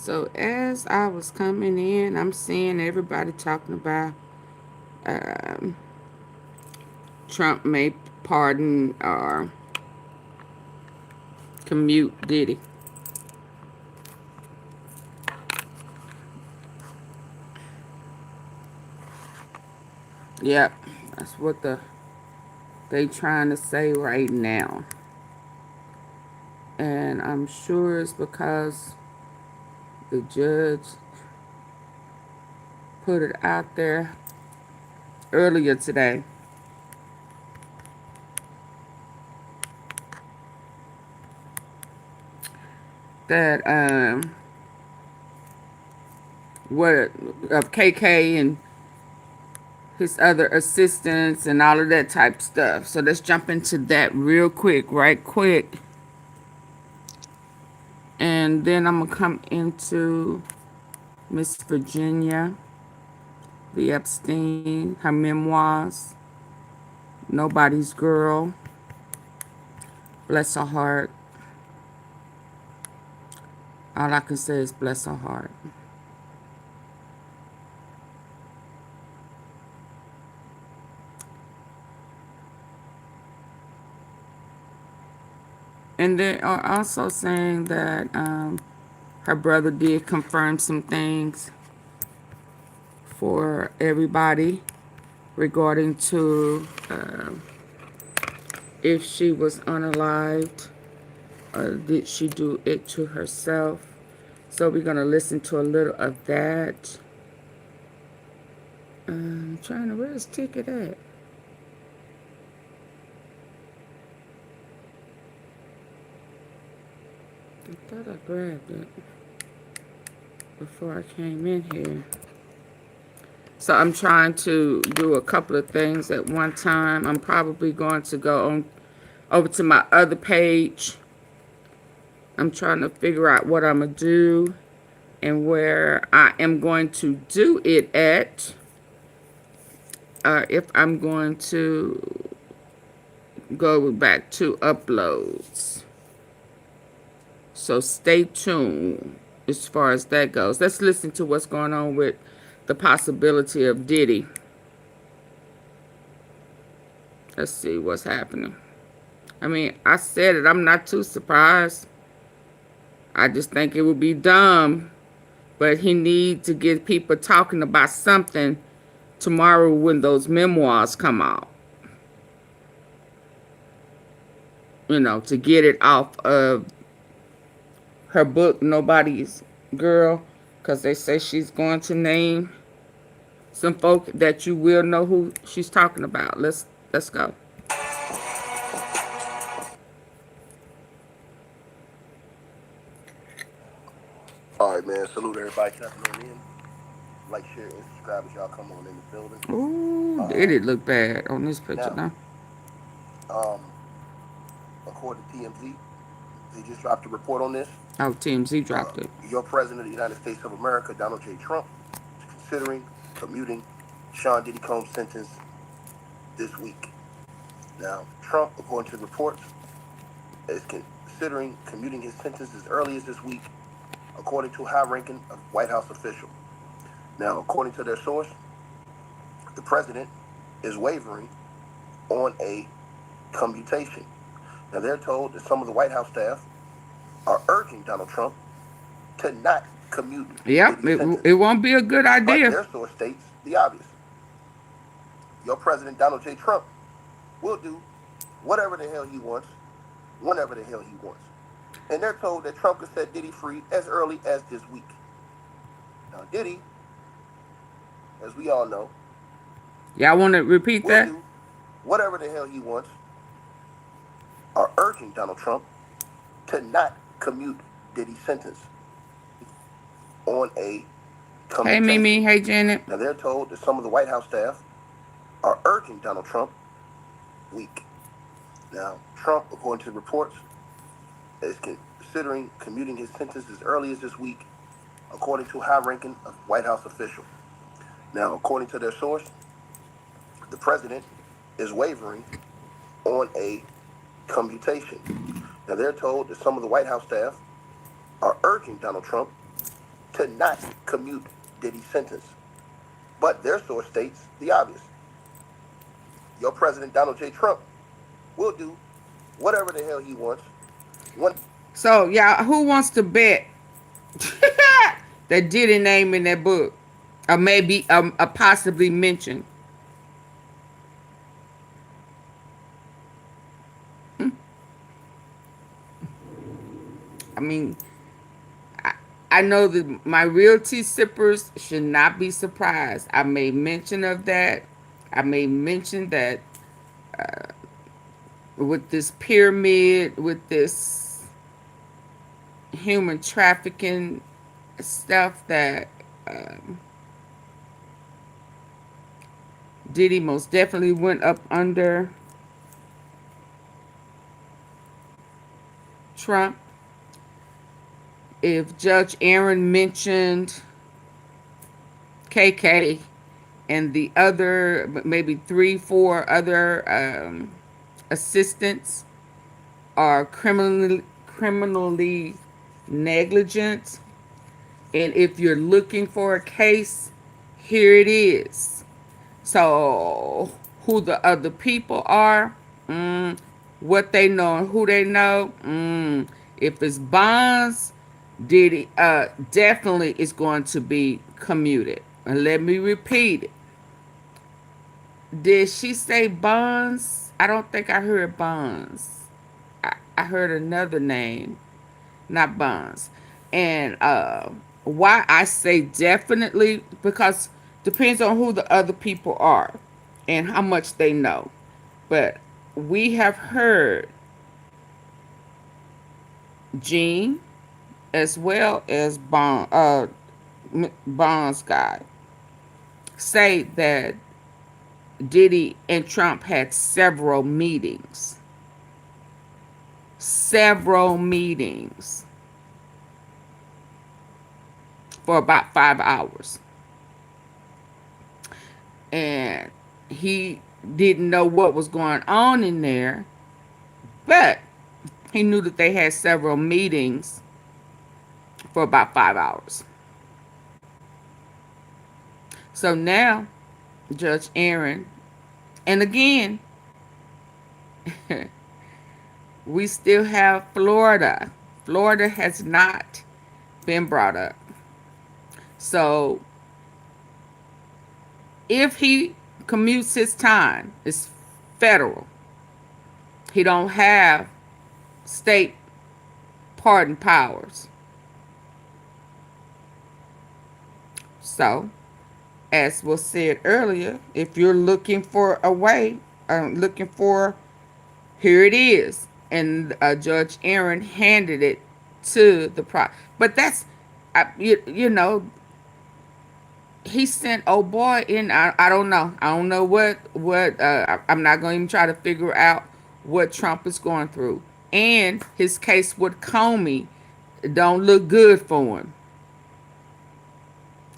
So as I was coming in, I'm seeing everybody talking about um, Trump may pardon or commute Diddy. Yep, that's what they trying to say right now. And I'm sure it's because the judge put it out there earlier today that what of KK and his other assistants and all of that type stuff. So let's jump into that real quick, right quick. And then I'm going to come into Miss Virginia, the Epstein, her memoirs, Nobody's Girl, bless her heart. All I can say is bless her heart. And they are also saying that her brother did confirm some things for everybody regarding to if she was unalived or did she do it to herself. So we're going to listen to a little of that. I'm trying to, where's Ticket at? I thought I grabbed it before I came in here. So I'm trying to do a couple of things at one time. I'm probably going to go on over to my other page. I'm trying to figure out what I'm going to do and where I am going to do it at. If I'm going to go back to uploads. So stay tuned as far as that goes. Let's listen to what's going on with the possibility of Diddy. Let's see what's happening. I mean, I said it. I'm not too surprised. I just think it would be dumb. But he needs to get people talking about something tomorrow when those memoirs come out. You know, to get it off of her book, Nobody's Girl. Because they say she's going to name some folk that you will know who she's talking about. Let's go. All right, man. Salute everybody tapping on in. Like, share, and subscribe as y'all come on in the building. Ooh, did it look bad on this picture Now, now? according to TMZ, they just dropped a report on this. Oh, TMZ dropped it. Your president of the United States of America, Donald J. Trump, is considering commuting Sean Diddy Combs' sentence this week. Now, Trump, according to the reports, is considering commuting his sentence as early as this week, according to a high-ranking White House official. Now, according to their source, the president is wavering on a commutation. Now, they're told that some of the White House staff are urging Donald Trump to not commute. Yep, it won't be a good idea. But their source states the obvious. Your president, Donald J. Trump, will do whatever the hell he wants, whenever the hell he wants. And they're told that Trump could set Diddy free as early as this week. Now, Diddy, as we all know, y'all want to repeat that? Do whatever the hell he wants, are urging Donald Trump to not commute Diddy's sentence on a commutation. Hey, Mimi. Hey, Janet. Now, they're told that some of the White House staff are urging Donald Trump week. Now, Trump, according to reports, is considering commuting his sentence as early as this week, according to a high-ranking White House official. Now, according to their source, the president is wavering on a commutation. Now, they're told that some of the White House staff are urging Donald Trump to not commute Diddy's sentence. But their source states the obvious. Your president, Donald J. Trump, will do whatever the hell he wants. So, y'all, who wants to bet that Diddy name in that book? Or maybe possibly mentioned? I mean, I know that my real tea sippers should not be surprised. I made mention of that. I made mention that with this pyramid, with this human trafficking stuff, that Diddy most definitely went up under Trump. If Judge Aaron mentioned KK and the other, maybe 3-4 other assistants are criminally negligent, and if you're looking for a case, here it is. So who the other people are, what they know and who they know, if it's bonds, Diddy definitely is going to be commuted. And let me repeat it. Did she say bonds? I don't think I heard bonds. I heard another name, not bonds. And why I say definitely, because depends on who the other people are and how much they know. But we have heard Gene as well as Bond's guy say that Diddy and Trump had several meetings. Several meetings for about 5 hours. And he didn't know what was going on in there, but he knew that they had several meetings for about 5 hours. So now, Judge Aaron, and again, we still have Florida. Florida has not been brought up. So if he commutes his time, it's federal. He don't have state pardon powers. So, as was said earlier, if you're looking for a way, here it is. And Judge Aaron handed it to the but that's, you know, he sent old boy in. I don't know. I don't know what I'm not going to even try to figure out what Trump is going through. And his case with Comey don't look good for him.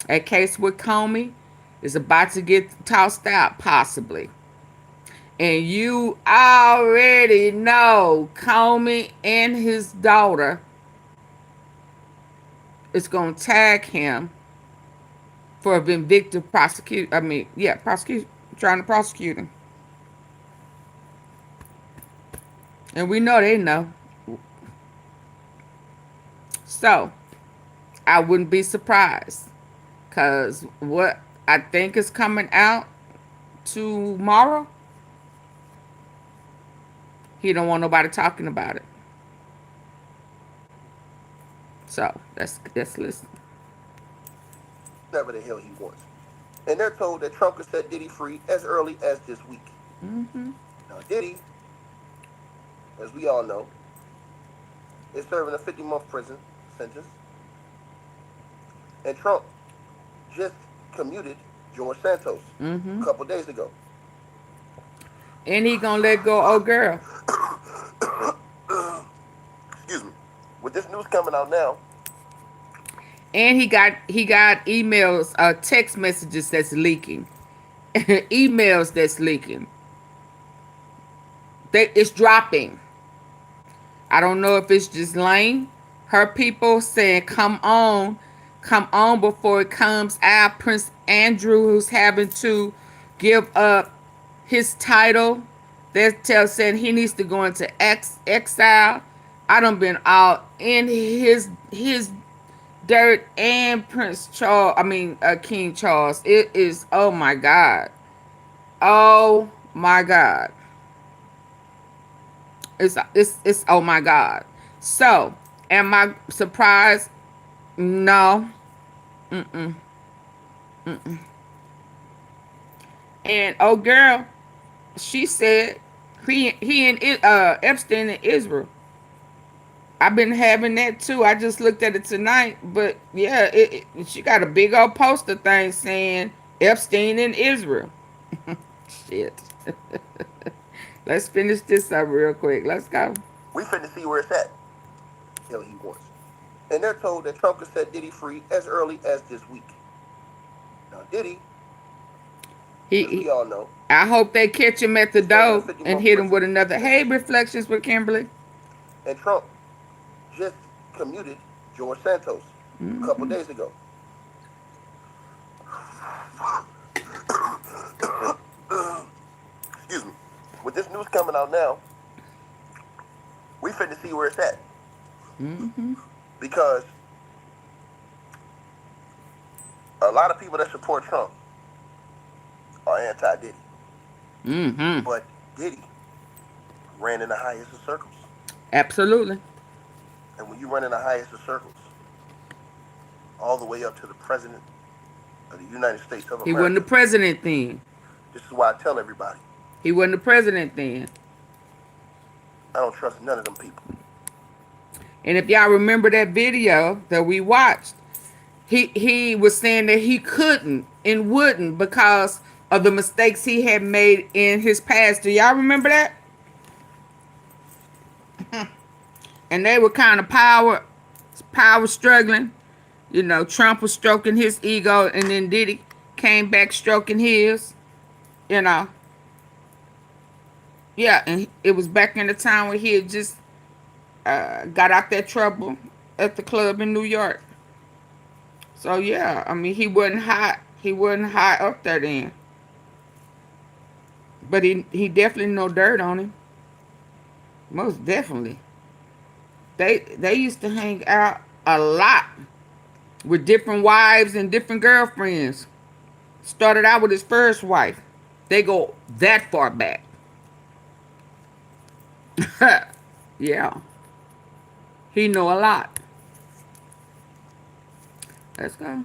That case with Comey is about to get tossed out, possibly. And you already know Comey and his daughter is going to tag him for a vindictive prosecution. Trying to prosecute him. And we know they know. So, I wouldn't be surprised. Because what I think is coming out tomorrow, he don't want nobody talking about it. So, let's listen. Whatever the hell he wants. And they're told that Trump could set Diddy free as early as this week. Mm-hmm. Now, Diddy, as we all know, is serving a 50-month prison sentence. And Trump just commuted George Santos a couple days ago. And he gonna let go old girl. Excuse me. With this news coming out now. And he got emails, text messages that's leaking. Emails that's leaking. It's dropping. I don't know if it's just Lane, her people saying, come on, come on before it comes out. Prince Andrew, who's having to give up his title. They're saying he needs to go into exile. I done been all in his dirt, and Prince Charles, King Charles. It is, oh my God. Oh my God. It's oh my God. So, am I surprised? No. And oh girl, she said he and Epstein in Israel. I've been having that too. I just looked at it tonight, but yeah, she got a big old poster thing saying Epstein in Israel. Shit. Let's finish this up real quick. Let's go. We finna see where it's at. Hell, he wants. And they're told that Trump could set Diddy free as early as this week. Now, Diddy, as we all know, I hope they catch him at the door and hit him with another. Hey, Reflections with Kimberly. And Trump just commuted George Santos a couple days ago. Excuse me. With this news coming out now, we finna see where it's at. Because a lot of people that support Trump are anti-Diddy. But Diddy ran in the highest of circles. Absolutely. And when you run in the highest of circles, all the way up to the president of the United States of America. He wasn't the president then. This is why I tell everybody. He wasn't the president then. I don't trust none of them people. And if y'all remember that video that we watched, he was saying that he couldn't and wouldn't because of the mistakes he had made in his past. Do y'all remember that? And they were kind of power struggling. You know, Trump was stroking his ego, and then Diddy came back stroking his. You know. Yeah, and it was back in the time where he had just got out that trouble at the club in New York. So yeah, I mean, he wasn't hot. He wasn't high up there then. But he definitely no dirt on him. Most definitely. They used to hang out a lot with different wives and different girlfriends. Started out with his first wife. They go that far back. Yeah. He know a lot. Let's go.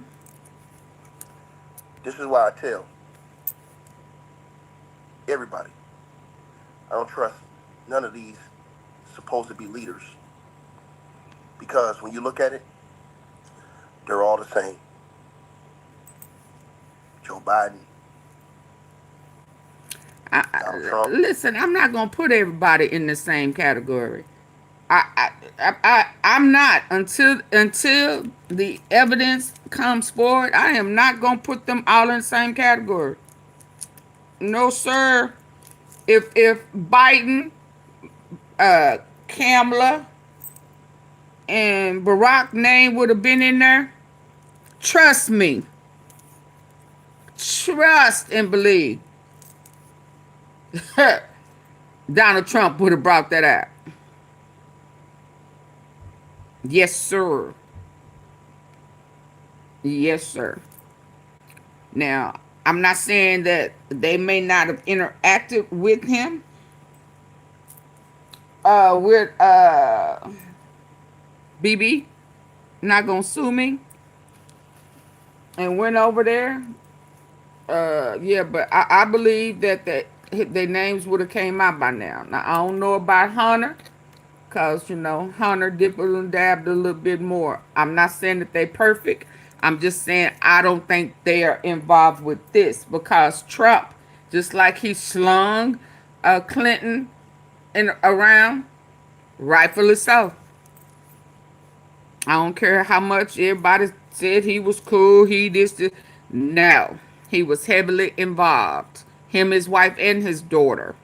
This is why I tell everybody, I don't trust none of these supposed to be leaders. Because when you look at it, they're all the same. Joe Biden. Listen, I'm not gonna put everybody in the same category. I'm not until the evidence comes forward. I am not gonna put them all in the same category. No, sir. If Biden, Kamala, and Barack name would have been in there, trust me. Trust and believe. Donald Trump would have brought that out. Yes, sir. Yes, sir. Now, I'm not saying that they may not have interacted with him. With BB, not gonna sue me. And went over there. Yeah, but I believe that their names would have came out by now. Now, I don't know about Hunter. Because, you know, Hunter dipped and dabbed a little bit more. I'm not saying that they're perfect. I'm just saying I don't think they are involved with this. Because Trump, just like he slung Clinton around, rightfully so. I don't care how much everybody said he was cool, he this. No, he was heavily involved. Him, his wife, and his daughter.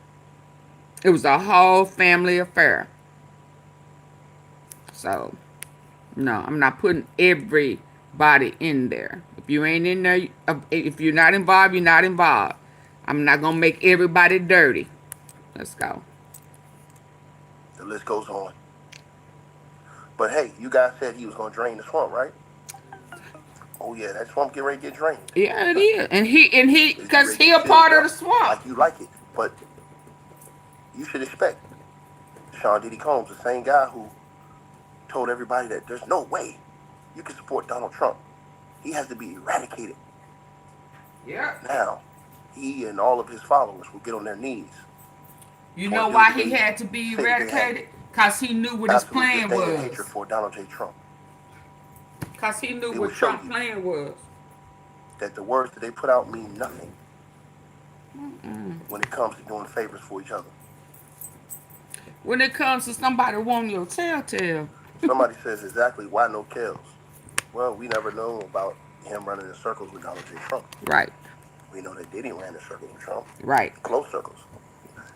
It was a whole family affair. So, no, I'm not putting every body in there. If you ain't in there, if you're not involved, you're not involved. I'm not gonna make everybody dirty. Let's go. The list goes on. But hey, you guys said he was gonna drain the swamp, right? Oh yeah, that swamp get ready to get drained. Yeah, it is. And he, It's cause ready he to a get part filled of the up swamp. like you like it. But you should expect Sean Diddy Combs, the same guy who told everybody that there's no way you can support Donald Trump. He has to be eradicated. Yeah. Now, he and all of his followers will get on their knees. You know why he had to be eradicated? Cause he knew what his plan disdain and was. hatred for Donald J. Trump. Cause he knew They what will show Trump's you plan was. that the words that they put out mean nothing when it comes to doing favors for each other. When it comes to somebody wanting your telltale. Somebody says exactly why no Kells. Well, we never know about him running in circles with Donald J. Trump. Right. We know that Diddy ran in circles with Trump. Right. Close circles.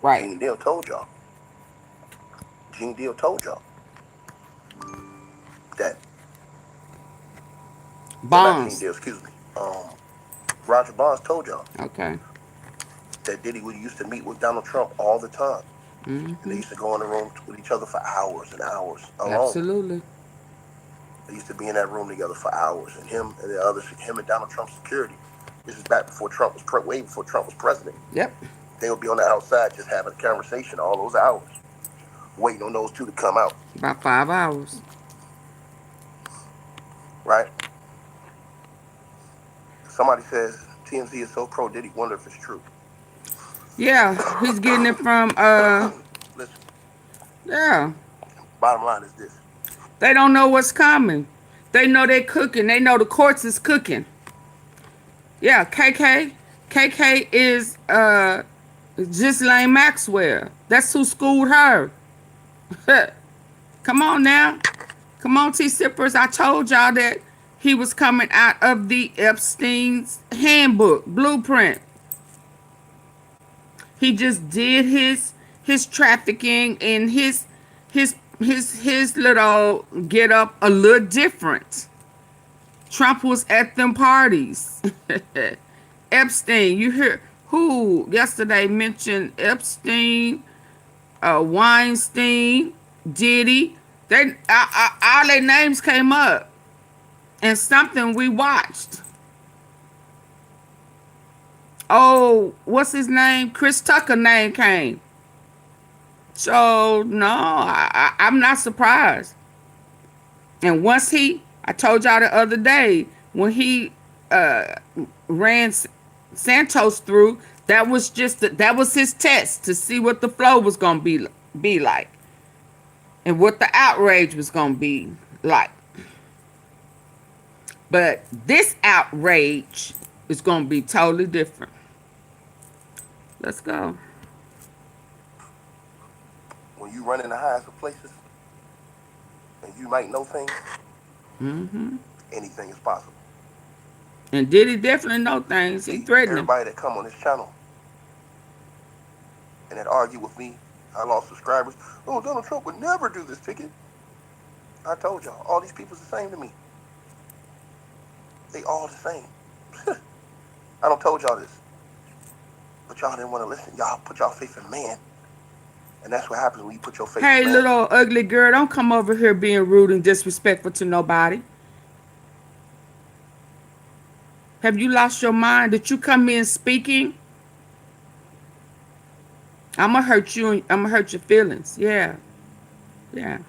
Right. Gene Deal told y'all. Gene Deal told y'all that. Bonds. Not Gene Deal, excuse me. Roger Bonds told y'all. Okay. That Diddy would used to meet with Donald Trump all the time. And they used to go in the room with each other for hours and hours alone. Absolutely. They used to be in that room together for hours. And him and Donald Trump's security. This is back before Trump was way before Trump was president. Yep. They would be on the outside just having a conversation all those hours, waiting on those two to come out. About 5 hours. Right? Somebody says TMZ is so pro Diddy. Wonder if it's true. Yeah, he's getting it from Listen. Yeah. Bottom line is this. They don't know what's coming. They know they're cooking. They know the courts is cooking. Yeah, KK. KK is Ghislaine Maxwell. That's who schooled her. Come on now. Come on, T-Sippers. I told y'all that he was coming out of the Epstein's handbook, blueprint. He just did his trafficking and his little get up a little different. Trump was at them parties. Epstein, you hear who yesterday mentioned Epstein, Weinstein, Diddy. They all their names came up, and something we watched. Oh, what's his name? Chris Tucker name came. So no, I'm not surprised. And once I told y'all the other day when he ran Santos through, that was his test to see what the flow was gonna be like, and what the outrage was gonna be like. But this outrage is gonna be totally different. Let's go. When you run in the highest of places and you might know things, anything is possible. And Diddy definitely know things. He threatened him. Everybody that come on this channel and that argue with me, I lost subscribers. Oh, Donald Trump would never do this ticket. I told y'all, all these people's the same to me. They all the same. I don't told y'all this. But y'all didn't want to listen. Y'all put y'all faith in man. And that's what happens when you put your faith in man. Hey, little ugly girl, don't come over here being rude and disrespectful to nobody. Have you lost your mind? Did you come in speaking? I'm going to hurt you. I'm going to hurt your feelings. Yeah. Yeah.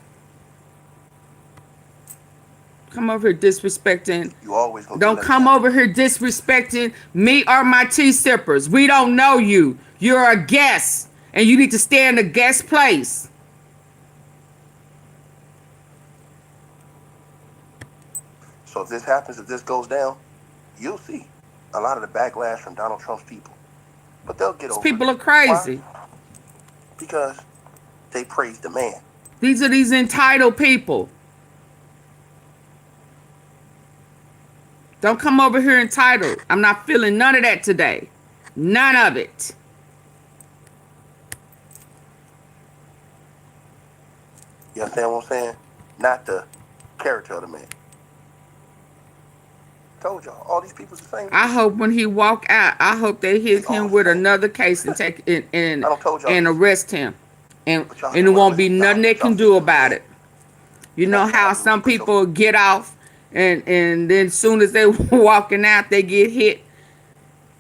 Come over here disrespecting. You always gonna don't come over here disrespecting me or my T-Sippers. We don't know you. You're a guest. And you need to stay in the guest place. So if this happens, if this goes down, you'll see a lot of the backlash from Donald Trump's people. But they'll get over it. People are crazy. Why? Because they praise the man. These are these entitled people. Don't come over here entitled. I'm not feeling none of that today. None of it. You understand what I'm saying? Not the character of the man. Told y'all, all these people's the same. I hope when he walk out, I hope they hit They all him the with same. another case and take I don't told y'all and this. arrest him, and But y'all it still want to won't be listen. Nah, nothing they but y'all can still do do about it. it. You know That's how not some what we people get off, and then soon as they walking out, they get hit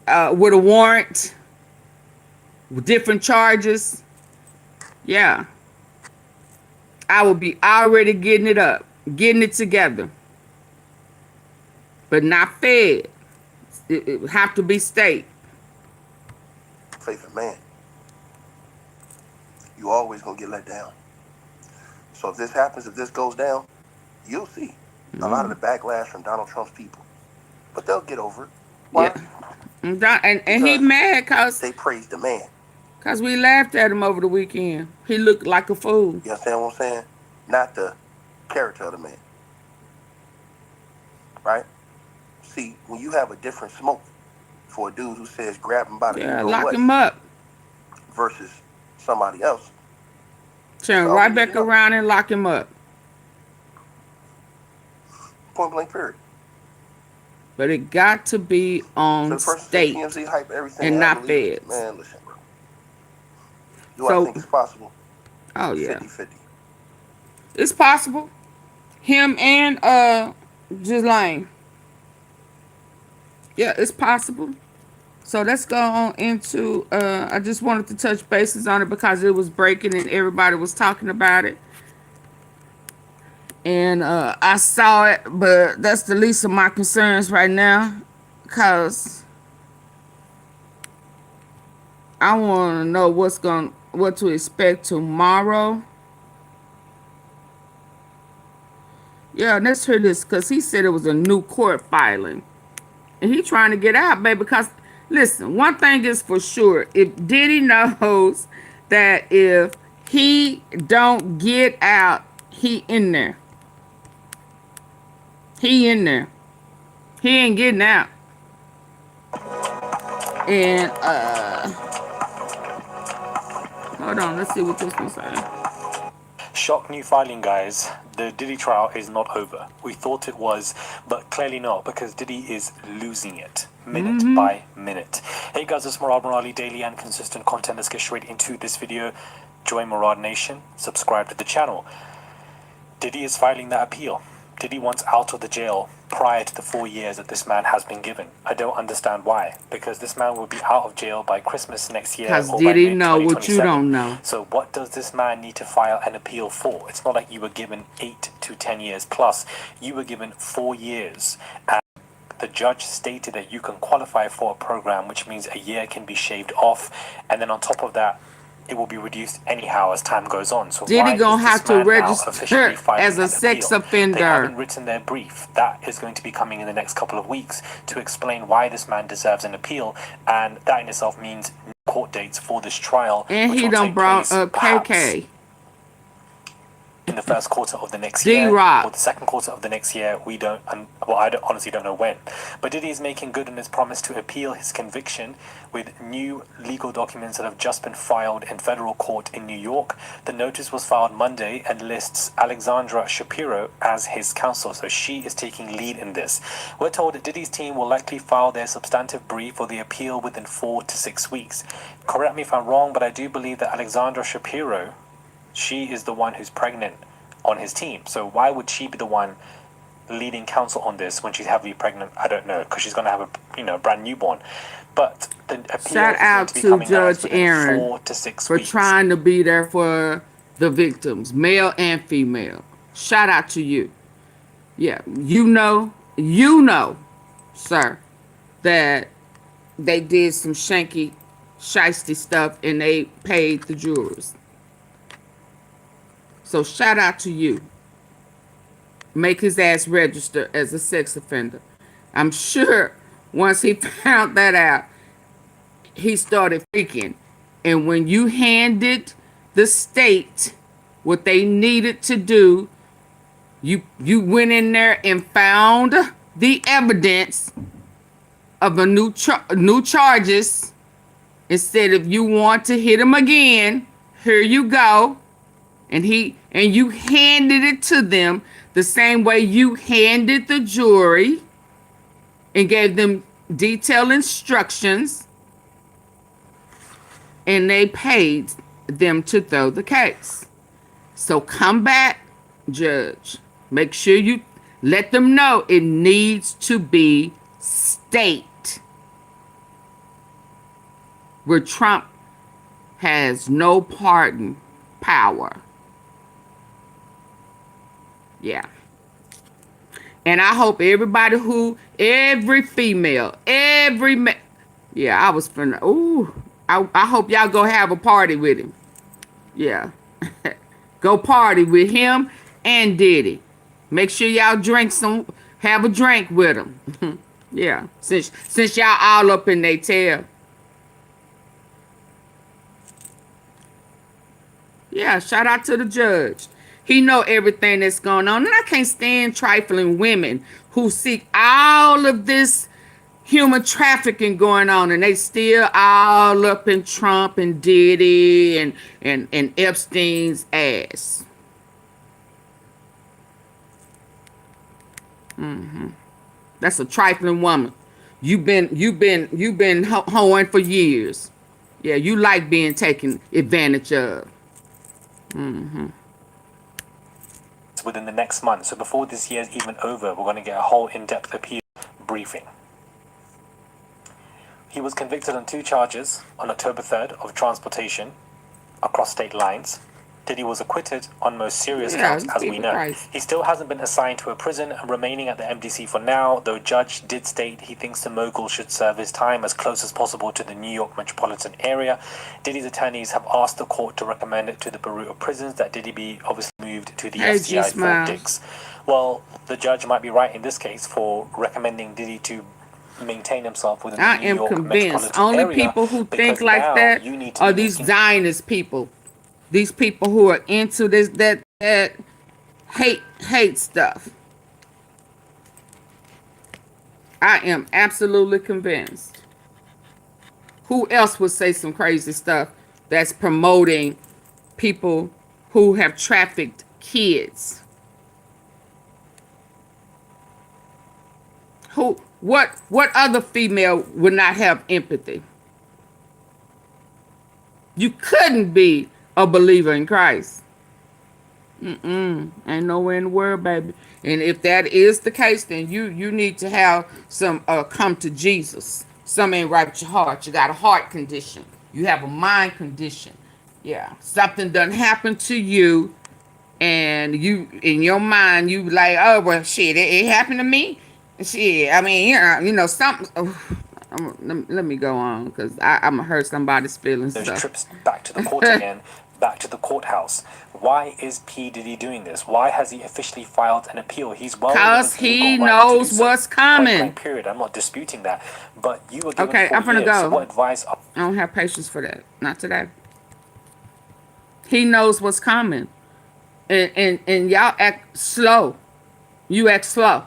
with a warrant, with different charges. Yeah, I will be already getting it up, getting it together, but not fed. It would have to be state. Faith in man. You always gonna get let down. So if this happens, if this goes down, you'll see a lot of the backlash from Donald Trump's people. But they'll get over it. Why? Yeah, and he mad they praised the man. Cause we laughed at him over the weekend. He looked like a fool. You understand what I'm saying? Not the character of the man. Right? See, when you have a different smoke for a dude who says grab him by the lock him up, versus somebody else, turn right back around and lock him up. Point blank period. But it got to be on state hype everything and not feds. Man, listen, bro. Do I think it's possible? Oh yeah. 50-50. It's possible. Him and Ghislaine. Yeah, it's possible. So let's go on into I just wanted to touch bases on it because it was breaking and everybody was talking about it. And I saw it, but that's the least of my concerns right now, because I want to know what to expect tomorrow. Yeah, let's hear this, because he said it was a new court filing. And he trying to get out, baby, because, listen, one thing is for sure. If Diddy knows that if he don't get out, he in there. He in there. He ain't getting out. And, hold on, let's see what this one's saying. Shock new filing, guys. The Diddy trial is not over. We thought it was, but clearly not, because Diddy is losing it minute by minute. Hey guys, it's Murad Murali, daily and consistent content. Let's get straight into this video. Join Murad Nation, subscribe to the channel. Diddy is filing that appeal. Diddy wants out of the jail prior to the 4 years that this man has been given. I don't understand why. Because this man will be out of jail by Christmas next year. Because Diddy know what you don't know. So what does this man need to file an appeal for? It's not like you were given 8 to 10 years plus. You were given 4 years. And the judge stated that you can qualify for a program, which means a year can be shaved off. And then on top of that, it will be reduced anyhow as time goes on. So Diddy gonna have to register as a sex offender. They haven't written their brief. That is going to be coming in the next couple of weeks to explain why this man deserves an appeal, and that in itself means court dates for this trial. And he done brought up KK in the first quarter of the next year, or the second quarter of the next year. We don't, well, I honestly don't know when. But Diddy is making good on his promise to appeal his conviction with new legal documents that have just been filed in federal court in New York. The notice was filed Monday and lists Alexandra Shapiro as his counsel, so she is taking lead in this. We're told that Diddy's team will likely file their substantive brief for the appeal within 4 to 6 weeks. Correct me if I'm wrong, but I do believe that Alexandra Shapiro, she is the one who's pregnant on his team. So why would she be the one leading counsel on this when she's heavily pregnant? I don't know, because she's going to have a brand newborn. But the appeal shout out to Judge Aaron 4 to 6 for weeks. trying to be there for the victims, male and female. Shout out to you. Yeah, you know, sir, that they did some shanky, shiesty stuff and they paid the jurors. So shout out to you. Make his ass register as a sex offender. I'm sure once he found that out, he started freaking. And when you handed the state what they needed to do, you went in there and found the evidence of a new charges and said, if you want to hit him again, here you go. And you handed it to them the same way you handed the jury and gave them detailed instructions, and they paid them to throw the case. So come back, judge. Make sure you let them know it needs to be state, where Trump has no pardon power. Yeah. And I hope everybody every female, yeah, I was finna, I hope y'all go have a party with him. Yeah. Go party with him and Diddy. Make sure y'all have a drink with him. Yeah. Since y'all all up in their tail. Yeah, shout out to the judge. He know everything that's going on. And I can't stand trifling women who seek all of this human trafficking going on, and they still all up in Trump and Diddy and Epstein's ass. That's a trifling woman. You've been hoeing for years. Yeah, you like being taken advantage of. Within the next month. So before this year's even over, we're going to get a whole in-depth appeal briefing. He was convicted on 2 charges on October 3rd of transportation across state lines. Diddy was acquitted on most serious counts, as we know. Christ. He still hasn't been assigned to a prison and remaining at the MDC for now, though judge did state he thinks the mogul should serve his time as close as possible to the New York metropolitan area. Diddy's attorneys have asked the court to recommend it to the Bureau of Prisons that Diddy be obviously moved to the FBI Fort Dix. Well, the judge might be right in this case for recommending Diddy to maintain himself within the New York metropolitan only area. People who think like that are these Zionist people. These people who are into this, that hate stuff. I am absolutely convinced. Who else would say some crazy stuff that's promoting people who have trafficked kids? What other female would not have empathy? You couldn't be a believer in Christ. Ain't nowhere in the world, baby. And if that is the case, then you need to have some come to Jesus. Something ain't right with your heart. You got a heart condition. You have a mind condition. Yeah. Something done happened to you, and you in your mind you like, oh well, shit, it happened to me. Shit, I mean, you know something. Let me go on, because I'm gonna hurt somebody's feelings. Those trips back to the court again. Back to the courthouse. Why is P. Diddy doing this? Why has he officially filed an appeal? He's well because he knows what's coming. Period. I'm not disputing that. But you were given okay, I'm gonna go. So what advice? I don't have patience for that. Not today. He knows what's coming, and y'all act slow. You act slow.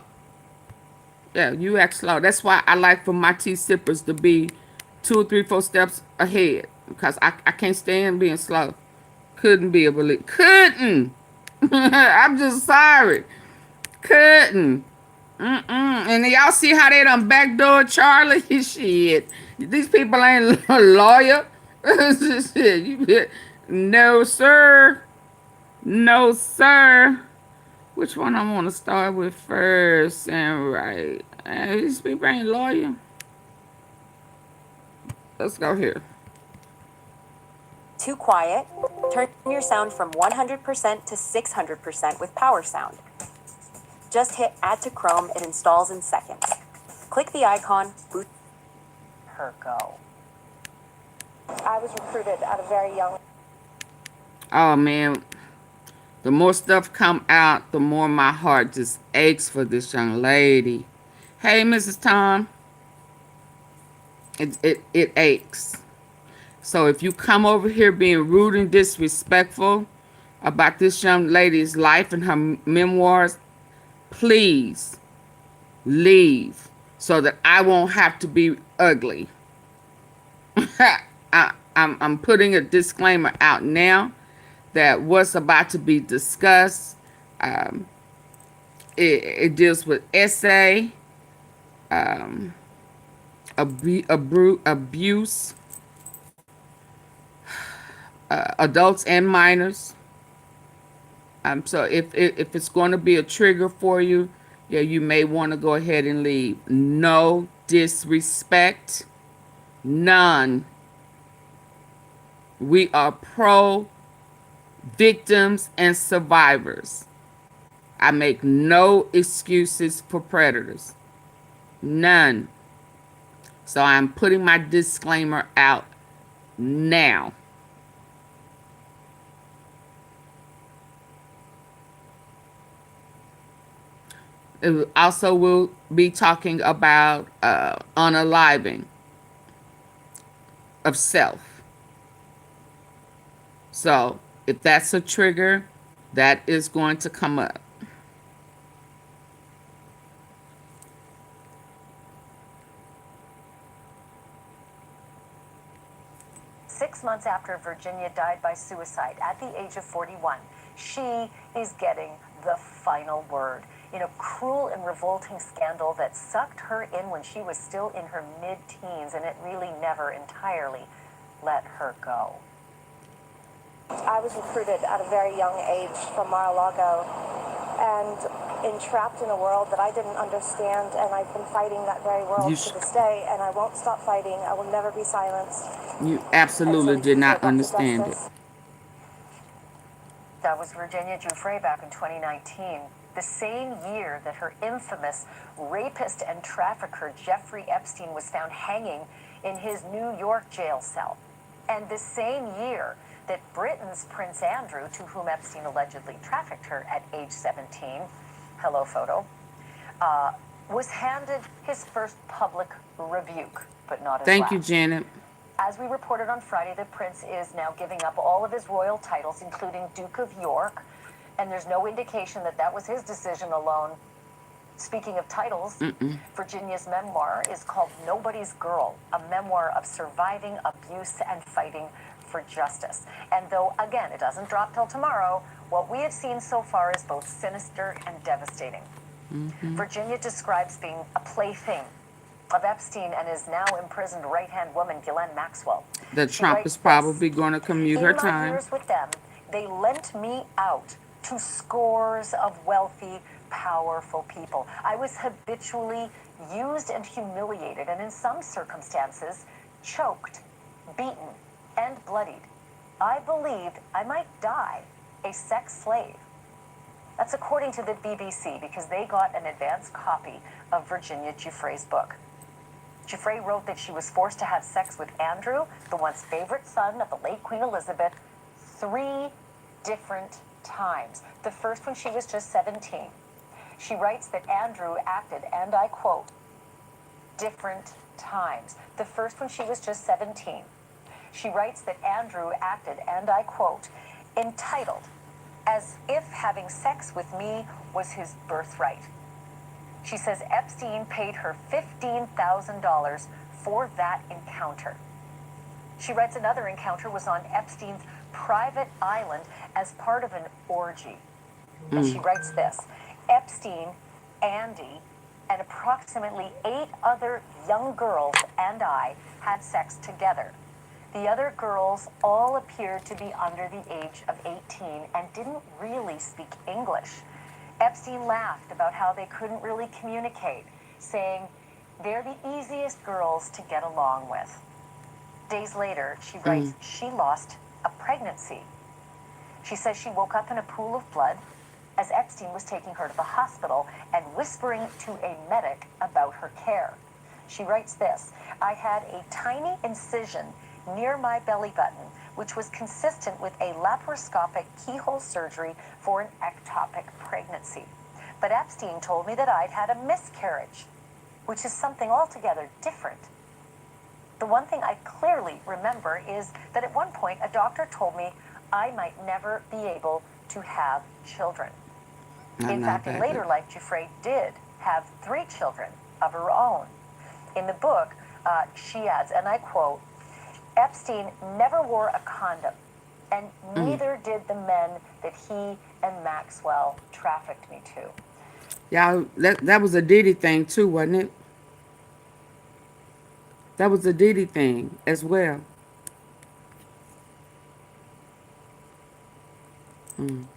Yeah, you act slow. That's why I like for my tea sippers to be 2 or 3, 4 steps ahead, because I can't stand being slow. Couldn't be a believer. Couldn't. I'm just sorry. Couldn't. And y'all see how they done backdoor Charlie? Shit. These people ain't a lawyer. Shit. No, sir. No, sir. Which one I want to start with first? And right. These people ain't lawyer. Let's go here. Too quiet? Turn your sound from 100% to 600% with Power Sound. Just hit Add to Chrome. It installs in seconds. Click the icon. Boot. Her go. I was recruited at a very young. Oh man, the more stuff come out, the more my heart just aches for this young lady. Hey, Mrs. Tom. It aches. So if you come over here being rude and disrespectful about this young lady's life and her memoirs, please leave so that I won't have to be ugly. I'm putting a disclaimer out now that what's about to be discussed, it deals with essay, abuse, adults and minors. So if it's going to be a trigger for you, yeah, you may want to go ahead and leave. No disrespect, none. We are pro victims and survivors. I make no excuses for predators. None. So I'm putting my disclaimer out now. Also, we'll be talking about unaliving of self. So if that's a trigger, that is going to come up. Six months after Virginia died by suicide at the age of 41, she is getting the final word in a cruel and revolting scandal that sucked her in when she was still in her mid-teens, and it really never entirely let her go. I was recruited at a very young age from Mar-a-Lago and entrapped in a world that I didn't understand, and I've been fighting that very world to this day, and I won't stop fighting. I will never be silenced. You absolutely did not understand it. That was Virginia Giuffrie back in 2019, the same year that her infamous rapist and trafficker Jeffrey Epstein was found hanging in his New York jail cell. And the same year that Britain's Prince Andrew, to whom Epstein allegedly trafficked her at age 17, hello photo, was handed his first public rebuke, but not his last. Thank you, Janet. As we reported on Friday, the prince is now giving up all of his royal titles, including Duke of York, and there's no indication that that was his decision alone. Speaking of titles, Virginia's memoir is called Nobody's Girl, a memoir of surviving abuse and fighting for justice. And though, again, it doesn't drop till tomorrow, what we have seen so far is both sinister and devastating. Virginia describes being a plaything of Epstein and his now imprisoned right-hand woman, Ghislaine Maxwell. That Trump is probably going to commute her time. In my years with them, they lent me out to scores of wealthy, powerful people. I was habitually used and humiliated, and in some circumstances, choked, beaten, and bloodied. I believed I might die a sex slave. That's according to the BBC, because they got an advance copy of Virginia Giuffrie's book. Giuffrie wrote that she was forced to have sex with Andrew, the once favorite son of the late Queen Elizabeth, 3 different times. The first when she was just 17. She writes that Andrew acted, and I quote, different times. The first when she was just 17. She writes that Andrew acted, and I quote, entitled, as if having sex with me was his birthright. She says Epstein paid her $15,000 for that encounter. She writes another encounter was on Epstein's private island as part of an orgy. And she writes this, Epstein, Andy, and approximately 8 other young girls and I had sex together. The other girls all appeared to be under the age of 18 and didn't really speak English. Epstein laughed about how they couldn't really communicate, saying, they're the easiest girls to get along with. Days later, she writes, she lost a pregnancy. She says she woke up in a pool of blood as Epstein was taking her to the hospital and whispering to a medic about her care. She writes this, I had a tiny incision near my belly button, which was consistent with a laparoscopic keyhole surgery for an ectopic pregnancy. But Epstein told me that I'd had a miscarriage, which is something altogether different. The one thing I clearly remember is that at one point a doctor told me I might never be able to have children. In fact, in later life, Giuffrie did have 3 children of her own. In the book, she adds, and I quote, Epstein never wore a condom, and neither did the men that he and Maxwell trafficked me to. Yeah, that was a Diddy thing too, wasn't it? That was a Diddy thing as well. In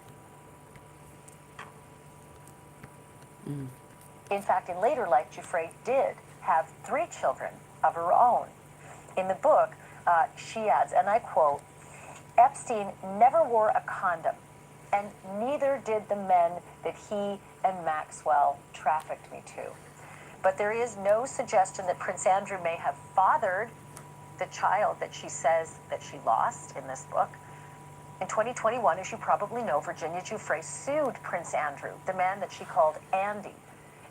fact, in later life, Giuffrie did have 3 children of her own. In the book, she adds, and I quote, Epstein never wore a condom, and neither did the men that he and Maxwell trafficked me to. But there is no suggestion that Prince Andrew may have fathered the child that she says that she lost in this book. In 2021, as you probably know, Virginia Giuffrie sued Prince Andrew, the man that she called Andy.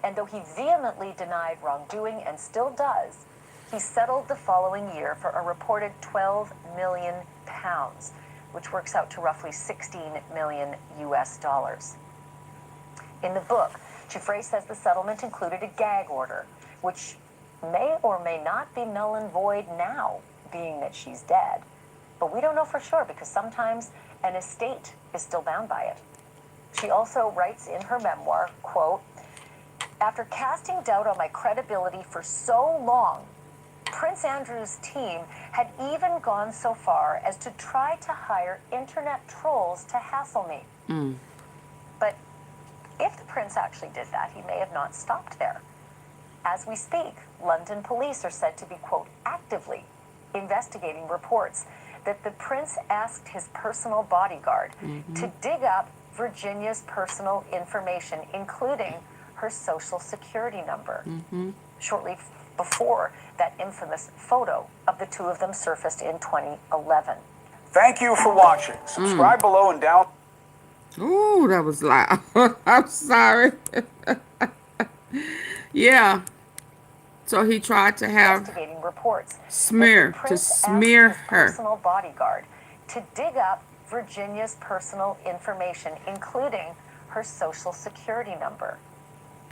And though he vehemently denied wrongdoing and still does, he settled the following year for a reported 12 million pounds, which works out to roughly 16 million US dollars. In the book, Giuffrie says the settlement included a gag order, which may or may not be null and void now, being that she's dead. But we don't know for sure because sometimes an estate is still bound by it. She also writes in her memoir, quote, after casting doubt on my credibility for so long, Prince Andrew's team had even gone so far as to try to hire internet trolls to hassle me. But if the prince actually did that, he may have not stopped there. As we speak, London police are said to be, quote, actively investigating reports that the prince asked his personal bodyguard to dig up Virginia's personal information, including her social security number, shortly before that infamous photo of the two of them surfaced in 2011. Thank you for watching. Subscribe below and down. Ooh, that was loud. I'm sorry. Yeah. So he tried to have Investigating reports smear, to smear his her. personal bodyguard to dig up Virginia's personal information, including her social security number.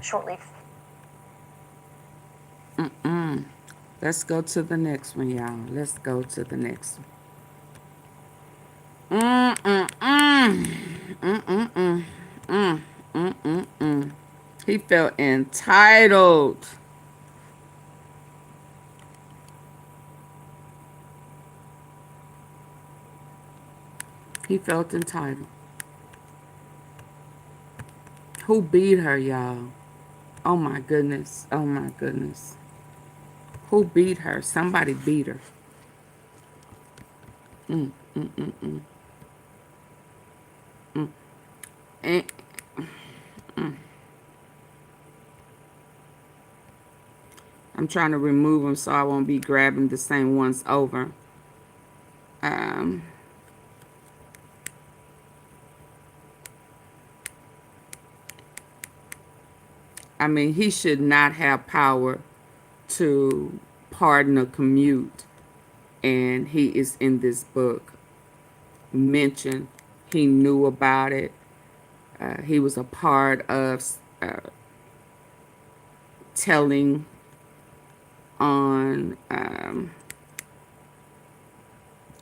Shortly. Let's go to the next one, y'all. Let's go to the next one. He felt entitled. He felt entitled. Who beat her, y'all? Oh my goodness. Oh my goodness. Who beat her? Somebody beat her. I'm trying to remove them so I won't be grabbing the same ones over. I mean, he should not have power to pardon a commute, and he is in this book. Mentioned he knew about it. He was a part of telling on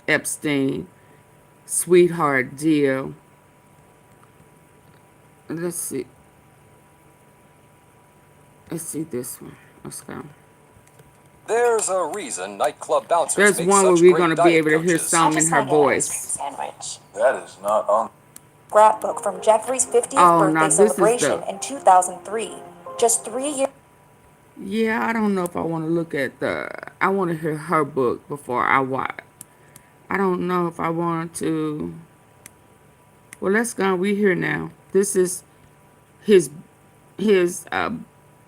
Epstein, sweetheart deal. Let's see. Let's see this one. Let's go. There's a reason nightclub bouncers There's make one where such we're great going to be diet able to hear coaches. some in her voice. Sandwich. That is not on. Scrapbook from Jeffrey's 50th Oh, now birthday this is celebration the... in 2003. Just 3 years. Yeah, I don't know if I want to look at the... I want to hear her book before I watch. I don't know if I want to... Well, let's go. We here now. This is his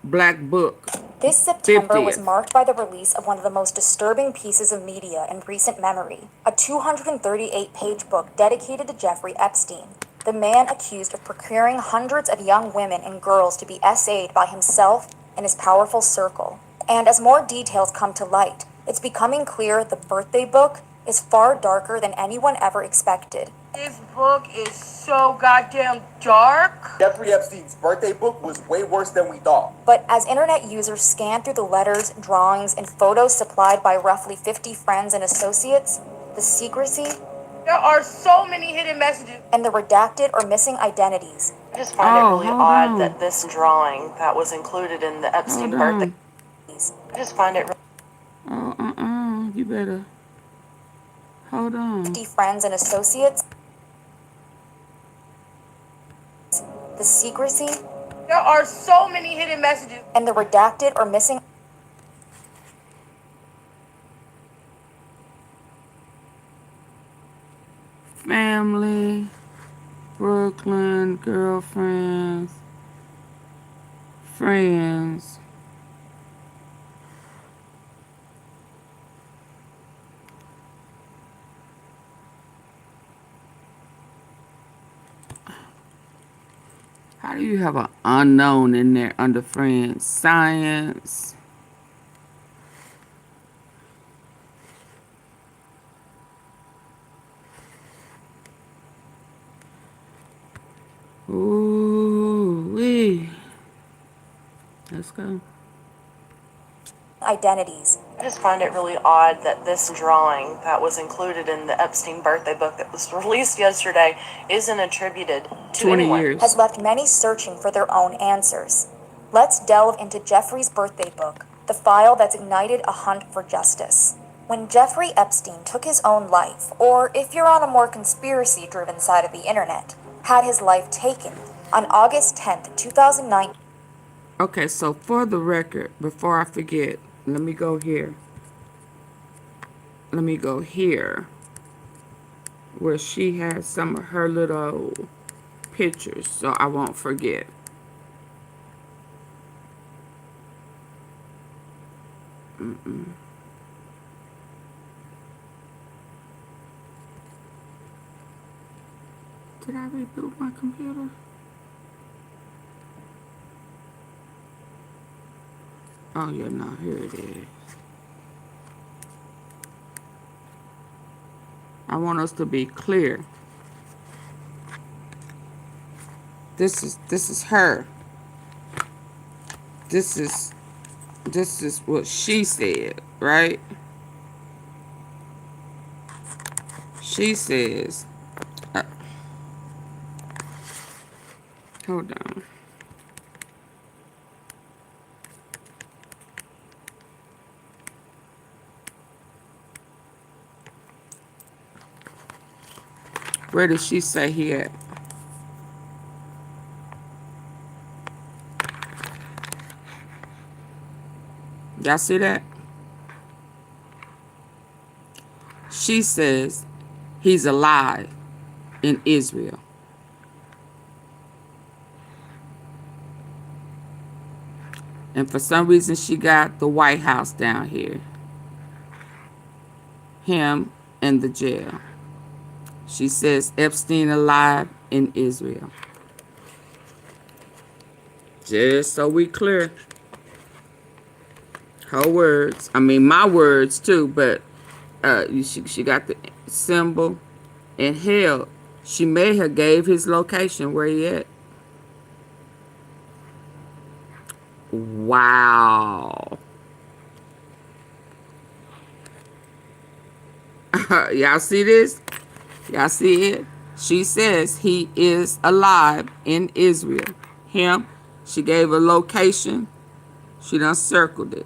black book. This September 50th. was marked by the release of one of the most disturbing pieces of media in recent memory, a 238-page book dedicated to Jeffrey Epstein, the man accused of procuring hundreds of young women and girls to be SA'd by himself and his powerful circle. And as more details come to light, it's becoming clear the birthday book is far darker than anyone ever expected. This book is so goddamn dark. Jeffrey Epstein's birthday book was way worse than we thought. But as internet users scan through the letters, drawings, and photos supplied by roughly 50 friends and associates, the secrecy There are so many hidden messages. and the redacted or missing identities I just find it really hold odd on. that this drawing that was included in the Epstein Hold birthday. on. I just find it. Oh, better. Hold on. 50 friends and associates. The secrecy. There are so many hidden messages. And the redacted or missing. Family, Brooklyn, girlfriends, friends. How do you have an unknown in there under friends? Science. Ooh, wee. Let's go. Identities. I just find it really odd that this drawing that was included in the Epstein birthday book that was released yesterday isn't attributed to 20 anyone. years. Has left many searching for their own answers. Let's delve into Giuffrie's birthday book, the file that's ignited a hunt for justice. When Giuffrie Epstein took his own life, or if you're on a more conspiracy-driven side of the internet, had his life taken on August 10th, 2009. Okay, so for the record, before I forget, let me go here. Let me go here, where she has some of her little pictures, so I won't forget. Did I reboot my computer? Oh, yeah, no, here it is. I want us to be clear. This is her. This is what she said, right? She says, hold on. Where did she say he at? Y'all see that? She says he's alive in Israel. And for some reason, she got the White House down here. Him and the jail. She says Epstein alive in Israel. Just so we clear. Her words. I mean, my words too, but she got the symbol. And hell, she may have gave his location where he at. Wow. Y'all see this? Y'all see it? She says he is alive in Israel. Him, she gave a location. She done circled it.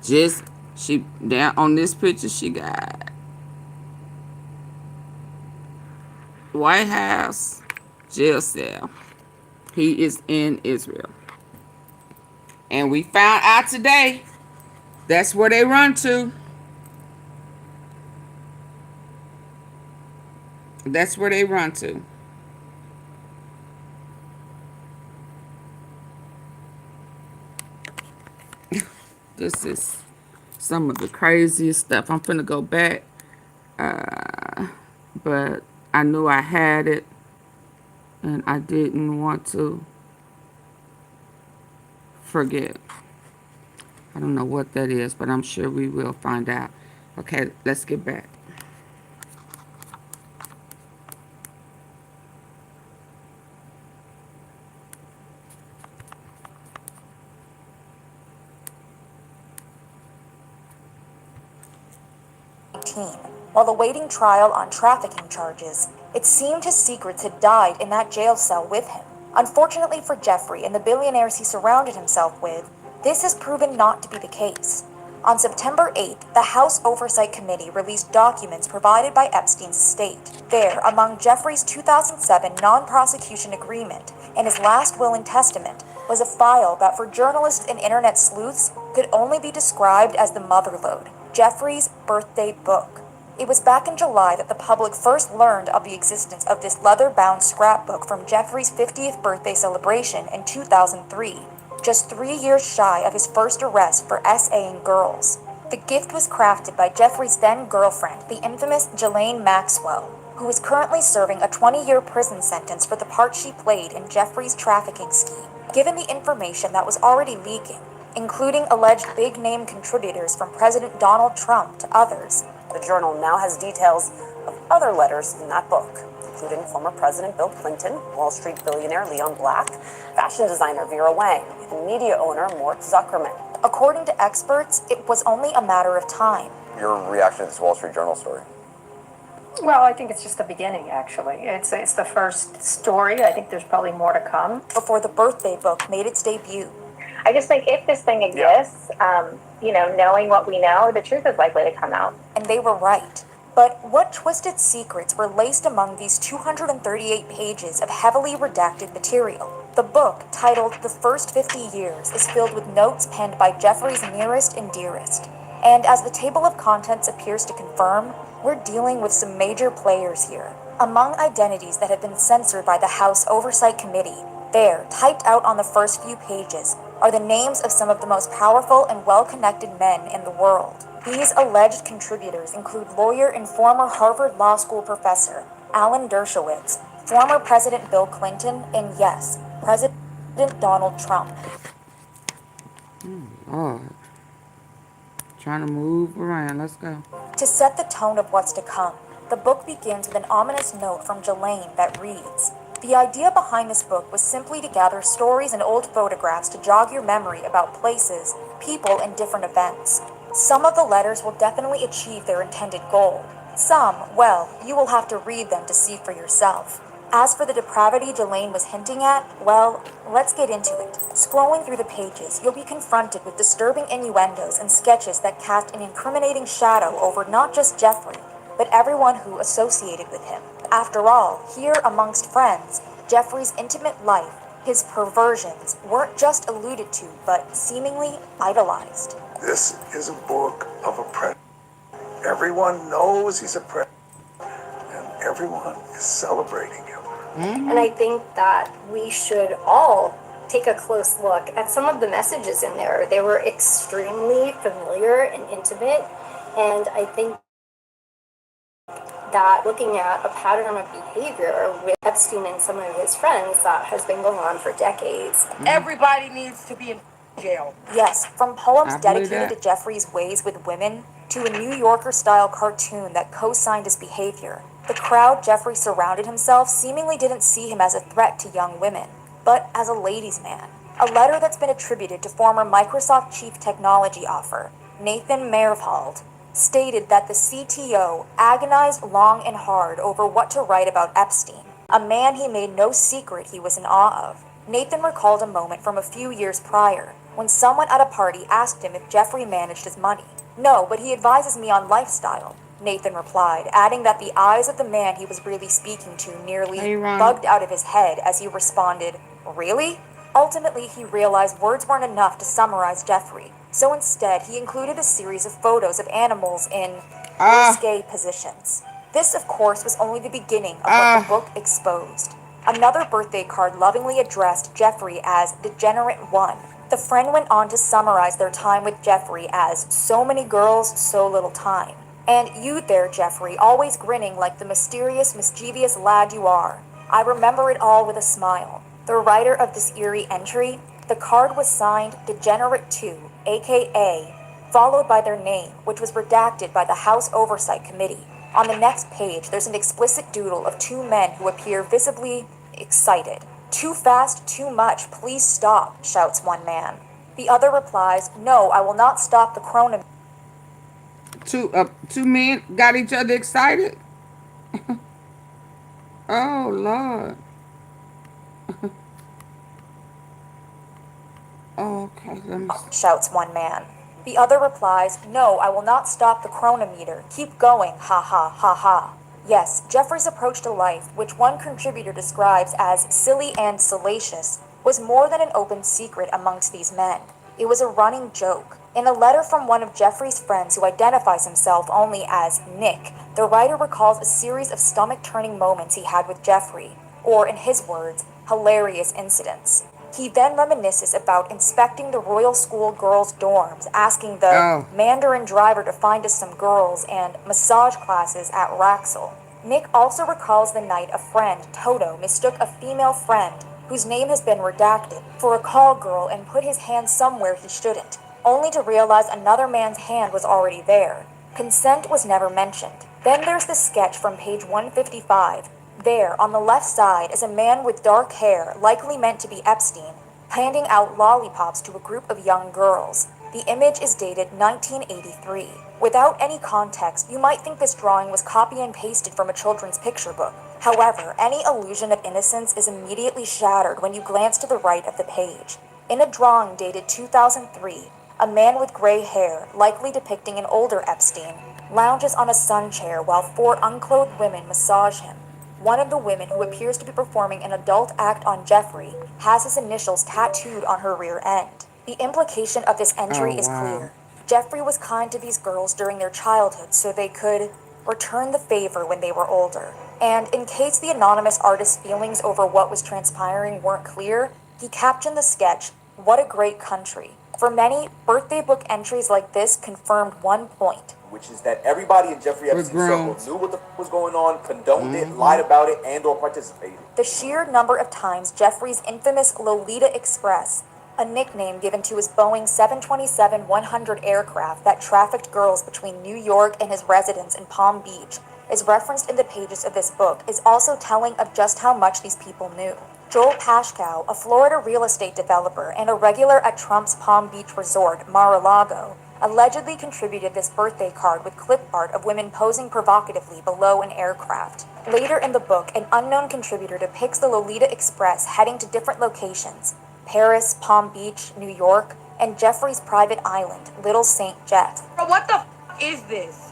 Just, she, down on this picture, she got White House, jail cell. He is in Israel. And we found out today, that's where they run to. That's where they run to. This is some of the craziest stuff. I'm finna go back. But I knew I had it. And I didn't want to forget. I don't know what that is, but I'm sure we will find out. Okay, let's get back. While awaiting trial on trafficking charges, it seemed his secrets had died in that jail cell with him. Unfortunately for Giuffrie and the billionaires he surrounded himself with, This has proven not to be the case. On September 8th, the House Oversight Committee released documents provided by Epstein's estate. There, among Giuffrie's 2007 non-prosecution agreement and his last will and testament, was a file that for journalists and internet sleuths could only be described as the motherlode, Giuffrie's birthday book. It was back in July that the public first learned of the existence of this leather-bound scrapbook from Giuffrie's 50th birthday celebration in 2003. Just 3 years shy of his first arrest for SAing girls. The gift was crafted by Giuffrie's then-girlfriend, the infamous Ghislaine Maxwell, who is currently serving a 20-year prison sentence for the part she played in Giuffrie's trafficking scheme. Given the information that was already leaking, including alleged big-name contributors from President Donald Trump to others, The Journal now has details of other letters in that book, including former President Bill Clinton, Wall Street billionaire Leon Black, fashion designer Vera Wang, and media owner Mort Zuckerman. According to experts, it was only a matter of time. Your reaction to this Wall Street Journal story? Well, I think it's just the beginning, actually. It's the first story. I think there's probably more to come. Before the birthday book made its debut. I just think if this thing exists, knowing what we know, the truth is likely to come out. And they were right. But what twisted secrets were laced among these 238 pages of heavily redacted material? The book, titled The First 50 Years, is filled with notes penned by Giuffrie's nearest and dearest. And as the table of contents appears to confirm, we're dealing with some major players here. Among identities that have been censored by the House Oversight Committee, there, typed out on the first few pages, are the names of some of the most powerful and well-connected men in the world. These alleged contributors include lawyer and former Harvard Law School professor Alan Dershowitz, former President Bill Clinton, and yes, President Donald Trump. Lord. Trying to move around. Let's go. To set the tone of what's to come, the book begins with an ominous note from Ghislaine that reads, "The idea behind this book was simply to gather stories and old photographs to jog your memory about places, people, and different events. Some of the letters will definitely achieve their intended goal. Some, well, you will have to read them to see for yourself. As for the depravity Ghislaine was hinting at, well, let's get into it. Scrolling through the pages, you'll be confronted with disturbing innuendos and sketches that cast an incriminating shadow over not just Giuffrie, but everyone who associated with him. After all, here amongst friends, Giuffrie's intimate life, his perversions, weren't just alluded to, but seemingly idolized." This is a book of a predator. Everyone knows he's a predator, and everyone is celebrating him. And I think that we should all take a close look at some of the messages in there. They were extremely familiar and intimate, and I think that looking at a pattern of behavior with Epstein and some of his friends that has been going on for decades. Everybody needs to be in jail. Yes, from poems I believe dedicated that. to Giuffrie's ways with women to a New Yorker-style cartoon that co-signed his behavior, the crowd Giuffrie surrounded himself seemingly didn't see him as a threat to young women, but as a ladies' man. A letter that's been attributed to former Microsoft Chief Technology Officer Nathan Myhrvold stated that the CTO agonized long and hard over what to write about Epstein, a man he made no secret he was in awe of. Nathan recalled a moment from a few years prior, when someone at a party asked him if Giuffrie managed his money. "No, but he advises me on lifestyle," Nathan replied, adding that the eyes of the man he was really speaking to nearly Hey, Ron. bugged out of his head as he responded, "Really?" Ultimately, he realized words weren't enough to summarize Giuffrie, so instead he included a series of photos of animals in risque positions. This, of course, was only the beginning of what the book exposed. Another birthday card lovingly addressed Giuffrie as Degenerate One. The friend went on to summarize their time with Giuffrie as so many girls, so little time. And you there, Giuffrie, always grinning like the mysterious, mischievous lad you are. I remember it all with a smile. The writer of this eerie entry, the card was signed Degenerate 2, aka, followed by their name, which was redacted by the House Oversight Committee. On the next page, there's an explicit doodle of two men who appear visibly excited. "Too fast, too much, please stop," shouts one man. The other replies, "No, I will not stop the chronometer." Two men got each other excited? Oh, Lord. Okay, let me. Shouts one man. The other replies, "No, I will not stop the chronometer. Keep going, ha ha ha ha." Yes, Giuffrie's approach to life, which one contributor describes as silly and salacious, was more than an open secret amongst these men. It was a running joke. In a letter from one of Giuffrie's friends who identifies himself only as Nick, the writer recalls a series of stomach-turning moments he had with Giuffrie, or in his words, hilarious incidents. He then reminisces about inspecting the Royal School girls' dorms, asking the Mandarin driver to find us some girls, and massage classes at Raxel. Nick also recalls the night a friend, Toto, mistook a female friend, whose name has been redacted, for a call girl and put his hand somewhere he shouldn't, only to realize another man's hand was already there. Consent was never mentioned. Then there's the sketch from page 155. There, on the left side, is a man with dark hair, likely meant to be Epstein, handing out lollipops to a group of young girls. The image is dated 1983. Without any context, you might think this drawing was copy and pasted from a children's picture book. However, any illusion of innocence is immediately shattered when you glance to the right of the page. In a drawing dated 2003, a man with gray hair, likely depicting an older Epstein, lounges on a sun chair while 4 unclothed women massage him. One of the women, who appears to be performing an adult act on Giuffrie, has his initials tattooed on her rear end. The implication of this entry is clear. Giuffrie was kind to these girls during their childhood so they could return the favor when they were older. And in case the anonymous artist's feelings over what was transpiring weren't clear, he captioned the sketch, "What a great country." For many, birthday book entries like this confirmed one point, which is that everybody in Giuffrie Epstein's circle knew what the was going on, condoned it, lied about it, and or participated. The sheer number of times Giuffrie's infamous Lolita Express, a nickname given to his Boeing 727-100 aircraft that trafficked girls between New York and his residence in Palm Beach, is referenced in the pages of this book, is also telling of just how much these people knew. Joel Pashkow, a Florida real estate developer and a regular at Trump's Palm Beach resort, Mar-a-Lago, allegedly contributed this birthday card with clip art of women posing provocatively below an aircraft. Later in the book, an unknown contributor depicts the Lolita Express heading to different locations: Paris, Palm Beach, New York, and Giuffrie's private island, Little St. Jeff. Bro, what the is this?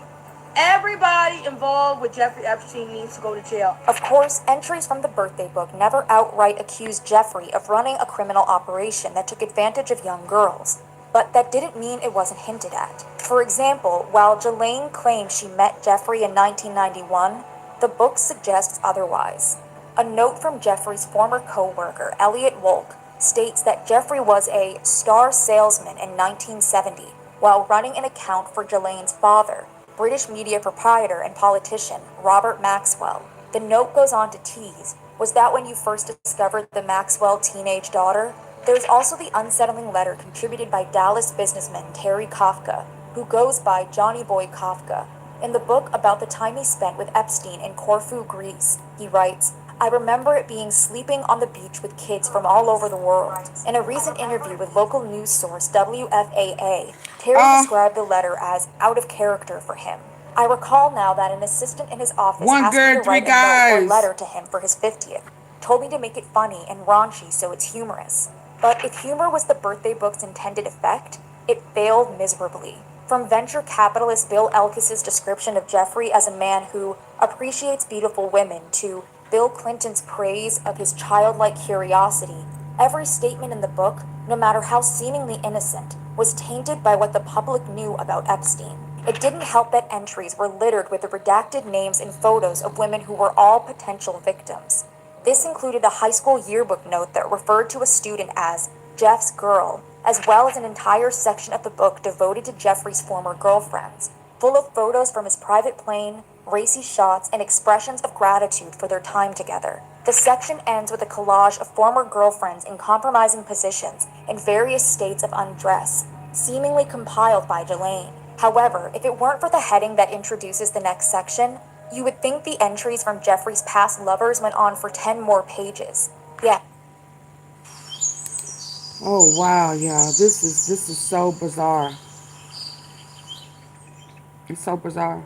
Everybody involved with Giuffrie Epstein needs to go to jail. Of course, entries from the birthday book never outright accused Giuffrie of running a criminal operation that took advantage of young girls. But that didn't mean it wasn't hinted at. For example, while Jelaine claims she met Giuffrie in 1991, the book suggests otherwise. A note from Giuffrie's former co-worker, Elliot Wolk, states that Giuffrie was a star salesman in 1970 while running an account for Jelaine's father, British media proprietor and politician Robert Maxwell. The note goes on to tease, "Was that when you first discovered the Maxwell teenage daughter?" There's also the unsettling letter contributed by Dallas businessman Terry Kafka, who goes by Johnny Boy Kafka. In the book about the time he spent with Epstein in Corfu, Greece, he writes, "I remember it being sleeping on the beach with kids from all over the world." In a recent interview with local news source WFAA, Terry described the letter as out of character for him. "I recall now that an assistant in his office asked me to write a note or letter to him for his 50th, told me to make it funny and raunchy so it's humorous. But if humor was the birthday book's intended effect, it failed miserably. From venture capitalist Bill Elkis's description of Giuffrie as a man who appreciates beautiful women to Bill Clinton's praise of his childlike curiosity, every statement in the book, no matter how seemingly innocent, was tainted by what the public knew about Epstein. It didn't help that entries were littered with the redacted names and photos of women who were all potential victims. This included a high school yearbook note that referred to a student as Jeff's girl, as well as an entire section of the book devoted to Giuffrie's former girlfriends, full of photos from his private plane, racy shots, and expressions of gratitude for their time together. The section ends with a collage of former girlfriends in compromising positions in various states of undress, seemingly compiled by Jelaine. However, if it weren't for the heading that introduces the next section, you would think the entries from Giuffrie's past lovers went on for 10 more pages. Yeah. Oh wow, y'all. This is so bizarre. It's so bizarre.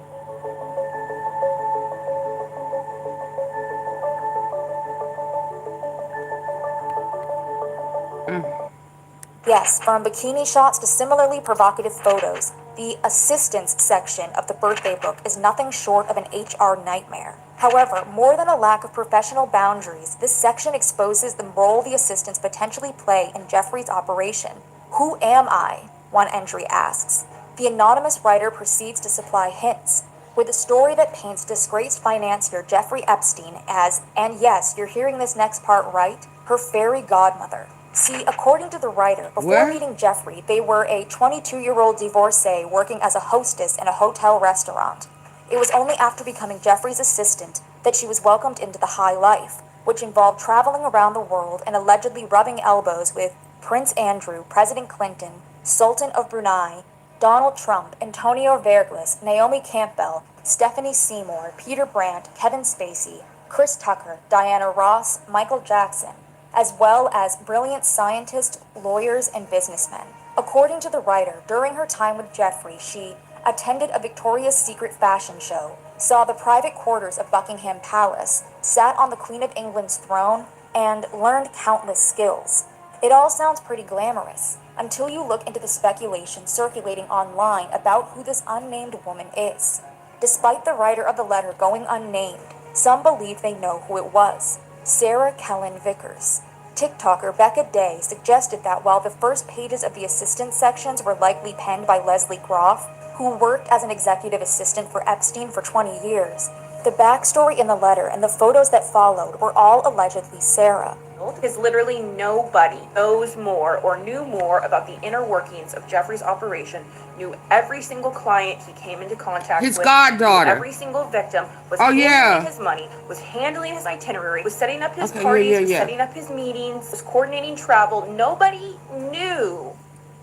Yes, from bikini shots to similarly provocative photos, the assistance section of the birthday book is nothing short of an HR nightmare. However, more than a lack of professional boundaries, this section exposes the role the assistants potentially play in Giuffrie's operation. Who am I? One entry asks. The anonymous writer proceeds to supply hints, with a story that paints disgraced financier Giuffrie Epstein as, and yes, you're hearing this next part right, her fairy godmother. See, according to the writer, before meeting Giuffrie, they were a 22-year-old divorcee working as a hostess in a hotel restaurant. It was only after becoming Giuffrie's assistant that she was welcomed into the high life, which involved traveling around the world and allegedly rubbing elbows with Prince Andrew, President Clinton, Sultan of Brunei, Donald Trump, Antonio Verglas, Naomi Campbell, Stephanie Seymour, Peter Brandt, Kevin Spacey, Chris Tucker, Diana Ross, Michael Jackson, as well as brilliant scientists, lawyers, and businessmen. According to the writer, during her time with Giuffrie, she attended a Victoria's Secret fashion show, saw the private quarters of Buckingham Palace, sat on the Queen of England's throne, and learned countless skills. It all sounds pretty glamorous, until you look into the speculation circulating online about who this unnamed woman is. Despite the writer of the letter going unnamed, some believe they know who it was: Sarah Kellen Vickers. TikToker Becca Day suggested that while the first pages of the assistant sections were likely penned by Leslie Groff, who worked as an executive assistant for Epstein for 20 years, the backstory in the letter and the photos that followed were all allegedly Sarah. Because literally nobody knows more or knew more about the inner workings of Giuffrie's operation, knew every single client he came into contact with. His goddaughter. Every single victim, was handling his money, was handling his itinerary, was setting up his parties, was setting up his meetings, was coordinating travel. Nobody knew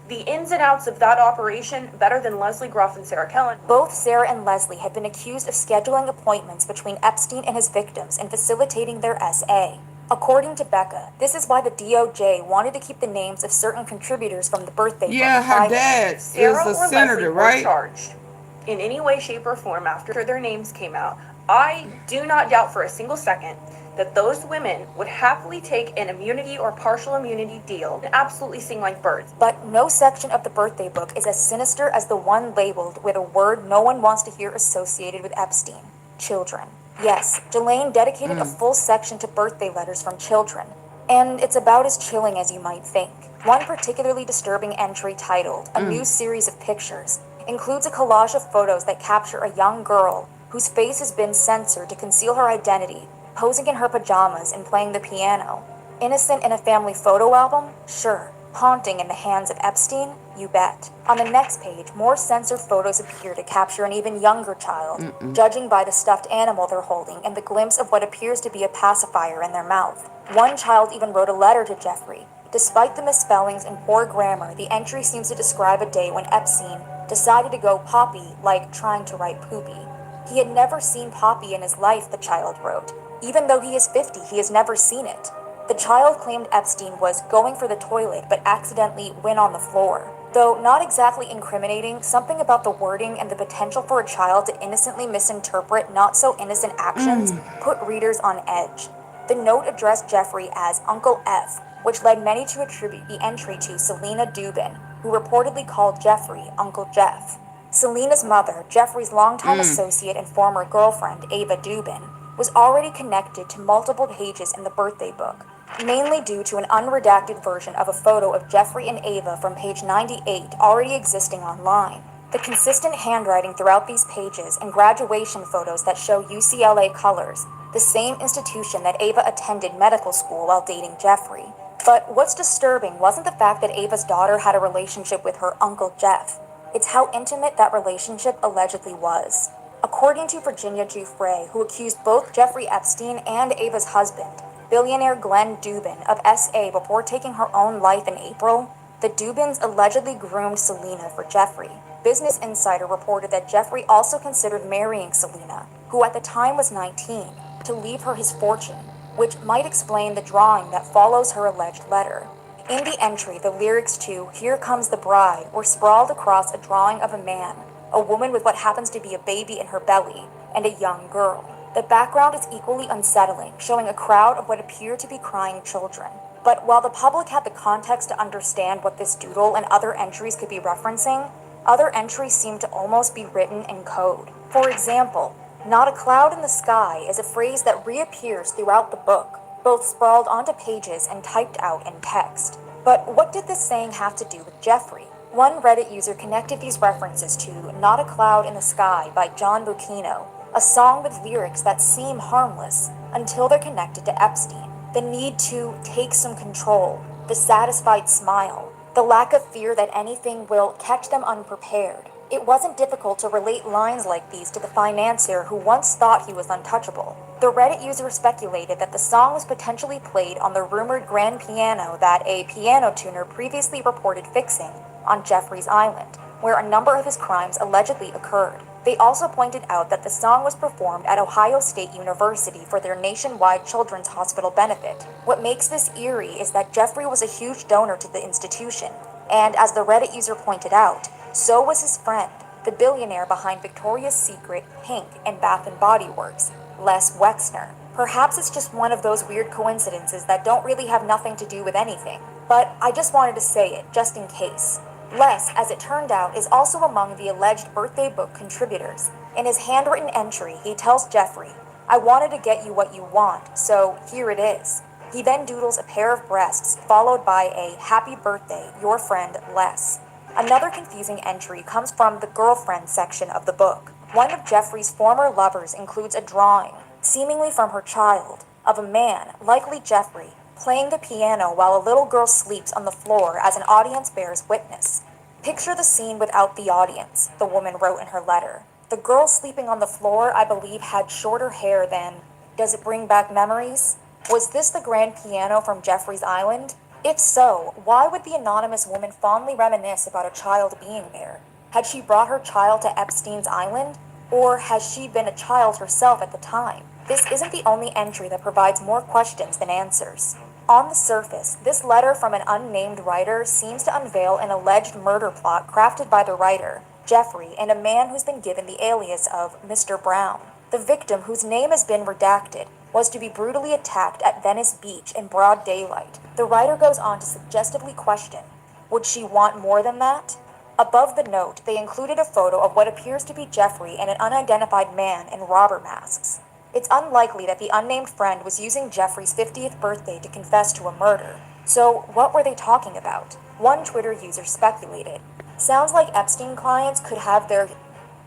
the ins and outs of that operation better than Leslie Groff and Sarah Kellen. Both Sarah and Leslie had been accused of scheduling appointments between Epstein and his victims and facilitating their SA. According to Becca, this is why the DOJ wanted to keep the names of certain contributors from the birthday book her private. dad is Sarah a or senator, Leslie right? were charged in any way, shape, or form after their names came out. I do not doubt for a single second that those women would happily take an immunity or partial immunity deal and absolutely sing like birds. But no section of the birthday book is as sinister as the one labeled with a word no one wants to hear associated with Epstein: children. Yes, Jelaine dedicated a full section to birthday letters from children, and it's about as chilling as you might think. One particularly disturbing entry titled "A New Series of Pictures" includes a collage of photos that capture a young girl whose face has been censored to conceal her identity, posing in her pajamas and playing the piano. Innocent in a family photo album? Sure. Haunting in the hands of Epstein? You bet. On the next page, more censored photos appear to capture an even younger child, judging by the stuffed animal they're holding and the glimpse of what appears to be a pacifier in their mouth. One child even wrote a letter to Giuffrie. Despite the misspellings and poor grammar, the entry seems to describe a day when Epstein decided to go poppy, like trying to write poopy. He had never seen poppy in his life, the child wrote. Even though he is 50, he has never seen it. The child claimed Epstein was going for the toilet but accidentally went on the floor. Though not exactly incriminating, something about the wording and the potential for a child to innocently misinterpret not so innocent actions put readers on edge. The note addressed Giuffrie as Uncle F, which led many to attribute the entry to Selena Dubin, who reportedly called Giuffrie Uncle Jeff. Selena's mother, Giuffrie's longtime associate and former girlfriend, Ava Dubin, was already connected to multiple pages in the birthday book, mainly due to an unredacted version of a photo of Giuffrie and Ava from page 98 already existing online. The consistent handwriting throughout these pages and graduation photos that show UCLA colors, the same institution that Ava attended medical school while dating Giuffrie. But what's disturbing wasn't the fact that Ava's daughter had a relationship with her Uncle Jeff. It's how intimate that relationship allegedly was. According to Virginia Giuffrie, who accused both Giuffrie Epstein and Ava's husband, billionaire Glenn Dubin, of SA before taking her own life in April, the Dubins allegedly groomed Selena for Giuffrie. Business Insider reported that Giuffrie also considered marrying Selena, who at the time was 19, to leave her his fortune, which might explain the drawing that follows her alleged letter. In the entry, the lyrics to "Here Comes the Bride" were sprawled across a drawing of a man, a woman with what happens to be a baby in her belly, and a young girl. The background is equally unsettling, showing a crowd of what appear to be crying children. But while the public had the context to understand what this doodle and other entries could be referencing, other entries seemed to almost be written in code. For example, "not a cloud in the sky" is a phrase that reappears throughout the book, both sprawled onto pages and typed out in text. But what did this saying have to do with Giuffrie? One Reddit user connected these references to "Not a Cloud in the Sky" by John Bucchino, a song with lyrics that seem harmless until they're connected to Epstein. The need to take some control, the satisfied smile, the lack of fear that anything will catch them unprepared. It wasn't difficult to relate lines like these to the financier who once thought he was untouchable. The Reddit user speculated that the song was potentially played on the rumored grand piano that a piano tuner previously reported fixing on Giuffrie's Island, where a number of his crimes allegedly occurred. They also pointed out that the song was performed at Ohio State University for their nationwide children's hospital benefit. What makes this eerie is that Giuffrie was a huge donor to the institution, and as the Reddit user pointed out, so was his friend, the billionaire behind Victoria's Secret, Pink, and Bath & Body Works, Les Wexner. Perhaps it's just one of those weird coincidences that don't really have nothing to do with anything, but I just wanted to say it, just in case. Les, as it turned out, is also among the alleged birthday book contributors. In his handwritten entry, he tells Giuffrie, "I wanted to get you what you want, so here it is." He then doodles a pair of breasts, followed by a "Happy birthday, your friend Les." Another confusing entry comes from the girlfriend section of the book. One of Giuffrie's former lovers includes a drawing, seemingly from her child, of a man, likely Giuffrie, playing the piano while a little girl sleeps on the floor as an audience bears witness. "Picture the scene without the audience," the woman wrote in her letter. "The girl sleeping on the floor, I believe, had shorter hair than... Does it bring back memories? Was this the grand piano from Giuffrie's Island? If so, why would the anonymous woman fondly reminisce about a child being there? Had she brought her child to Epstein's Island? Or has she been a child herself at the time? This isn't the only entry that provides more questions than answers. On the surface, this letter from an unnamed writer seems to unveil an alleged murder plot crafted by the writer, Giuffrie, and a man who's been given the alias of Mr. Brown. The victim, whose name has been redacted, was to be brutally attacked at Venice Beach in broad daylight. The writer goes on to suggestively question, would she want more than that? Above the note, they included a photo of what appears to be Giuffrie and an unidentified man in robber masks. It's unlikely that the unnamed friend was using Giuffrie's 50th birthday to confess to a murder. So what were they talking about? One Twitter user speculated, "Sounds like Epstein clients could have their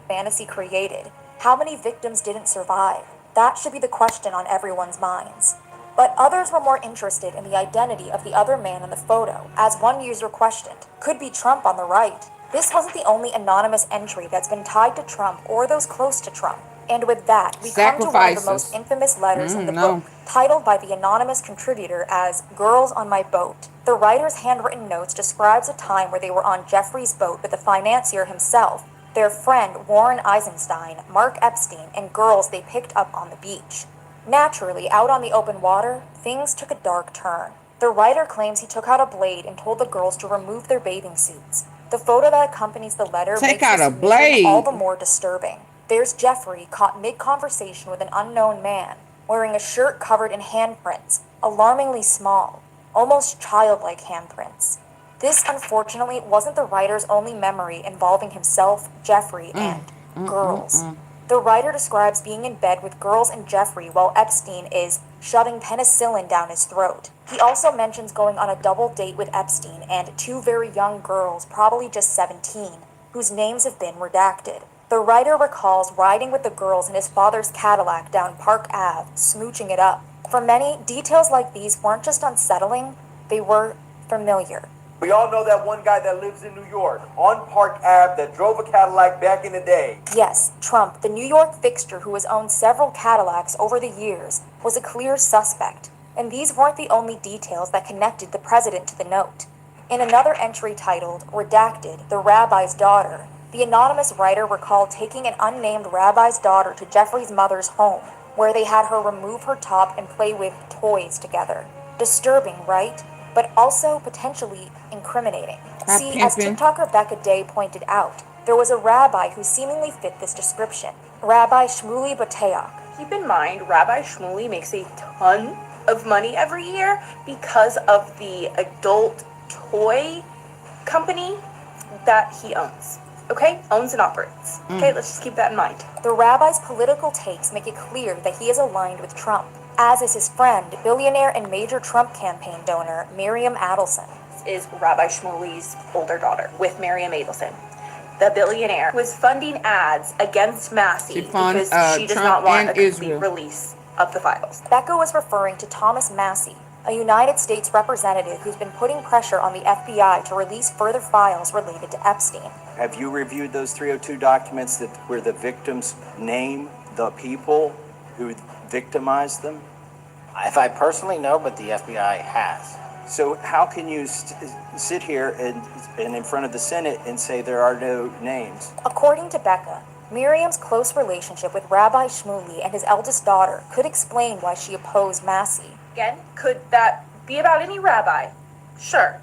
fantasy created. How many victims didn't survive? That should be the question on everyone's minds." But others were more interested in the identity of the other man in the photo, as one user questioned, could be Trump on the right. This wasn't the only anonymous entry that's been tied to Trump or those close to Trump. And with that, we come to one of the most infamous letters in the book, titled by the anonymous contributor as "Girls on My Boat." The writer's handwritten notes describes a time where they were on Giuffrie's boat with the financier himself, their friend Warren Eisenstein, Mark Epstein, and girls they picked up on the beach. Naturally, out on the open water, things took a dark turn. The writer claims he took out a blade and told the girls to remove their bathing suits. The photo that accompanies the letter makes this blade all the more disturbing. There's Giuffrie caught mid-conversation with an unknown man, wearing a shirt covered in handprints, alarmingly small, almost childlike handprints. This, unfortunately, wasn't the writer's only memory involving himself, Giuffrie, and girls. The writer describes being in bed with girls and Giuffrie while Epstein is shoving penicillin down his throat. He also mentions going on a double date with Epstein and two very young girls, probably just 17, whose names have been redacted. The writer recalls riding with the girls in his father's Cadillac down Park Ave, smooching it up. For many, details like these weren't just unsettling, they were familiar. We all know that one guy that lives in New York, on Park Ave, that drove a Cadillac back in the day. Yes, Trump, the New York fixture who has owned several Cadillacs over the years, was a clear suspect. And these weren't the only details that connected the president to the note. In another entry titled, "Redacted, the Rabbi's Daughter," the anonymous writer recalled taking an unnamed rabbi's daughter to Giuffrie's mother's home, where they had her remove her top and play with toys together. Disturbing, right? But also potentially incriminating. See, as TikToker Becca Day pointed out, there was a rabbi who seemingly fit this description, Rabbi Shmuley Bateach. Keep in mind, Rabbi Shmuley makes a ton of money every year because of the adult toy company that he owns. Okay? Owns and operates. Okay, let's just keep that in mind. The rabbi's political takes make it clear that he is aligned with Trump, as is his friend, billionaire and major Trump campaign donor, Miriam Adelson. Is Rabbi Shmuley's older daughter with Miriam Adelson, the billionaire who is funding ads against Massey because she does not want a complete release of the files. Becca was referring to Thomas Massey, a United States representative who's been putting pressure on the FBI to release further files related to Epstein. Have you reviewed those 302 documents where the victims name the people who victimized them? If I personally know, but the FBI has. So how can you sit here and in front of the Senate and say there are no names? According to Becca, Miriam's close relationship with Rabbi Shmuley and his eldest daughter could explain why she opposed Massey. Again, could that be about any rabbi? Sure.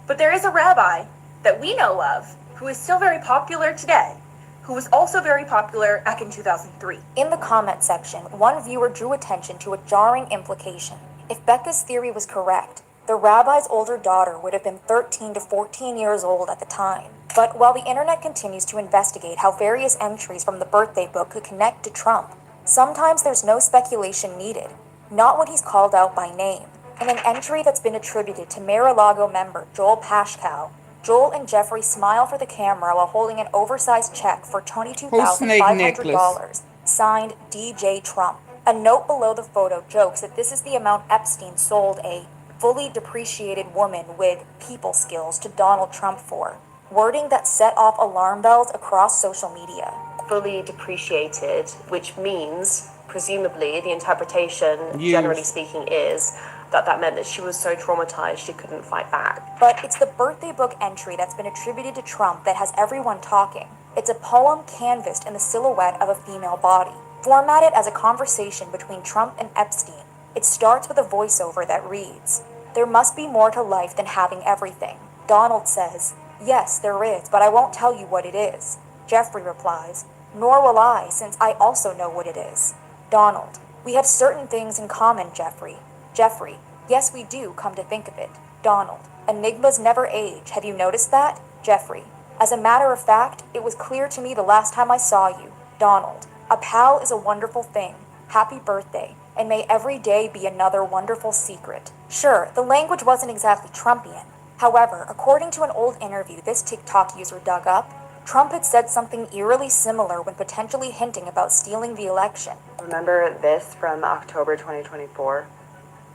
But there is a rabbi that we know of who is still very popular today, who was also very popular back in 2003. In the comment section, one viewer drew attention to a jarring implication. If Becca's theory was correct, the rabbi's older daughter would have been 13 to 14 years old at the time. But while the internet continues to investigate how various entries from the birthday book could connect to Trump, sometimes there's no speculation needed, not when he's called out by name. In an entry that's been attributed to Mar-a-Lago member Joel Pashkow, Joel and Giuffrie smile for the camera while holding an oversized check for $22,500, signed DJ Trump. A note below the photo jokes that this is the amount Epstein sold a fully depreciated woman with people skills to Donald Trump for, wording that set off alarm bells across social media. Fully depreciated, which means, presumably, the interpretation, generally speaking, is that meant that she was so traumatized she couldn't fight back. But it's the birthday book entry that's been attributed to Trump that has everyone talking. It's a poem canvassed in the silhouette of a female body, formatted as a conversation between Trump and Epstein. It starts with a voiceover that reads, "There must be more to life than having everything." Donald says, "Yes, there is, but I won't tell you what it is." Giuffrie replies, "Nor will I, since I also know what it is." Donald, "We have certain things in common, Giuffrie." Giuffrie, "Yes, we do, come to think of it." Donald, "Enigmas never age, have you noticed that?" Giuffrie, "As a matter of fact, it was clear to me the last time I saw you." Donald, "A pal is a wonderful thing. Happy birthday, and may every day be another wonderful secret." Sure, the language wasn't exactly Trumpian. However, according to an old interview this TikTok user dug up, Trump had said something eerily similar when potentially hinting about stealing the election. Remember this from October 2024?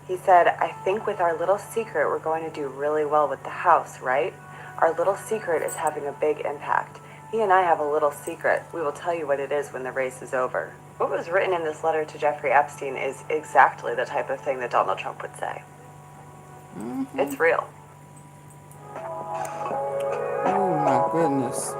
He said, "I think with our little secret, we're going to do really well with the House, right? Our little secret is having a big impact. He and I have a little secret. We will tell you what it is when the race is over." What was written in this letter to Giuffrie Epstein is exactly the type of thing that Donald Trump would say. It's real. Oh my goodness.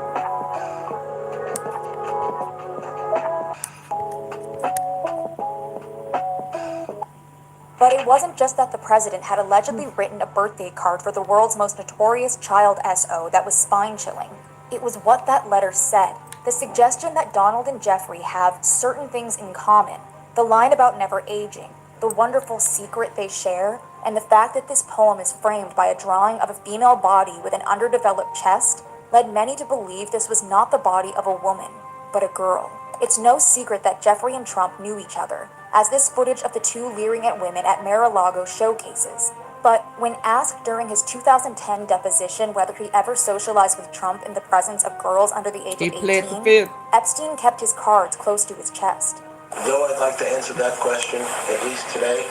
But it wasn't just that the president had allegedly written a birthday card for the world's most notorious child SO that was spine-chilling. It was what that letter said. The suggestion that Donald and Giuffrie have certain things in common, the line about never aging, the wonderful secret they share, and the fact that this poem is framed by a drawing of a female body with an underdeveloped chest, led many to believe this was not the body of a woman, but a girl. It's no secret that Giuffrie and Trump knew each other, as this footage of the two leering at women at Mar-a-Lago showcases. But when asked during his 2010 deposition whether he ever socialized with Trump in the presence of girls under the age of 18, Epstein kept his cards close to his chest. Though I'd like to answer that question, at least today,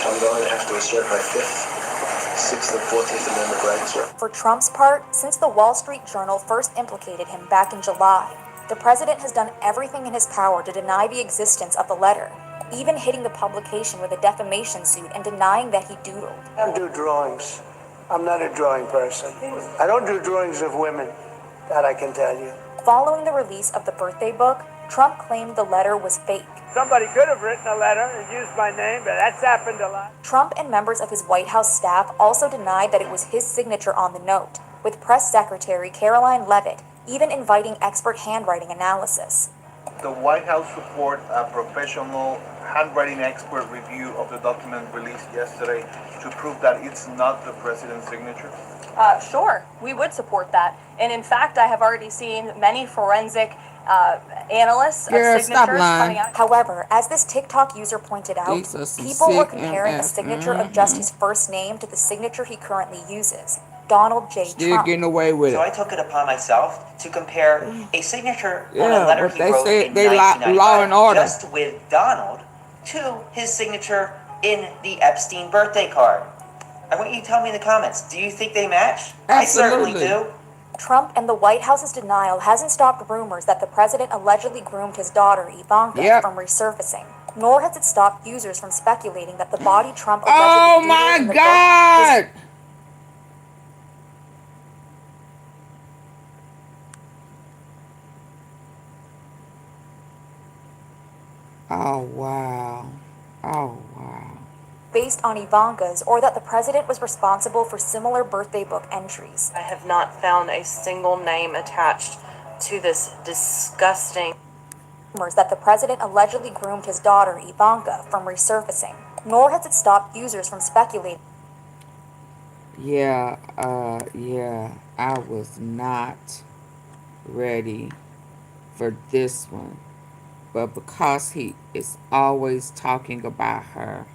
I'm going to have to assert my 5th, 6th, and 14th Amendment rights. For Trump's part, since the Wall Street Journal first implicated him back in July, the president has done everything in his power to deny the existence of the letter, even hitting the publication with a defamation suit and denying that he doodled. I don't do drawings. I'm not a drawing person. I don't do drawings of women, that I can tell you. Following the release of the birthday book, Trump claimed the letter was fake. Somebody could have written a letter and used my name, but that's happened a lot. Trump and members of his White House staff also denied that it was his signature on the note, with Press Secretary Caroline Leavitt even inviting expert handwriting analysis. the White House support a professional handwriting expert review of the document released yesterday to prove that it's not the president's signature? Sure, we would support that. And in fact, I have already seen many forensic analysts of signatures coming out. However, as this TikTok user pointed out, people were comparing a signature of just his first name to the signature he currently uses, Donald J. Trump. Getting away with So it. I took it upon myself to compare a signature on a letter he wrote in law and 1995 order. just with Donald to his signature in the Epstein birthday card. I want you to tell me in the comments, do you think they match? I certainly do. Trump and the White House's denial hasn't stopped rumors that the president allegedly groomed his daughter, Ivanka, from resurfacing. Nor has it stopped users from speculating that the body Trump allegedly doodled in the book was Oh, wow. Oh, wow. based on Ivanka's, or that the president was responsible for similar birthday book entries. I have not found a single name attached to this disgusting Rumors that the president allegedly groomed his daughter, Ivanka, from resurfacing. Nor has it stopped users from speculating. Yeah, I was not ready for this one. But because he is always talking about her.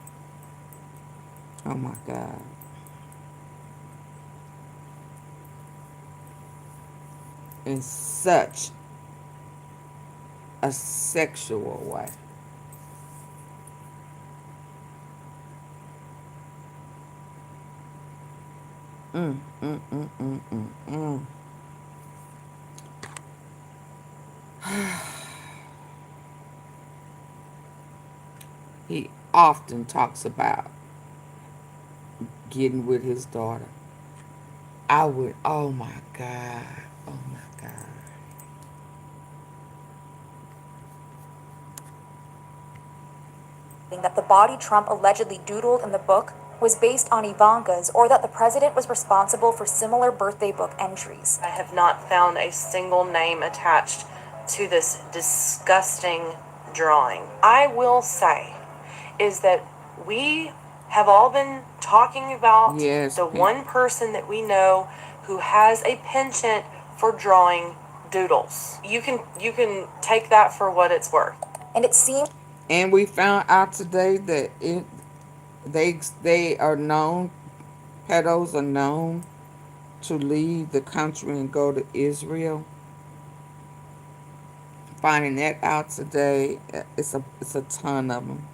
Oh my God. In such a sexual way. He often talks about getting with his daughter. I would, oh my God. Oh my God. That the body Trump allegedly doodled in the book was based on Ivanka's, or that the president was responsible for similar birthday book entries. I have not found a single name attached to this disgusting drawing. I will say is that we have all been talking about the one person that we know who has a penchant for drawing doodles. You can take that for what it's worth. And it seems. And we found out today that they are known, pedos are known to leave the country and go to Israel. Finding that out today, it's a ton of them.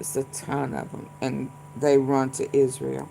It's a ton of them, and they run to Israel.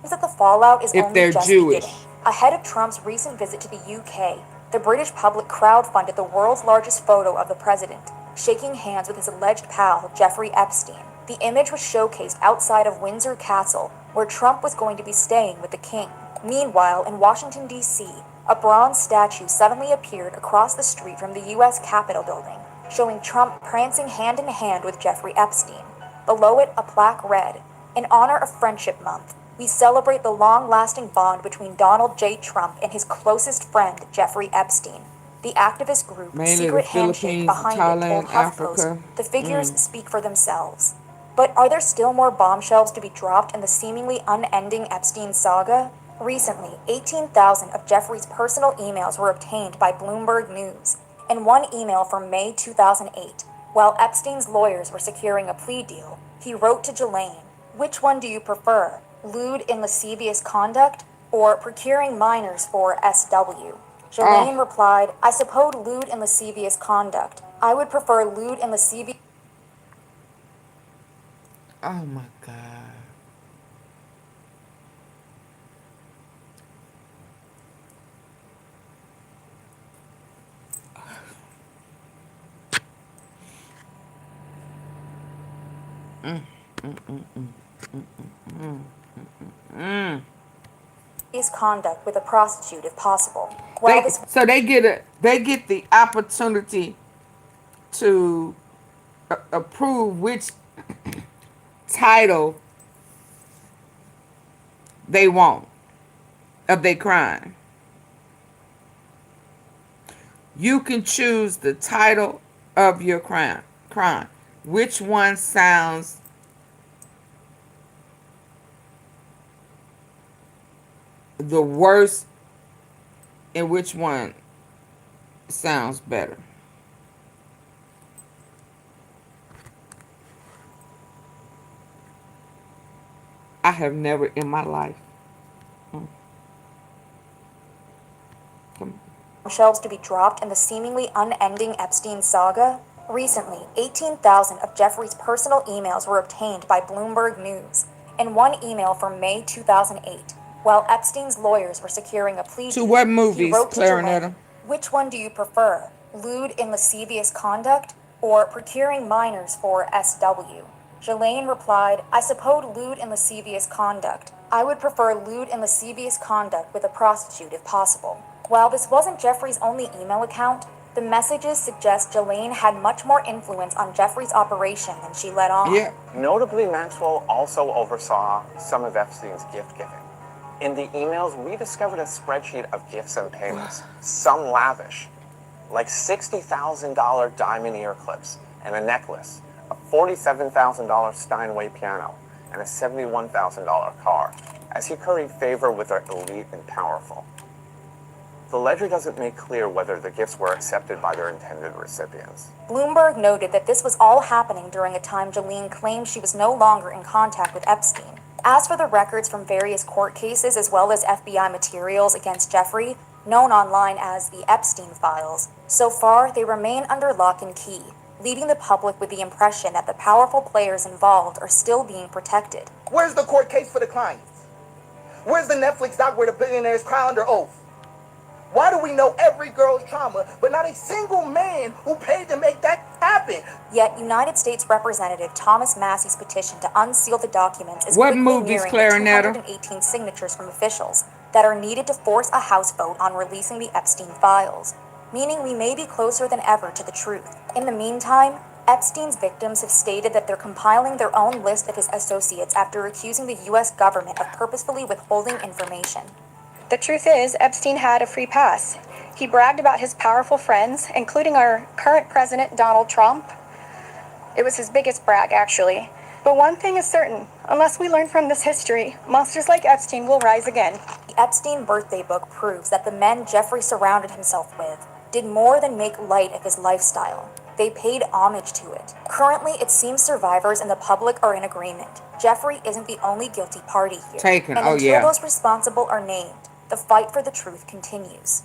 That the fallout is if only they're just Jewish. beginning. Ahead of Trump's recent visit to the UK, the British public crowdfunded the world's largest photo of the president, shaking hands with his alleged pal, Giuffrie Epstein. The image was showcased outside of Windsor Castle, where Trump was going to be staying with the king. Meanwhile, in Washington, D.C., a bronze statue suddenly appeared across the street from the U.S. Capitol building, showing Trump prancing hand in hand with Giuffrie Epstein. Below it, a plaque read, "In honor of Friendship Month, we celebrate the long-lasting bond between Donald J. Trump and his closest friend, Giuffrie Epstein." The activist group, Mainly Secret the Handshake, Philippines, behind it told Thailand, HuffPost, Africa. the figures speak for themselves. But are there still more bombshells to be dropped in the seemingly unending Epstein saga? Recently, 18,000 of Giuffrie's personal emails were obtained by Bloomberg News. In one email from May 2008, while Epstein's lawyers were securing a plea deal, he wrote to Ghislaine, "Which one do you prefer, lewd and lascivious conduct, or procuring minors for SW?" Ghislaine replied, "I suppose lewd and lascivious conduct. I would prefer lewd and lascivious..." Oh my God. His conduct with a prostitute if possible. So they get the opportunity to approve which title they want of their crime. You can choose the title of your crime. Which one sounds the worst and which one sounds better? I have never in my life. Shelves to be dropped in the seemingly unending Epstein saga? Recently, 18,000 of Giuffrie's personal emails were obtained by Bloomberg News. In one email from May 2008, while Epstein's lawyers were securing a plea To deal, what he movies, wrote to Clarinetta? Ghislaine, "Which one do you prefer, lewd and lascivious conduct or procuring minors for SW?" Ghislaine replied, "I suppose lewd and lascivious conduct. I would prefer lewd and lascivious conduct with a prostitute if possible." While this wasn't Giuffrie's only email account, the messages suggest Ghislaine had much more influence on Giuffrie's operation than she let on. Yeah. Notably, Maxwell also oversaw some of Epstein's gift giving. In the emails, we discovered a spreadsheet of gifts and payments, some lavish, like $60,000 diamond ear clips and a necklace, a $47,000 Steinway piano, and a $71,000 car, as he curried favor with the elite and powerful. The ledger doesn't make clear whether the gifts were accepted by their intended recipients. Bloomberg noted that this was all happening during a time Ghislaine claimed she was no longer in contact with Epstein. As for the records from various court cases as well as FBI materials against Giuffrie, known online as the Epstein files, so far they remain under lock and key, leaving the public with the impression that the powerful players involved are still being protected. Where's the court case for the clients? Where's the Netflix doc where the billionaires cry under oath? Why do we know every girl's trauma, but not a single man who paid to make that happen? Yet United States Representative Thomas Massey's petition to unseal the documents is What quickly movies, nearing the Clarinetta? 218 signatures from officials that are needed to force a House vote on releasing the Epstein files, meaning we may be closer than ever to the truth. In the meantime, Epstein's victims have stated that they're compiling their own list of his associates after accusing the U.S. government of purposefully withholding information. The truth is, Epstein had a free pass. He bragged about his powerful friends, including our current president, Donald Trump. It was his biggest brag, actually. But one thing is certain, unless we learn from this history, monsters like Epstein will rise again. The Epstein birthday book proves that the men Giuffrie surrounded himself with did more than make light of his lifestyle. They paid homage to it. Currently, it seems survivors and the public are in agreement. Giuffrie isn't the only guilty party here. Taken. And Oh, until yeah. those responsible are named, the fight for the truth continues.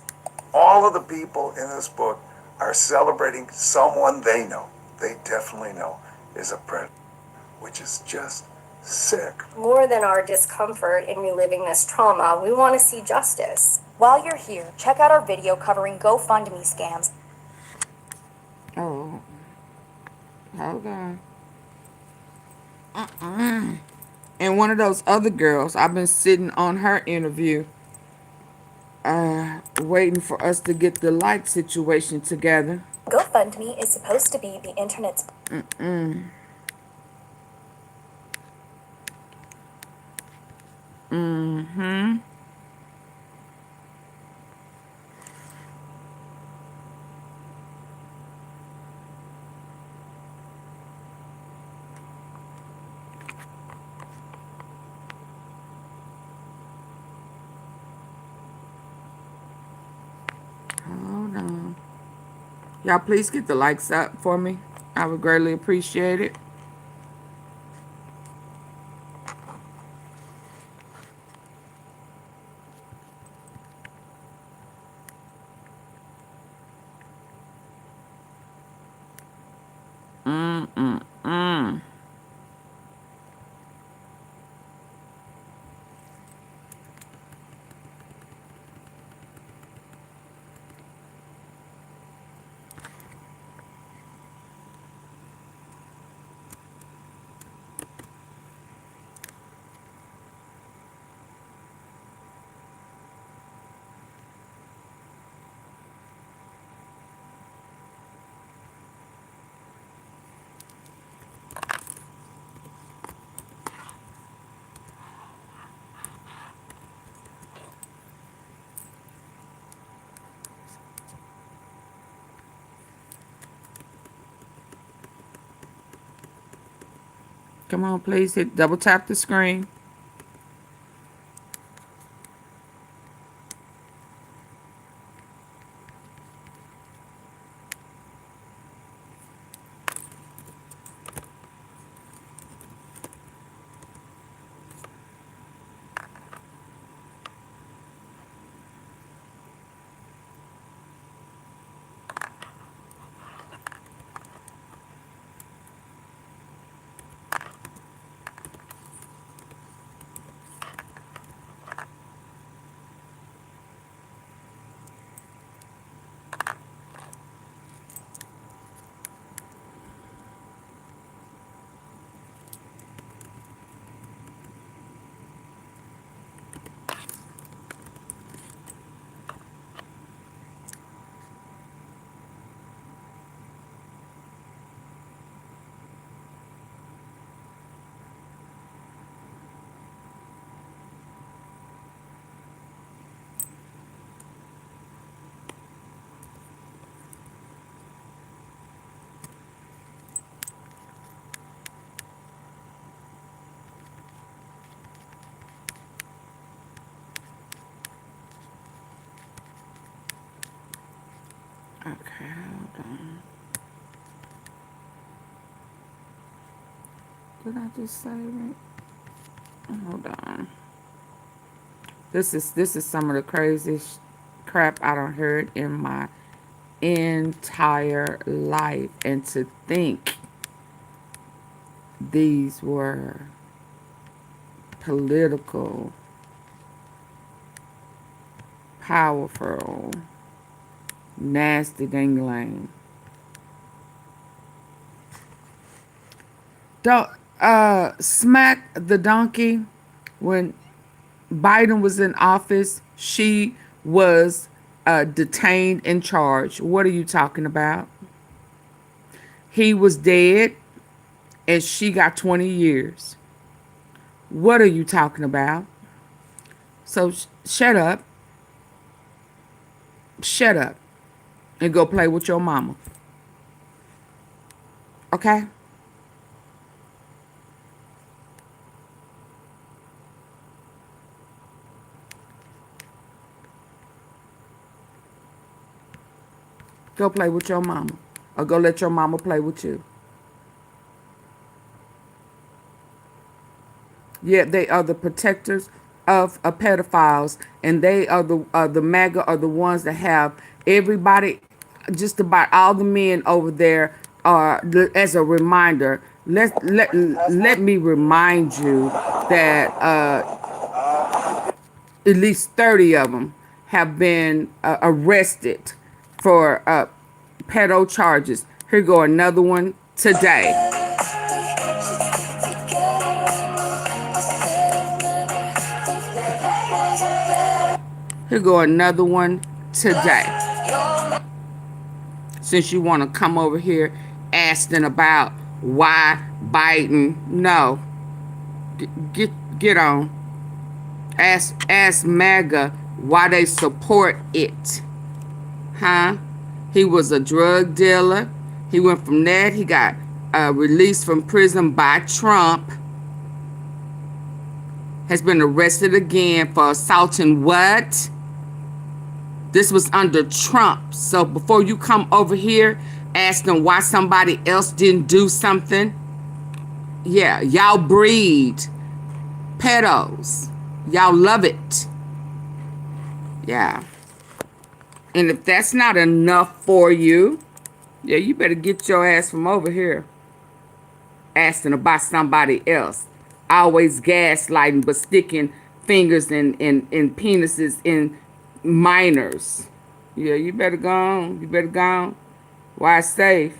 All of the people in this book are celebrating someone they know, they definitely know, is a predator, which is just sick. More than our discomfort in reliving this trauma, we want to see justice. While you're here, check out our video covering GoFundMe scams. Oh. Hold on. And one of those other girls, I've been sitting on her interview, waiting for us to get the like situation together. GoFundMe is supposed to be the internet's Hold on. Y'all please get the likes up for me. I would greatly appreciate it. Come on, please hit double tap the screen. Okay, hold on. Did I just save it? Hold on. This is some of the craziest crap I done heard in my entire life. And to think these were political, powerful, nasty dingling. Don't smack the donkey. When Biden was in office, she was detained and charged. What are you talking about? He was dead and she got 20 years. What are you talking about? So shut up. Shut up and go play with your mama. Okay? Go play with your mama. Or go let your mama play with you. Yeah, they are the protectors of pedophiles. And they are the MAGA are the ones that have everybody, just about all the men over there are, as a reminder, let me remind you that at least 30 of them have been arrested for pedo charges. Here go another one today. Here go another one today. Since you want to come over here asking about why Biden, no. Get on. Ask MAGA why they support it. Huh? He was a drug dealer. He went from that. He got released from prison by Trump. Has been arrested again for assaulting what? This was under Trump. So before you come over here asking why somebody else didn't do something, yeah, y'all breed pedos. Y'all love it. Yeah. And if that's not enough for you, yeah, you better get your ass from over here asking about somebody else. Always gaslighting, but sticking fingers and penises in minors. Yeah, you better go on. You better go on. Why safe?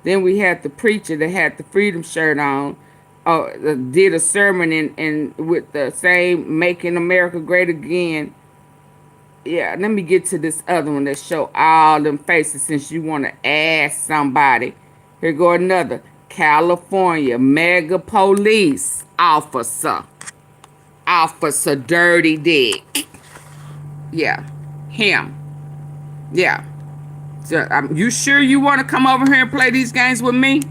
Then we had the preacher that had the freedom shirt on. Did a sermon and with the same "Making America Great Again." Yeah, let me get to this other one that show all them faces since you want to ask somebody. Here go another. California mega police officer. Officer Dirty Dick. Yeah, him. Yeah. So, you sure you want to come over here and play these games with me?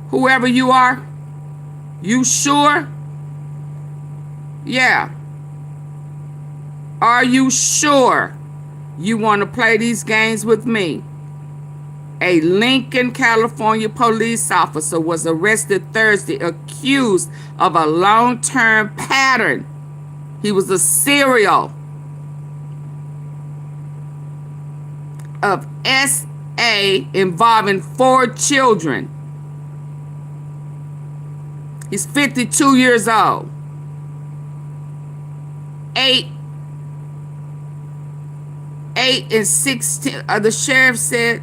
Whoever you are? You sure? Yeah. Are you sure you want to play these games with me? A Lincoln, California police officer was arrested Thursday accused of a long-term pattern. He was a serial of SA involving 4 children. He's 52 years old. 8 and 16. The sheriff said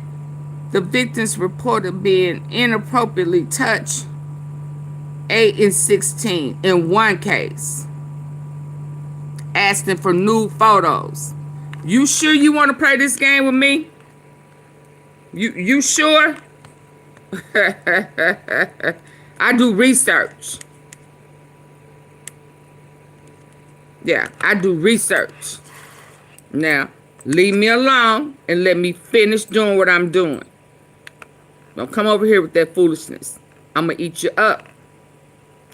the victims reported being inappropriately touched. 8 and 16 in one case. Asking for nude photos. You sure you want to play this game with me? You sure? I do research. Yeah, I do research. Now, leave me alone and let me finish doing what I'm doing. Don't come over here with that foolishness. I'm going to eat you up.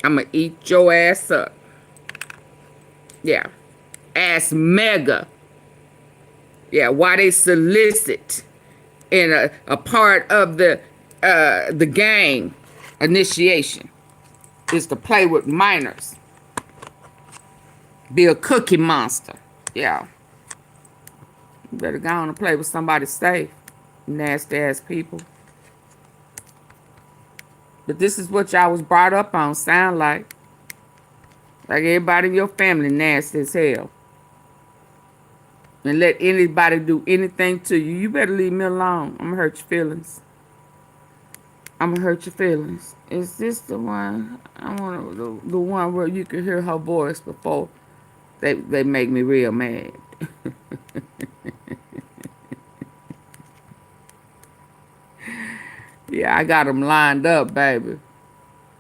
I'm going to eat your ass up. Yeah. Ass mega. Yeah, why they solicit in a part of the gang initiation is to play with minors. Be a cookie monster. Yeah. You better go on and play with somebody safe. Nasty ass people. But this is what y'all was brought up on, sound like. Like everybody in your family nasty as hell. And let anybody do anything to you. You better leave me alone. I'm gonna hurt your feelings. I'm gonna hurt your feelings. Is this the one? I want the one where you can hear her voice before they make me real mad. Yeah, I got them lined up, baby.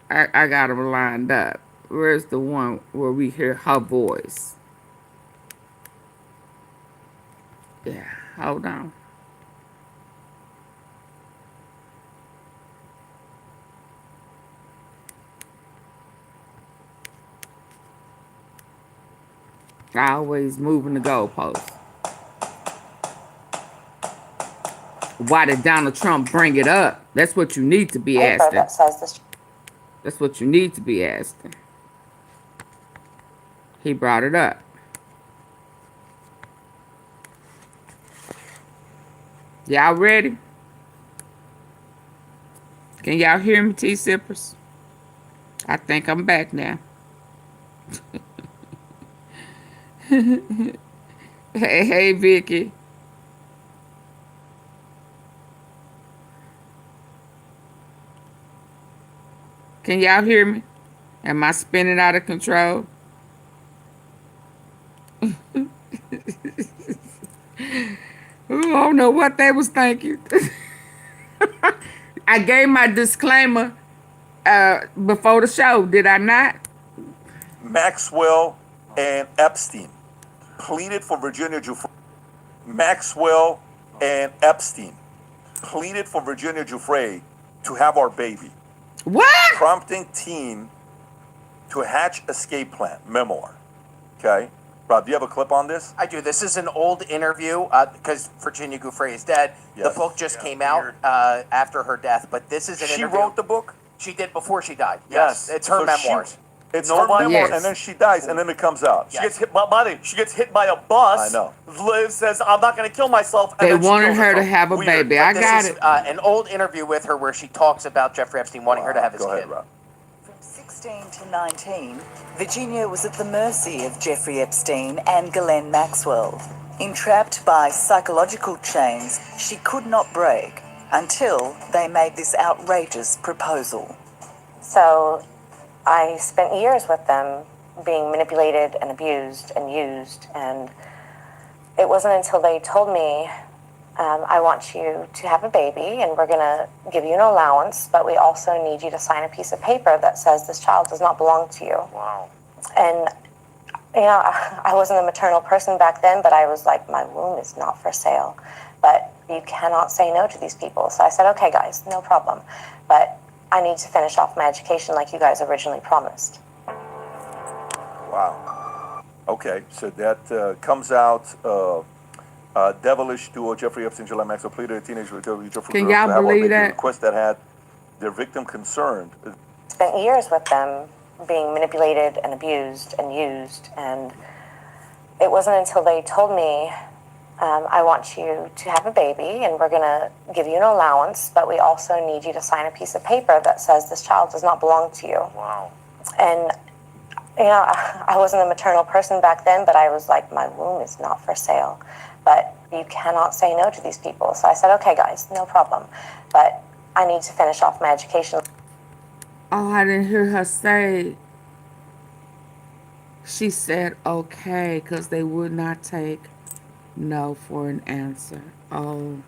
I got them lined up. Where's the one where we hear her voice? Yeah, hold on. Always moving the goalposts. Why did Donald Trump bring it up? That's what you need to be asking. That's what you need to be asking. He brought it up. Y'all ready? Can y'all hear me, tea sippers? I think I'm back now. Hey, Vicky. Can y'all hear me? Am I spinning out of control? Ooh, I don't know what they was thinking. I gave my disclaimer before the show, did I not? Maxwell and Epstein pleaded for Virginia Giuffrie. Maxwell and Epstein pleaded for Virginia Giuffrie to have our baby. What? Prompting teen to hatch escape plan. Memoir. Okay? Rob, do you have a clip on this? I do. This is an old interview because Virginia Giuffrie is dead. Yes. The book just came out after her death, but this is an interview. She wrote the book? She did before she died. Yes. It's her memoirs. It's her memoirs, and then she dies, and then it comes out. She gets hit by she gets hit by a bus. I know. Liz says, "I'm not going to kill myself." They wanted her to have a baby. I got it. An old interview with her where she talks about Jeffrey Epstein wanting her to have his kid. Rob. From 16 to 19, Virginia was at the mercy of Jeffrey Epstein and Ghislaine Maxwell. Entrapped by psychological chains she could not break until they made this outrageous proposal. So I spent years with them being manipulated and abused and used, and it wasn't until they told me, I want you to have a baby and we're going to give you an allowance, but we also need you to sign a piece of paper that says this child does not belong to you. Wow. And, you know, I wasn't a maternal person back then, but I was like, my womb is not for sale. But you cannot say no to these people. So I said, okay, guys, no problem. But I need to finish off my education like you guys originally promised. Wow. Okay, so that comes out. Devilish duo Giuffrie, Epstein, Ghislaine Maxwell pleaded a teenage Giuffrie Can girl y'all to have our believe baby that? request that had their victim concerned. Spent years with them being manipulated and abused and used, and it wasn't until they told me, I want you to have a baby and we're going to give you an allowance, but we also need you to sign a piece of paper that says this child does not belong to you. Wow. And you know, I wasn't a maternal person back then, but I was like, my womb is not for sale. But you cannot say no to these people. So I said, okay, guys, no problem. But I need to finish off my education. Oh, I didn't hear her say. She said, okay, because they would not take no for an answer. Oh,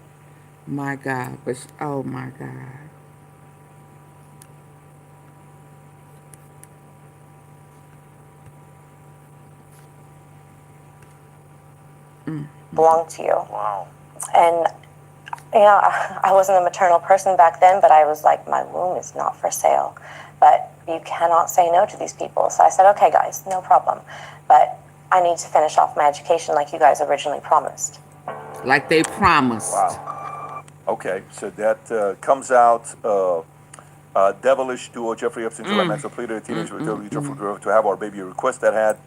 my God. But oh, my God. Belong to you. Wow. And you know, I wasn't a maternal person back then, but I was like, my womb is not for sale. But you cannot say no to these people. So I said, okay, guys, no problem. But I need to finish off my education like you guys originally promised. Like they promised. Wow. Okay, so that comes out. Devilish duo Giuffrie, Epstein, Ghislaine Maxwell pleaded a teenage Giuffrie girl to have our baby request that had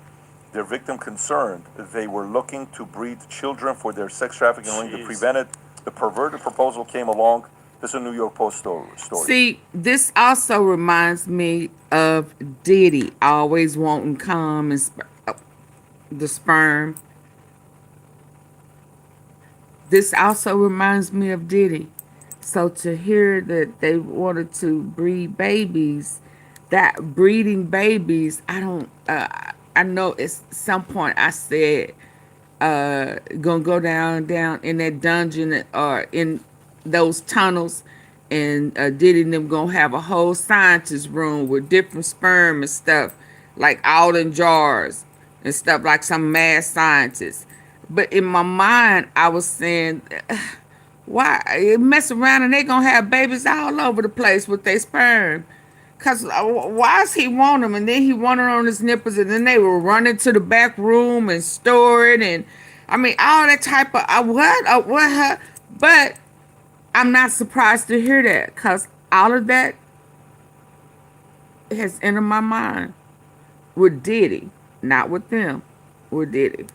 their victim concerned. They were looking to breed children for their sex trafficking ring to prevent it. The perverted proposal came along. This is a New York Post story. See, this also reminds me of Diddy always wanting cum and the sperm. This also reminds me of Diddy. So to hear that they wanted to breed babies, that breeding babies, I don't, I know at some point I said, gonna go down in that dungeon or in those tunnels, and Diddy and them gonna have a whole scientist room with different sperm and stuff, like all in jars and stuff, like some mad scientist. But in my mind, I was saying, why mess around and they gonna have babies all over the place with their sperm? Cause why does he want them? And then he wanted on his nipples, and then they were running to the back room and store it, and I mean all that type of what? But I'm not surprised to hear that, cause all of that has entered my mind with Diddy, not with them, with Diddy.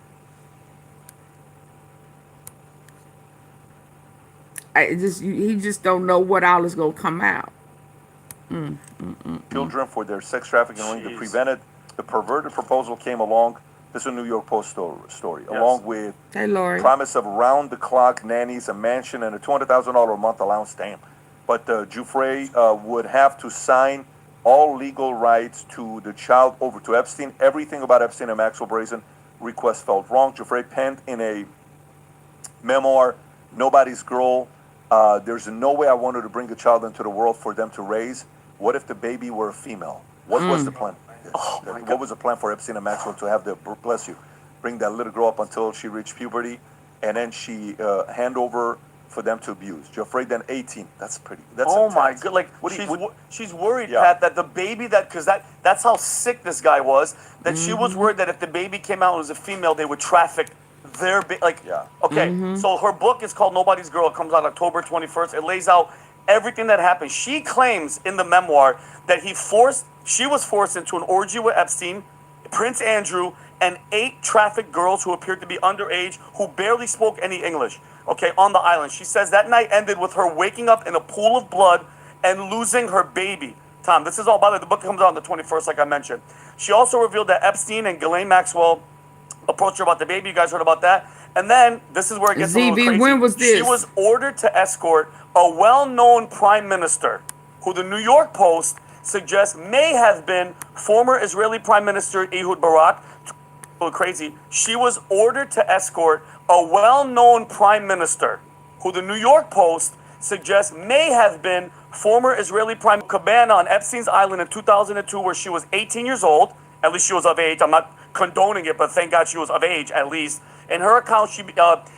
He just don't know what all is gonna come out. Children for their sex trafficking ring to prevent it. The perverted proposal came along. This is a New York Post story, along with promise of round-the-clock nannies, a mansion, and a $200,000 a month allowance. Damn. But Giuffrie would have to sign all legal rights to the child over to Epstein. Everything about Epstein and Maxwell Brazen request felt wrong. Giuffrie penned in a memoir, Nobody's Girl. There's no way I wanted to bring a child into the world for them to raise. What if the baby were a female? What was the plan? What was the plan for Epstein and Maxwell to have the, bless you, bring that little girl up until she reached puberty, and then she hand over for them to abuse? Giuffrie then 18. That's pretty. That's my God! Like she's worried, Pat, that the baby because that's how sick this guy was. That she was worried that if the baby came out as a female, they would traffic their Okay, so her book is called Nobody's Girl. It comes out October 21st. It lays out everything that happened. She claims in the memoir that she was forced into an orgy with Epstein, Prince Andrew, and 8 trafficked girls who appeared to be underage who barely spoke any English, okay, on the island. She says that night ended with her waking up in a pool of blood and losing her baby. Tom, this is all, by the way, the book comes out on the 21st, like I mentioned. She also revealed that Epstein and Ghislaine Maxwell approached her about the baby. You guys heard about that? And then, this is where it gets a little crazy. When was this? She was ordered to escort a well-known prime minister, who the New York Post suggests may have been former Israeli Prime Minister Ehud Barak. A little crazy. She was ordered to escort a well-known prime minister, who the New York Post suggests may have been former Israeli Prime Cabana on Epstein's Island in 2002, where she was 18 years old. At least she was of age. I'm not condoning it, but thank God she was of age, at least. In her account,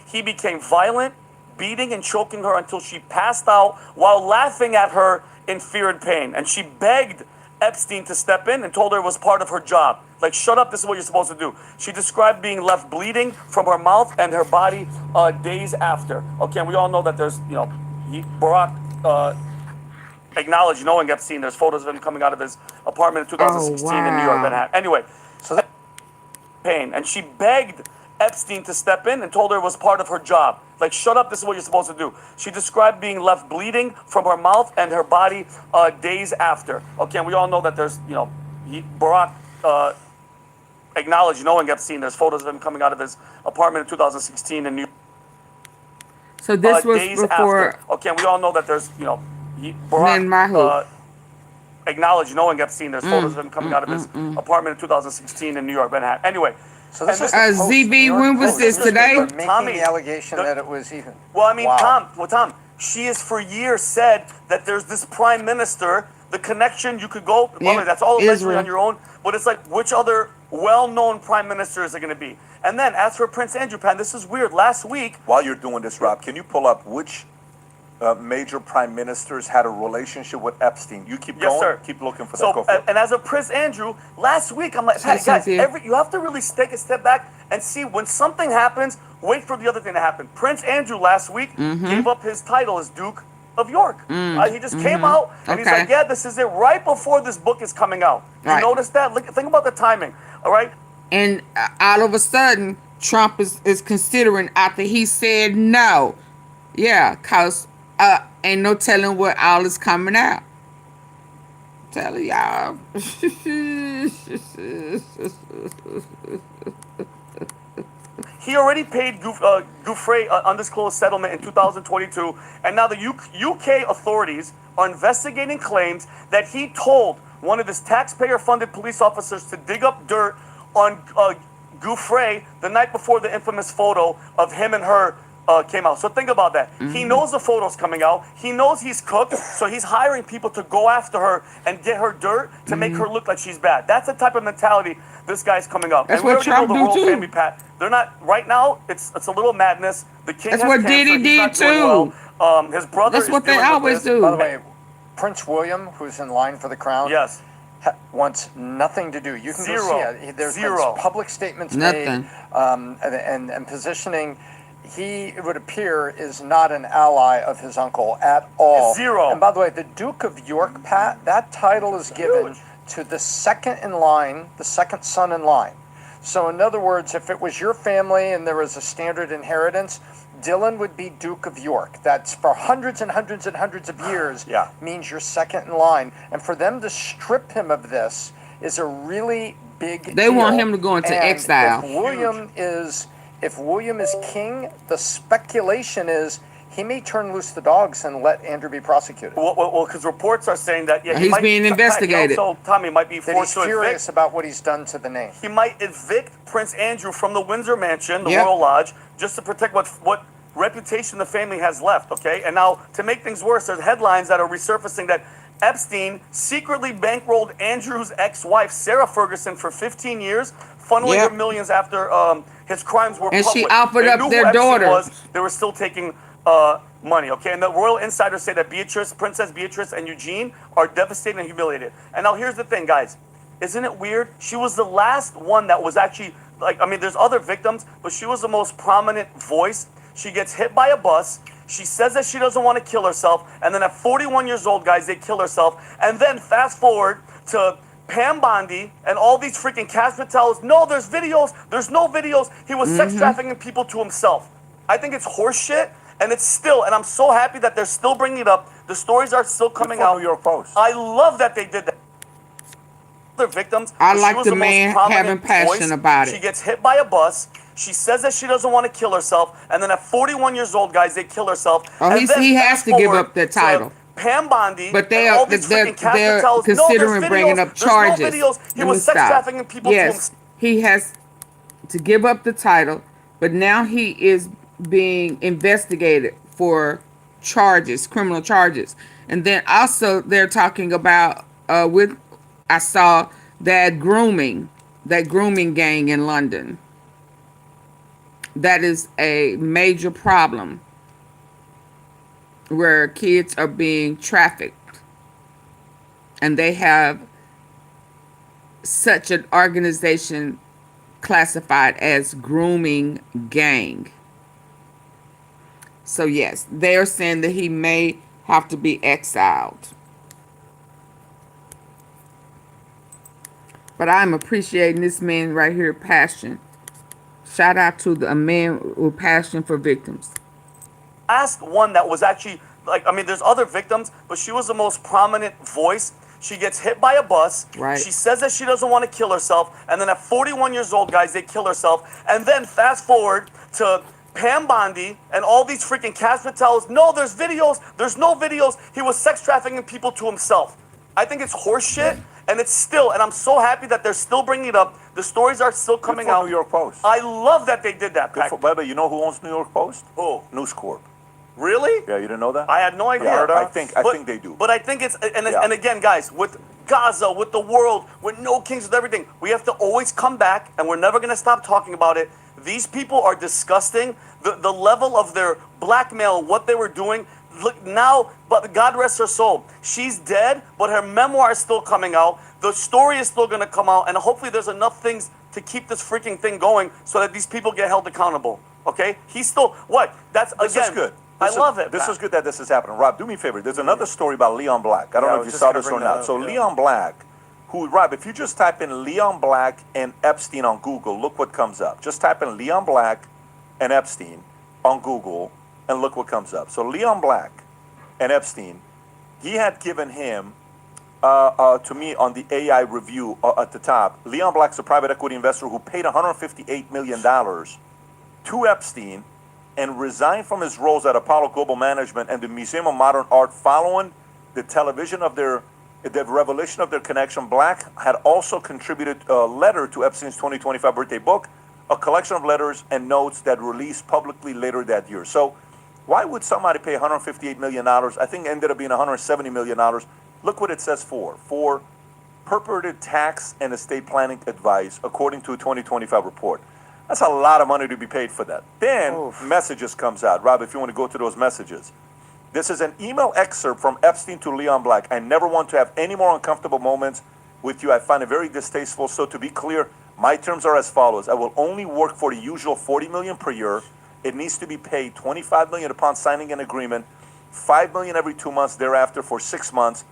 he became violent, beating and choking her until she passed out while laughing at her in fear and pain. And she begged Epstein to step in and told her it was part of her job. Like, shut up, this is what you're supposed to do. She described being left bleeding from her mouth and her body days after. Okay, and we all know that there's, you know, Barack acknowledged knowing Epstein. There's photos of him coming out of his apartment in 2016 in New York, Manhattan. Anyway, so that pain. And she begged Epstein to step in and told her it was part of her job. Like, shut up, this is what you're supposed to do. She described being left bleeding from her mouth and her body days after. Okay, and we all know that there's, you know, Barack acknowledged knowing Epstein. There's photos of him coming out of his apartment in 2016 in New York. So this was days before. After. Okay, and we all know that there's, you know, Barack acknowledged knowing Epstein. There's photos of him coming out of his apartment in 2016 in New York, Manhattan. Anyway. So this is ZB, when was this today? Making the allegation that it was even. Well, I mean, Tom, she has for years said that there's this prime minister, the connection, you could go, well, that's all allegedly on your own, but it's like, which other well-known prime minister is it going to be? And then, as for Prince Andrew, Pan, this is weird. Last week... While you're doing this, Rob, can you pull up which major prime ministers had a relationship with Epstein? You keep going. Yes, sir. Keep looking for that. Go for it. And as a Prince Andrew, last week, I'm like, guys, you have to really take a step back and see when something happens, wait for the other thing to happen. Prince Andrew last week gave up his title as Duke of York. He just came out and he's like, yeah, this is it, right before this book is coming out. You notice that? Think about the timing, all right? And all of a sudden, Trump is considering after he said no. Yeah, because ain't no telling what all is coming out. I'm telling y'all. He already paid Giuffrie undisclosed settlement in 2022, and now the UK authorities are investigating claims that he told one of his taxpayer-funded police officers to dig up dirt on Giuffrie the night before the infamous photo of him and her came out. So think about that. He knows the photo's coming out. He knows he's cooked, so he's hiring people to go after her and get her dirt to make her look like she's bad. That's the type of mentality this guy's coming up. That's and we what already know Trump the do royal too. family, Pat. They're not right now. It's a little madness. The king That's has what cancer. Diddy He's did not doing too. well. His brother. That's is what they dealing with always this. do. By the way, Prince William, who's in line for the crown, yes, wants nothing to do. You can Zero. go see it. There's been public statements made and positioning. He, it would appear, is not an ally of his uncle at all. Zero. And by the way, the Duke of York, Pat, that title is given to the second in line, the second son in line. So in other words, if it was your family and there was a standard inheritance, Dylan would be Duke of York. That's for hundreds and hundreds and hundreds of years means you're second in line. And for them to strip him of this is a really big deal. They want him to go into exile. If William is king, the speculation is he may turn loose the dogs and let Andrew be prosecuted. Well, because reports are saying that he's being investigated. So Tommy might be forced to evict. He's furious about what he's done to the name. He might evict Prince Andrew from the Windsor Mansion, the Royal Lodge, just to protect what reputation the family has left. Okay, and now to make things worse, there's headlines that are resurfacing that Epstein secretly bankrolled Andrew's ex-wife Sarah Ferguson for 15 years, funneling her millions after his crimes were public. And she offered up their daughter. They were still taking money, okay? And the royal insiders say that Princess Beatrice and Eugene are devastated and humiliated. And now here's the thing, guys. Isn't it weird? She was the last one that was actually, like, I mean, there's other victims, but she was the most prominent voice. She gets hit by a bus. She says that she doesn't want to kill herself. And then at 41 years old, guys, they kill herself. And then fast forward to Pam Bondi and all these freaking Cash Patels. No, there's videos. There's no videos. He was sex trafficking people to himself. I think it's horse shit. And it's still, and I'm so happy that they're still bringing it up. The stories are still coming out. New York Post. I love that they did that. Other victims. I like the man having passion about it. She gets hit by a bus. She says that she doesn't want to kill herself. And then at 41 years old, guys, they kill herself. Oh, he has to give up the title. Pam Bondi, but they're considering bringing up charges. No videos. He was sex trafficking people. Yes, he has to give up the title, but now he is being investigated for charges, criminal charges. And then also they're talking about I saw that grooming gang in London. That is a major problem where kids are being trafficked, and they have such an organization classified as grooming gang. So yes, they are saying that he may have to be exiled. But I'm appreciating this man right here, passion. Shout out to a man with passion for victims. Ask one that was actually, like, I mean, there's other victims, but she was the most prominent voice. She gets hit by a bus. Right. She says that she doesn't want to kill herself. And then at 41 years old, guys, they kill herself. And then fast forward to Pam Bondi and all these freaking Cash Patels. No, there's videos. There's no videos. He was sex trafficking people to himself. I think it's horse shit. And it's still, and I'm so happy that they're still bringing it up. The stories are still coming out. New York Post. I love that they did that. By the way, you know who owns New York Post? Who? News Corp. Really? Yeah, you didn't know that? I had no idea. Yeah, I think they do. But I think it's, and again, guys, with Gaza, with the world, with no kings, with everything, we have to always come back, and we're never going to stop talking about it. These people are disgusting. The level of their blackmail, what they were doing. Look now, but God rest her soul. She's dead, but her memoir is still coming out. The story is still going to come out, and hopefully there's enough things to keep this freaking thing going so that these people get held accountable. Okay? He's still, what? That's, again, this is good. I love it. This is good that this is happening. Rob, do me a favor. There's another story about Leon Black. I don't know if you saw this or not. So Leon Black, who, Rob, if you just type in Leon Black and Epstein on Google, look what comes up. Just type in Leon Black and Epstein on Google, and look what comes up. So Leon Black and Epstein, he had given him, to me on the AI review at the top, Leon Black's a private equity investor who paid $158 million to Epstein and resigned from his roles at Apollo Global Management and the Museum of Modern Art following the revelation of their connection. Black had also contributed a letter to Epstein's 2025 birthday book, a collection of letters and notes that released publicly later that year. So why would somebody pay $158 million? I think it ended up being $170 million. Look what it says for purported tax and estate planning advice, according to a 2025 report. That's a lot of money to be paid for that. Then messages comes out. Rob, if you want to go to those messages. This is an email excerpt from Epstein to Leon Black. I never want to have any more uncomfortable moments with you. I find it very distasteful. So to be clear, my terms are as follows. I will only work for the usual $40 million per year. It needs to be paid $25 million upon signing an agreement, $5 million every 2 months thereafter for 6 months,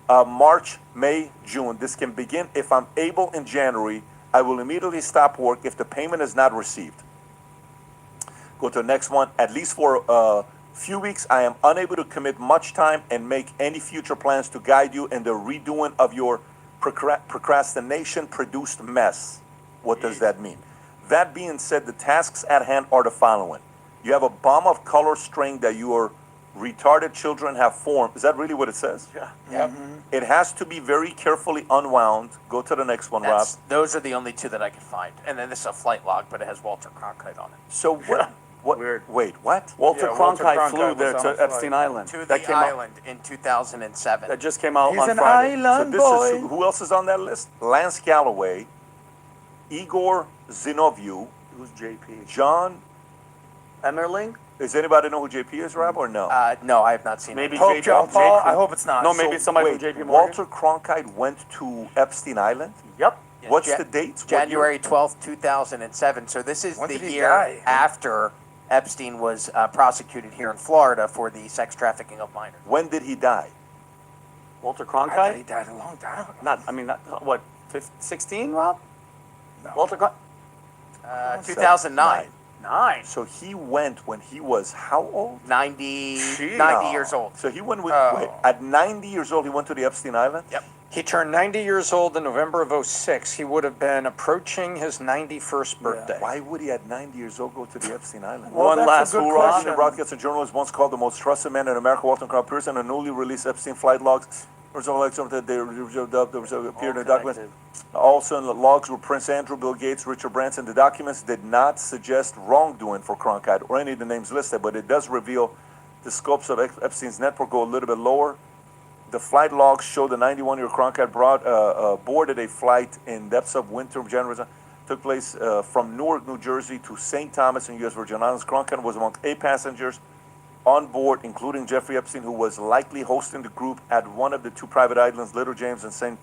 March, May, June. This can begin if I'm able in January. I will immediately stop work if the payment is not received. Go to the next one. At least for a few weeks, I am unable to commit much time and make any future plans to guide you in the redoing of your procrastination-produced mess. What does that mean? That being said, the tasks at hand are the following. You have a bomb of color string that your retarded children have formed. Is that really what it says? Yeah. Yep. It has to be very carefully unwound. Go to the next one, Rob. Those are the only two that I could find. And then this is a flight log, but it has Walter Cronkite on it. So what? Weird. Wait, what? Walter Cronkite flew there to Epstein Island. To That the came out- island in 2007. That just came out He's on an Friday. island So this boy. is, who else is on that list? Lance Galloway, Igor Zinoviev, Who's JP? John. Emmerling? Does anybody know who JP is, Rob, or no? No, I have not seen Maybe it. Pope JP. John Paul. I hope it's not. No, maybe So, it's somebody wait, from JP Morgan. Walter Cronkite went to Epstein Island? Yep. What's the date? What year? January 12th, 2007. So this is When the did he year die? after Epstein was prosecuted here in Florida for the sex trafficking of minors. When did he die? Walter I thought he Cronkite? died a long time ago. What, 16, Rob? No. Walter Cronkite? 2009. 9. So he went when he was how old? 90 No. years old. So he went with, Oh. wait, at 90 years old, he went to the Epstein Island? Yep. He turned 90 years old in November of 06. He would have been approaching his 91st birthday. Why would he at 90 years old go to the Epstein Island? One that's last a good hoorah. question. The broadcaster journalist once called the most trusted man in America, Walter Cronkite, person, and newly released Epstein flight logs. Or something like something that they appeared in the documents. Also, in the logs were Prince Andrew, Bill Gates, Richard Branson. The documents did not suggest wrongdoing for Cronkite or any of the names listed, but it does reveal the scopes of Epstein's network go a little bit lower. The flight logs show the 91-year Cronkite boarded a flight in depths of winter, January. Took place from Newark, New Jersey to St. Thomas in U.S. Virgin Islands. Cronkite was among 8 passengers on board, including Jeffrey Epstein, who was likely hosting the group at one of the two private islands, Little James and St.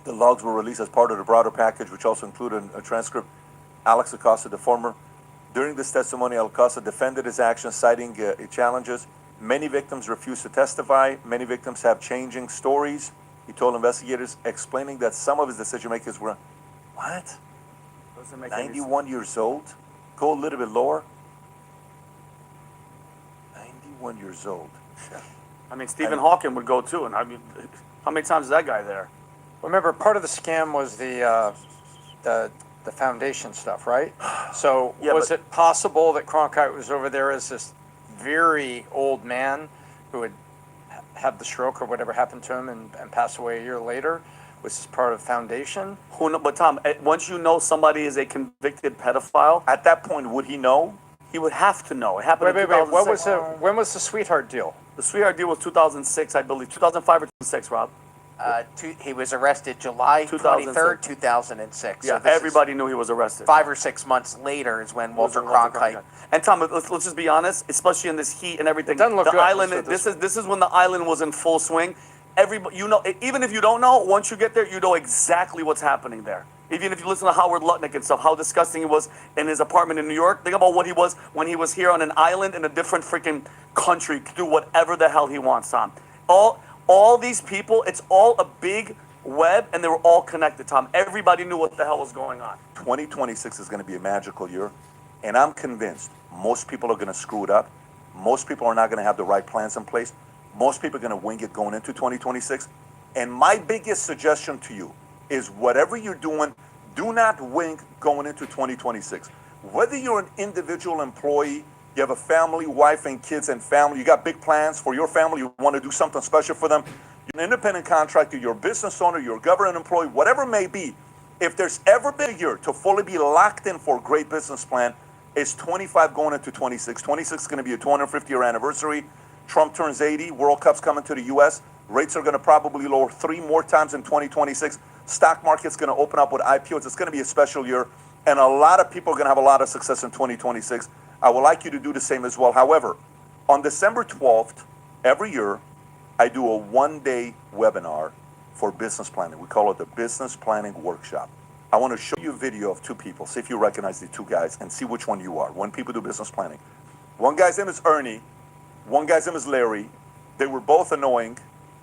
The logs were released as part of the broader package, which also included a transcript. Alex Acosta, the former. During this testimony, Acosta defended his actions, citing challenges. Many victims refused to testify. Many victims have changing stories. He told investigators, explaining that some of his decision makers were, what? 91 years old? Go a little bit lower. 91 years old. I mean, Stephen Hawking would go too, and I mean, how many times is that guy there? Remember, part of the scam was the foundation stuff, right? So Yeah, was but- it possible that Cronkite was over there as this very old man who had had the stroke or whatever happened to him and passed away a year later? Was this part of foundation? Who know, but Tom, once you know somebody is a convicted pedophile, at that point, would he know? He would have to know. It happened Wait, in wait, wait. 2006. When was the sweetheart deal? The sweetheart deal was 2006, I believe. 2005 or 2006, Rob. He was arrested July 23rd, 2006. Yeah, So this is everybody knew he was arrested. 5 or 6 months later is when Walter Cronkite. And Tom, let's just be honest, especially in this heat and everything. Doesn't look the good. island, Let's do this is when the island was in full swing. Everybody, you know, even if you don't know, once you get there, you know exactly what's happening there. Even if you listen to Howard Lutnick and stuff, how disgusting it was in his apartment in New York. Think about what he was when he was here on an island in a different freaking country, do whatever the hell he wants, Tom. All these people, it's all a big web, and they were all connected, Tom. Everybody knew what the hell was going on. 2026 is going to be a magical year, and I'm convinced most people are going to screw it up. Most people are not going to have the right plans in place. Most people are going to wing it going into 2026. And my biggest suggestion to you is whatever you're doing, do not wing going into 2026. Whether you're an individual employee, you have a family, wife and kids and family, you got big plans for your family, you want to do something special for them, you're an independent contractor, you're a business owner, you're a government employee, whatever it may be, if there's ever been a year to fully be locked in for a great business plan, it's 25 going into 26. 26 is going to be a 250-year anniversary. Trump turns 80, World Cup's coming to the U.S., rates are going to probably lower 3 more times in 2026. Stock market's going to open up with IPOs. It's going to be a special year, and a lot of people are going to have a lot of success in 2026. I would like you to do the same as well. However, on December 12th, every year, I do a one-day webinar for business planning. We call it the Business Planning Workshop. I want to show you a video of 2 people, see if you recognize the 2 guys, and see which one you are when people do business planning. One guy's name is Ernie. One guy's name is Larry. They were both annoying.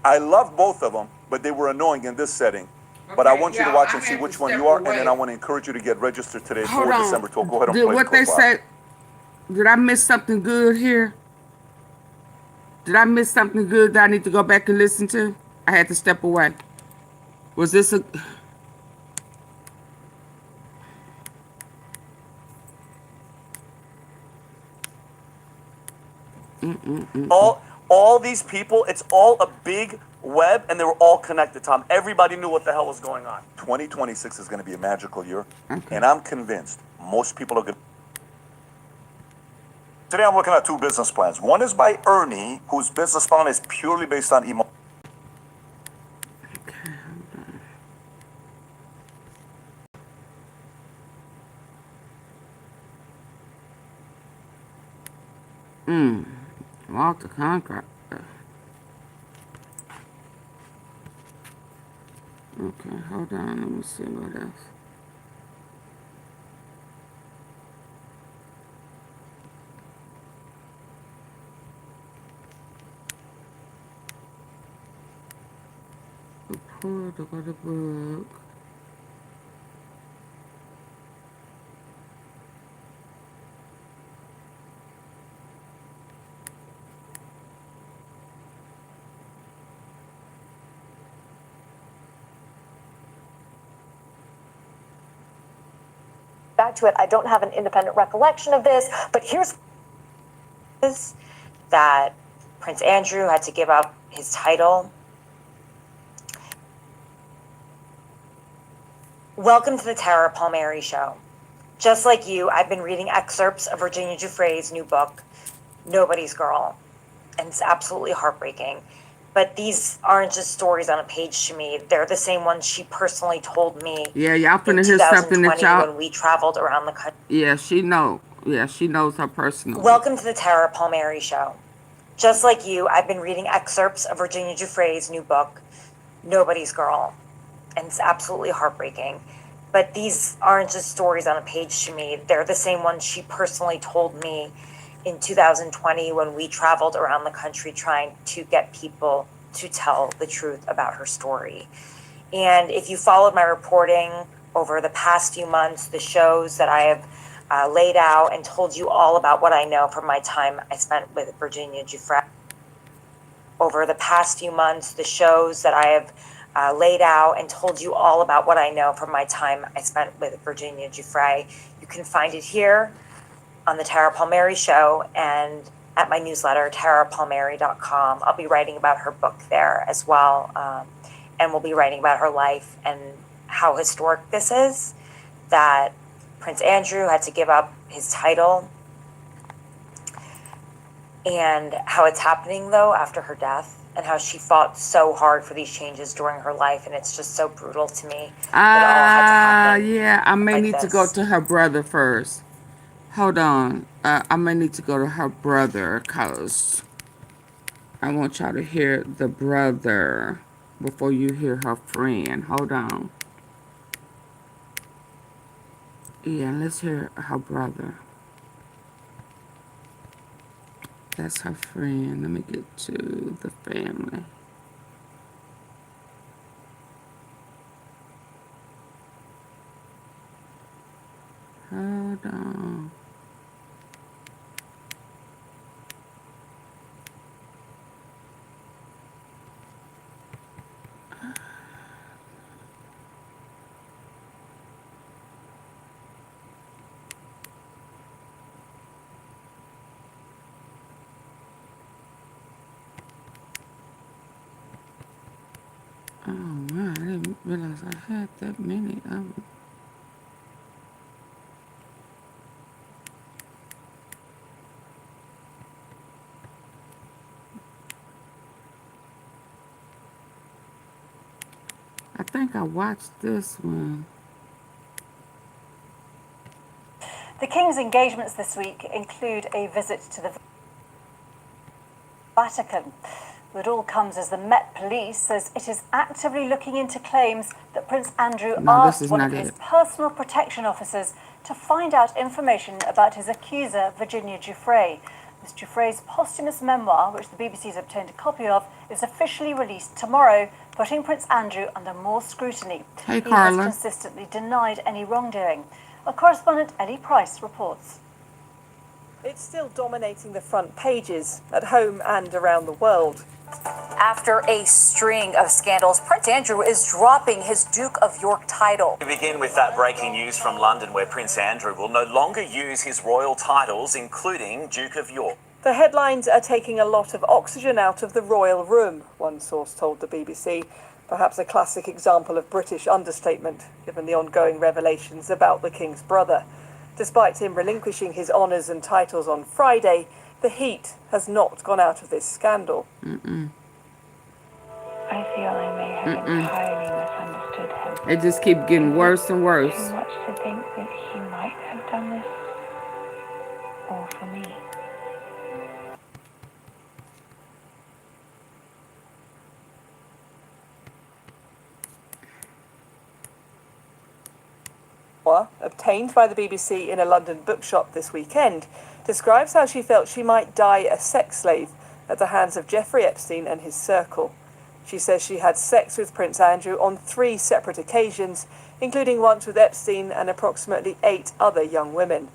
I love both of them, but they were annoying in this setting. But I want you to watch and see which one you are, and then I want to encourage you to get registered today for December 12th. Go ahead and play what they say? Did I miss something good here? Did I miss something good that I need to go back and listen to? I had to step away. Was this a... All these people, it's all a big web, and they were all connected, Tom. Everybody knew what the hell was going on. 2026 is going to be a magical year, and I'm convinced most people are going to... Today I'm looking at 2 business plans. One is by Ernie, whose business plan is purely based on emo. Walter Cronkite. Okay, hold on. Let me see what else. Report of the book. Back to it, I don't have an independent recollection of this, but here's that Prince Andrew had to give up his title. Welcome to the Tara Palmieri Show. Just like you, I've been reading excerpts of Virginia Giuffre's new book, Nobody's Girl, and it's absolutely heartbreaking. But these aren't just stories on a page to me. They're the same ones she personally told me. Yeah, y'all finna in hear something that 2020 y'all... when we traveled around the country. Yeah, she know. Yeah, she knows her personally. Welcome to the Tara Palmieri Show. Just like you, I've been reading excerpts of Virginia Giuffre's new book, Nobody's Girl, and it's absolutely heartbreaking. But these aren't just stories on a page to me. They're the same ones she personally told me in 2020 when we traveled around the country trying to get people to tell the truth about her story. And if you followed my reporting over the past few months, the shows that I have laid out and told you all about what I know from my time I spent with Virginia Giuffre. Over the past few months, the shows that I have laid out and told you all about what I know from my time I spent with Virginia Giuffre. You can find it here on the Tara Palmieri Show and at my newsletter, tarapalmieri.com. I'll be writing about her book there as well. And we'll be writing about her life and how historic this is, that Prince Andrew had to give up his title, and how it's happening, though, after her death, and how she fought so hard for these changes during her life, and it's just so brutal to me that all had to happen. Yeah, I may like need to this. go to her brother first. Hold on. I may need to go to her brother, because I want y'all to hear the brother before you hear her friend. Hold on. Yeah, let's hear her brother. That's her friend. Let me get to the family. Hold on. Oh, man, I didn't realize I had that many of them. I think I watched this one. The King's engagements this week include a visit to the Vatican. It all comes as the Met Police says it is actively looking into claims that Prince Andrew asked one of his personal protection officers to find out information about his accuser, Virginia Giuffre. Ms. Giuffre's posthumous memoir, which the BBC has obtained a copy of, is officially released tomorrow, putting Prince Andrew under more scrutiny. Hey, he Carla. has consistently denied any wrongdoing. Our correspondent Ellie Price reports. It's still dominating the front pages, at home and around the world. After a string of scandals, Prince Andrew is dropping his Duke of York title. We begin with that breaking news from London, where Prince Andrew will no longer use his royal titles, including Duke of York. The headlines are taking a lot of oxygen out of the royal room, one source told the BBC. Perhaps a classic example of British understatement, given the ongoing revelations about the King's brother. Despite him relinquishing his honours and titles on Friday, the heat has not gone out of this scandal. I feel I may have entirely misunderstood him. It just keeps getting worse and worse. Too much to think that he might have done this all for me. Obtained by the BBC in a London bookshop this weekend, describes how she felt she might die a sex slave at the hands of Jeffrey Epstein and his circle. She says she had sex with Prince Andrew on 3 separate occasions, including once with Epstein and approximately 8 other young women.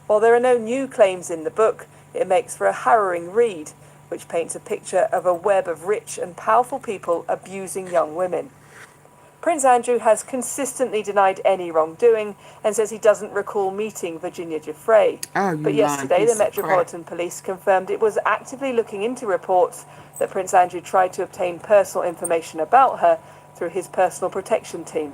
While there are no new claims in the book, it makes for a harrowing read, which paints a picture of a web of rich and powerful people abusing young women. Prince Andrew has consistently denied any wrongdoing and says he doesn't recall meeting Virginia Giuffre. But yesterday, the Metropolitan Police confirmed it was actively looking into reports that Prince Andrew tried to obtain personal information about her through his personal protection team.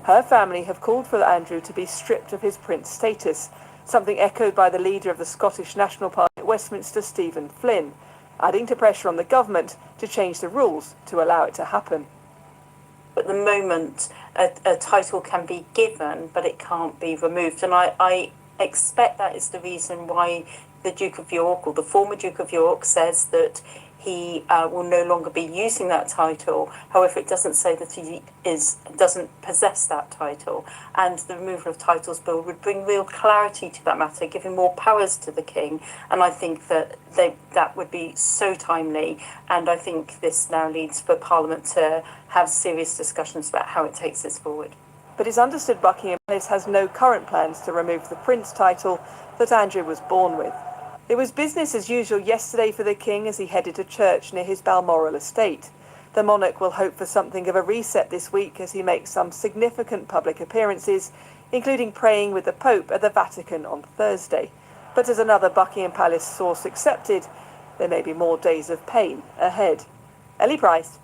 Her family have called for Andrew to be stripped of his prince status, something echoed by the leader of the Scottish National Party at Westminster, Stephen Flynn, adding to pressure on the government to change the rules to allow it to happen. At the moment, a title can be given, but it can't be removed. And I expect that is the reason why the Duke of York, or the former Duke of York, says that he will no longer be using that title. However, it doesn't say that he doesn't possess that title. And the removal of titles bill would bring real clarity to that matter, giving more powers to the king. And I think that that would be so timely. And I think this now leads for Parliament to have serious discussions about how it takes this forward. But it's understood Buckingham Palace has no current plans to remove the Prince title that Andrew was born with. It was business as usual yesterday for the King as he headed to church near his Balmoral estate. The monarch will hope for something of a reset this week as he makes some significant public appearances, including praying with the Pope at the Vatican on Thursday. But as another Buckingham Palace source accepted, there may be more days of pain ahead. Ellie Price.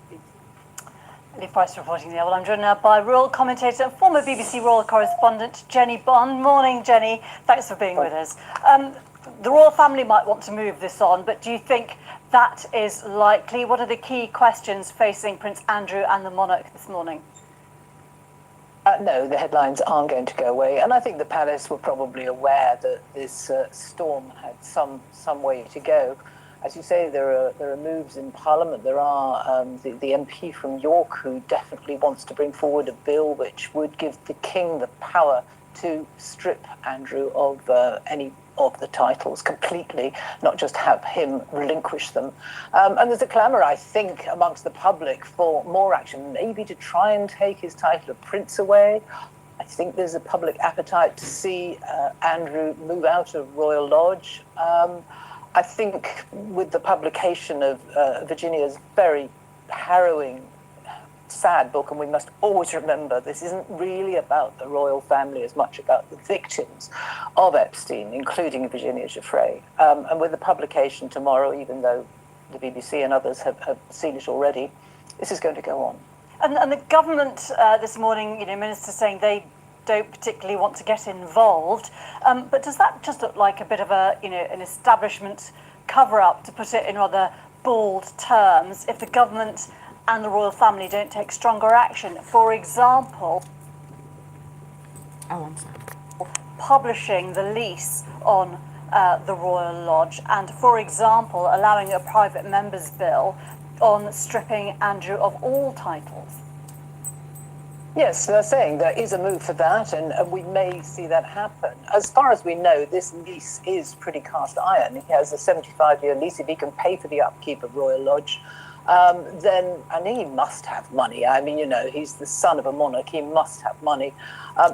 Ellie Price reporting there. Well, I'm joined now by royal commentator and former BBC royal correspondent Jenny Bond. Morning, Jenny. Thanks for being with us. The royal family might want to move this on, but do you think that is likely? What are the key questions facing Prince Andrew and the monarch this morning? No, the headlines aren't going to go away, and I think the palace were probably aware that this storm had some way to go. As you say, there are moves in Parliament. There are the MP from York who definitely wants to bring forward a bill which would give the King the power to strip Andrew of any of the titles completely, not just have him relinquish them. And there's a clamour, I think, amongst the public for more action, maybe to try and take his title of Prince away. I think there's a public appetite to see Andrew move out of Royal Lodge. I think with the publication of Virginia's very harrowing, sad book, and we must always remember this isn't really about the royal family as much about the victims of Epstein, including Virginia Giuffrie. And with the publication tomorrow, even though the BBC and others have seen it already, this is going to go on. And the government this morning, ministers saying they don't particularly want to get involved. But does that just look like a bit of an establishment cover-up, to put it in rather bold terms, if the government and the royal family don't take stronger action? For example, publishing the lease on the Royal Lodge, and, for example, allowing a private member's bill on stripping Andrew of all titles. Yes, they're saying there is a move for that, and we may see that happen. As far as we know, this lease is pretty cast iron. He has a 75-year lease. If he can pay for the upkeep of Royal Lodge, and he must have money. I mean, he's the son of a monarch. He must have money.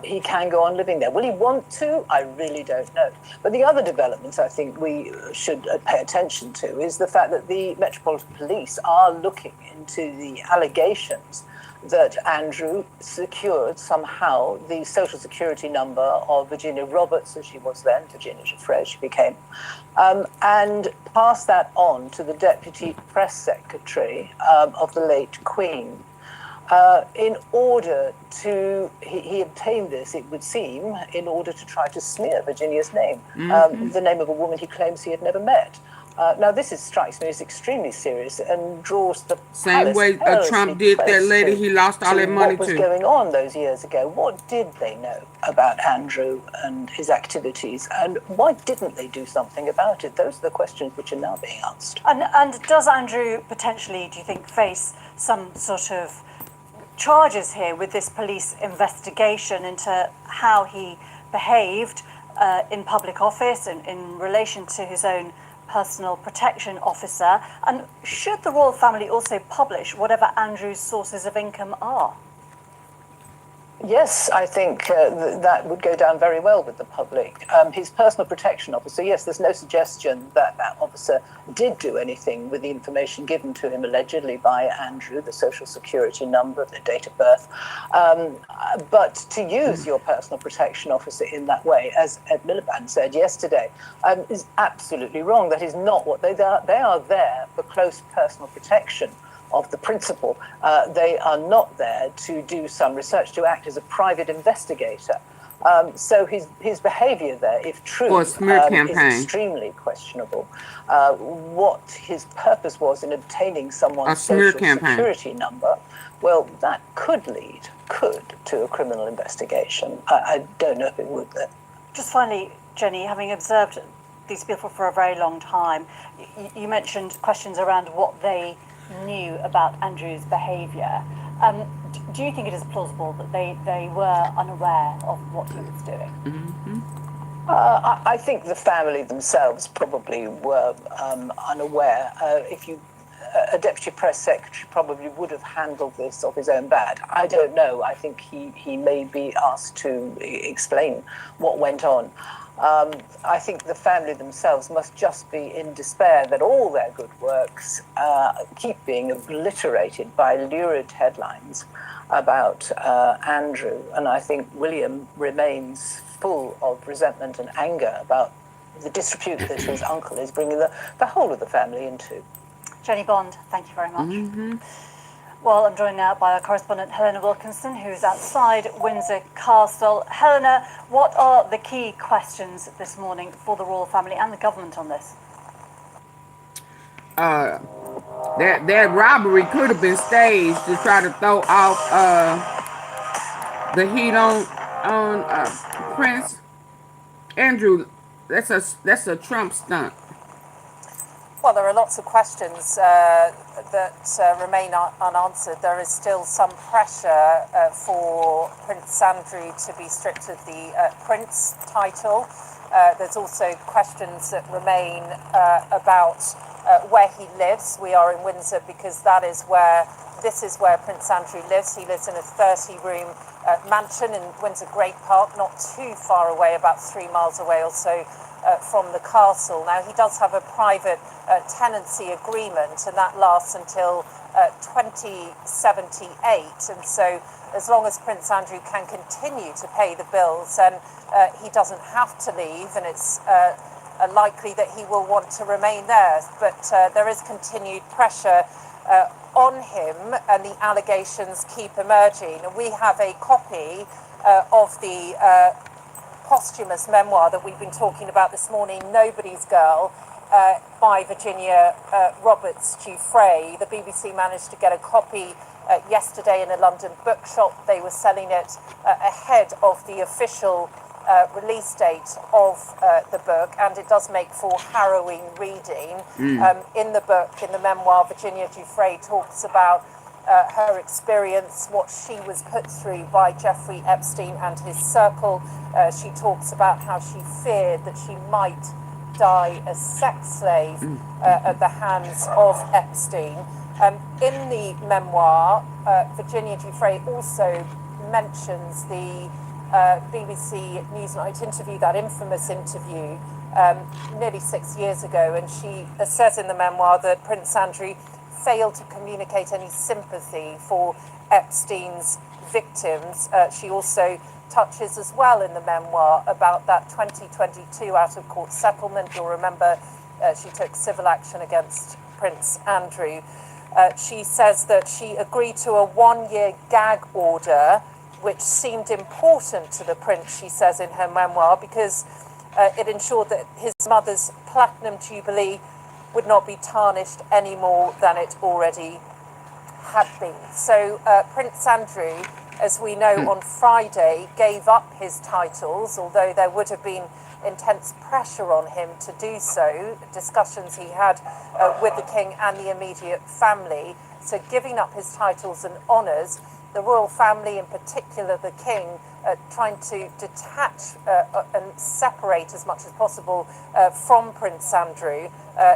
He can go on living there. Will he want to? I really don't know. But the other development I think we should pay attention to is the fact that the Metropolitan Police are looking into the allegations that Andrew secured somehow the social security number of Virginia Roberts, as she was then, Virginia Giuffrie, she became, and passed that on to the deputy press secretary of the late Queen. In order to, he obtained this, it would seem, in order to try to smear Virginia's name, the name of a woman he claims he had never met. Now, this strikes me as extremely serious and draws the same way Trump did that lady he lost all that money to. What was going on those years ago? What did they know about Andrew and his activities, and why didn't they do something about it? Those are the questions which are now being asked. And does Andrew potentially, do you think, face some sort of charges here with this police investigation into how he behaved in public office and in relation to his own personal protection officer? And should the royal family also publish whatever Andrew's sources of income are? Yes, I think that would go down very well with the public. His personal protection officer, yes, there's no suggestion that that officer did do anything with the information given to him allegedly by Andrew, the social security number, the date of birth. But to use your personal protection officer in that way, as Ed Miliband said yesterday, is absolutely wrong. That is not what they are. They are there for close personal protection of the principal. They are not there to do some research, to act as a private investigator. So his behaviour there, if true, is extremely questionable. What his purpose was in obtaining someone's social security number, well, that could lead to a criminal investigation. I don't know if it would, though. Just finally, Jenny, having observed these people for a very long time, you mentioned questions around what they knew about Andrew's behaviour. Do you think it is plausible that they were unaware of what he was doing? I think the family themselves probably were unaware. A deputy press secretary probably would have handled this of his own bat. I don't know. I think he may be asked to explain what went on. I think the family themselves must just be in despair that all their good works keep being obliterated by lurid headlines about Andrew. And I think William remains full of resentment and anger about the disrepute that his uncle is bringing the whole of the family into. Jenny Bond, thank you very much. Well, I'm joined now by our correspondent Helena Wilkinson, who's outside Windsor Castle. Helena, what are the key questions this morning for the royal family and the government on this? That robbery could have been staged to try to throw off the heat on Prince Andrew. That's a Trump stunt. Well, there are lots of questions that remain unanswered. There is still some pressure for Prince Andrew to be stripped of the Prince title. There's also questions that remain about where he lives. We are in Windsor because this is where Prince Andrew lives. He lives in a 30-room mansion in Windsor Great Park, not too far away, about 3 miles away or so from the castle. Now, he does have a private tenancy agreement, and that lasts until 2078. And so as long as Prince Andrew can continue to pay the bills, then he doesn't have to leave, and it's likely that he will want to remain there. But there is continued pressure on him, and the allegations keep emerging. And we have a copy of the posthumous memoir that we've been talking about this morning, Nobody's Girl, by Virginia Roberts Giuffrie. The BBC managed to get a copy yesterday in a London bookshop. They were selling it ahead of the official release date of the book, and it does make for harrowing reading. In the book, in the memoir, Virginia Giuffrie talks about her experience, what she was put through by Jeffrey Epstein and his circle. She talks about how she feared that she might die a sex slave at the hands of Epstein. In the memoir, Virginia Giuffrie also mentions the BBC Newsnight interview, that infamous interview, nearly 6 years ago, and she says in the memoir that Prince Andrew failed to communicate any sympathy for Epstein's victims. She also touches as well in the memoir about that 2022 out-of-court settlement. You'll remember she took civil action against Prince Andrew. She says that she agreed to a 1-year gag order, which seemed important to the prince, she says in her memoir, because it ensured that his mother's platinum jubilee would not be tarnished any more than it already had been. So Prince Andrew, as we know, on Friday gave up his titles, although there would have been intense pressure on him to do so, discussions he had with the king and the immediate family. So giving up his titles and honours, the royal family, in particular the king, trying to detach and separate as much as possible from Prince Andrew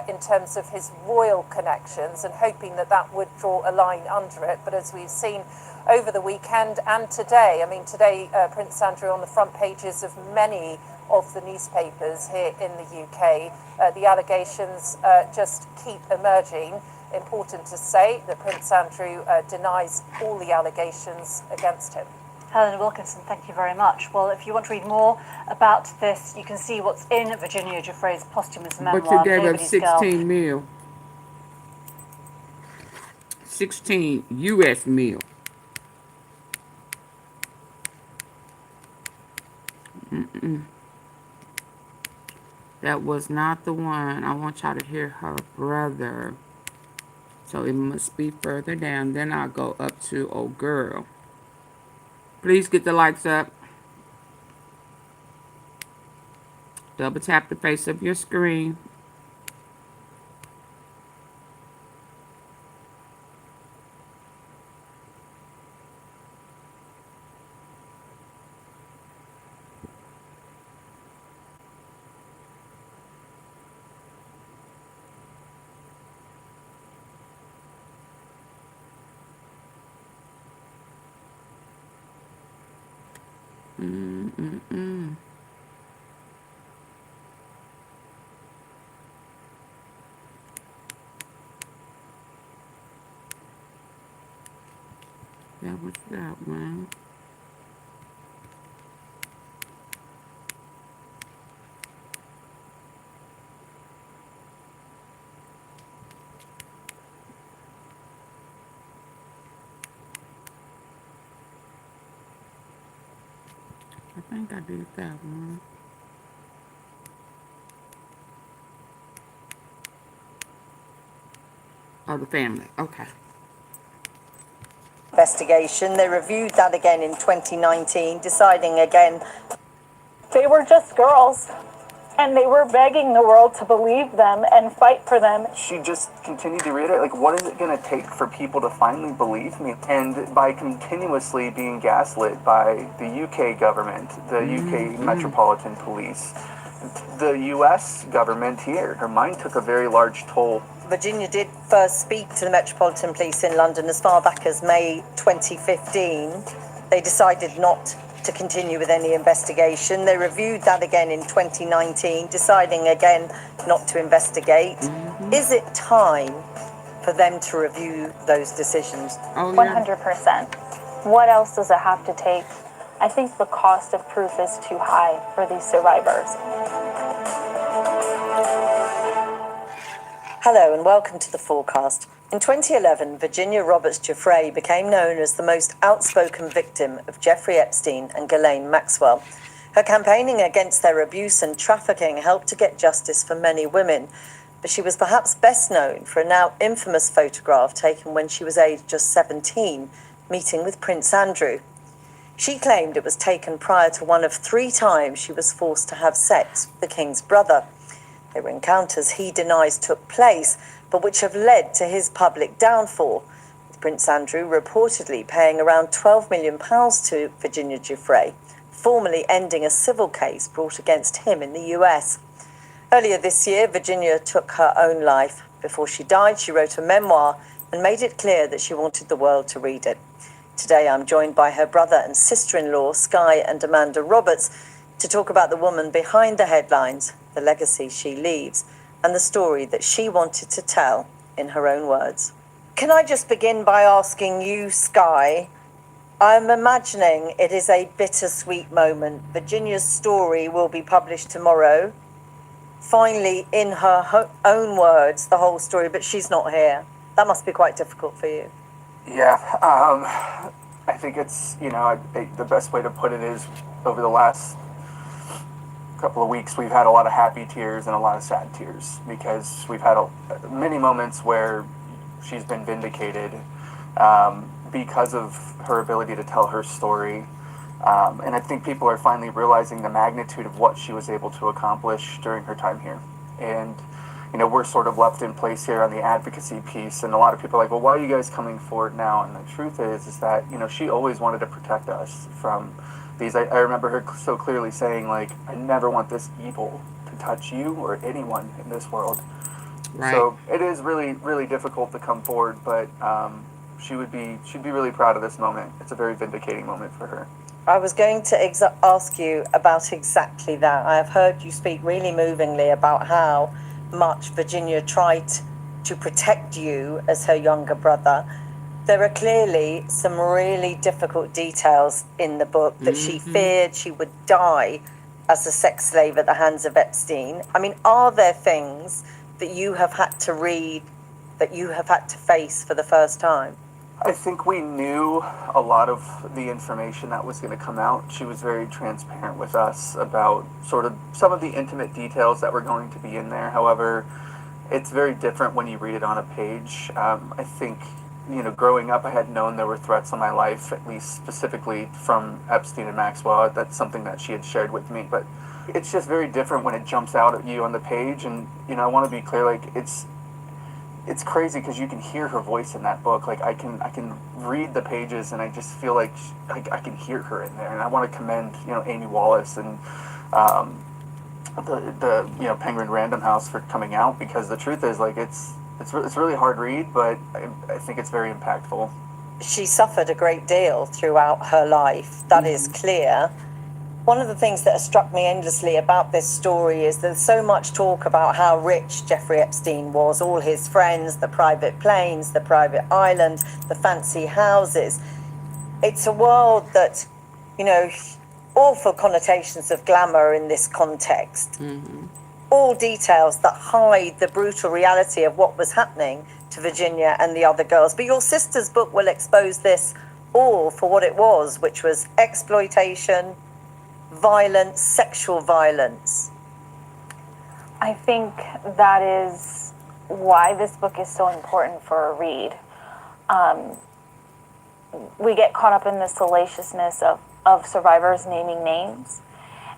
in terms of his royal connections, and hoping that that would draw a line under it. But as we've seen over the weekend and today, today Prince Andrew on the front pages of many of the newspapers here in the UK, the allegations just keep emerging. Important to say that Prince Andrew denies all the allegations against him. Helena Wilkinson, thank you very much. Well, if you want to read more about this, you can see what's in Virginia Giuffrie's posthumous memoir. But you gave up Nobody's 16 Girl. mil. 16 U.S. mil. That was not the one. I want y'all to hear her brother. So it must be further down. Then I'll go up to old girl. Please get the lights up. Double tap the face of your screen. That was that one. I think I did that one. Oh, the family. Okay. Investigation. They reviewed that again in 2019, deciding again They were just girls, and they were begging the world to believe them and fight for them. She just continued to reiterate, like, what is it going to take for people to finally believe me? And by continuously being gaslit by the UK government, the UK Metropolitan Police, the US government here, her mind took a very large toll. Virginia did first speak to the Metropolitan Police in London as far back as May 2015. They decided not to continue with any investigation. They reviewed that again in 2019, deciding again not to investigate. Is it time for them to review those decisions? 100%. What else does it have to take? I think the cost of proof is too high for these survivors. Hello and welcome to the forecast. In 2011, Virginia Roberts Giuffrie became known as the most outspoken victim of Jeffrey Epstein and Ghislaine Maxwell. Her campaigning against their abuse and trafficking helped to get justice for many women, but she was perhaps best known for a now infamous photograph taken when she was aged just 17, meeting with Prince Andrew. She claimed it was taken prior to one of 3 times she was forced to have sex with the king's brother. They were encounters he denies took place, but which have led to his public downfall, with Prince Andrew reportedly paying around £12 million to Virginia Giuffrie, formally ending a civil case brought against him in the US. Earlier this year, Virginia took her own life. Before she died, she wrote a memoir and made it clear that she wanted the world to read it. Today, I'm joined by her brother and sister-in-law, Sky and Amanda Roberts, to talk about the woman behind the headlines, the legacy she leaves, and the story that she wanted to tell in her own words. Can I just begin by asking you, Sky, I'm imagining it is a bittersweet moment. Virginia's story will be published tomorrow. Finally, in her own words, the whole story, but she's not here. That must be quite difficult for you. Yeah, I think it's, the best way to put it is over the last couple of weeks, we've had a lot of happy tears and a lot of sad tears because we've had many moments where she's been vindicated because of her ability to tell her story. And I think people are finally realizing the magnitude of what she was able to accomplish during her time here. And, we're sort of left in place here on the advocacy piece. And a lot of people are like, well, why are you guys coming forward now? And the truth is that, she always wanted to protect us from these. I remember her so clearly saying, like, I never want this evil to touch you or anyone in this world. Right. So it is really, really difficult to come forward, but she'd be really proud of this moment. It's a very vindicating moment for her. I was going to ask you about exactly that. I have heard you speak really movingly about how much Virginia tried to protect you as her younger brother. There are clearly some really difficult details in the book that she feared she would die as a sex slave at the hands of Epstein. I mean, are there things that you have had to read, that you have had to face for the first time? I think we knew a lot of the information that was going to come out. She was very transparent with us about sort of some of the intimate details that were going to be in there. However, it's very different when you read it on a page. I think, growing up, I had known there were threats on my life, at least specifically from Epstein and Maxwell. That's something that she had shared with me. But it's just very different when it jumps out at you on the page. And, you know, I want to be clear, like, it's crazy because you can hear her voice in that book. Like, I can read the pages and I just feel like I can hear her in there. And I want to commend, you know, Amy Wallace and the you know, Penguin Random House for coming out, because the truth is, like, it's really hard read, but I think it's very impactful. She suffered a great deal throughout her life. That is clear. One of the things that has struck me endlessly about this story is there's so much talk about how rich Jeffrey Epstein was, all his friends, the private planes, the private island, the fancy houses. It's a world that, you know, awful connotations of glamour in this context. All details that hide the brutal reality of what was happening to Virginia and the other girls. But your sister's book will expose this all for what it was, which was exploitation, violence, sexual violence. I think that is why this book is so important for a read. We get caught up in the salaciousness of survivors naming names.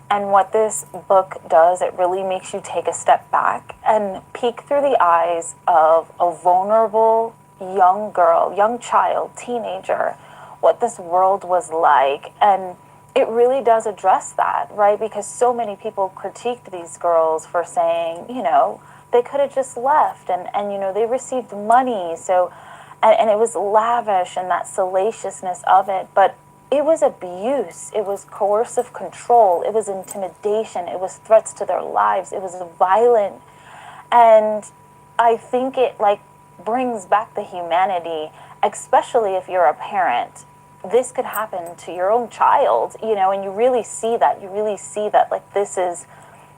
And what this book does, it really makes you take a step back and peek through the eyes of a vulnerable young girl, young child, teenager, what this world was like. And it really does address that, right? Because so many people critiqued these girls for saying, you know, they could have just left and you know, they received money. So, and it was lavish and that salaciousness of it. But it was abuse, it was coercive control, it was intimidation, it was threats to their lives, it was violent. And I think it like brings back the humanity, especially if you're a parent. This could happen to your own child, you know, and you really see that like this is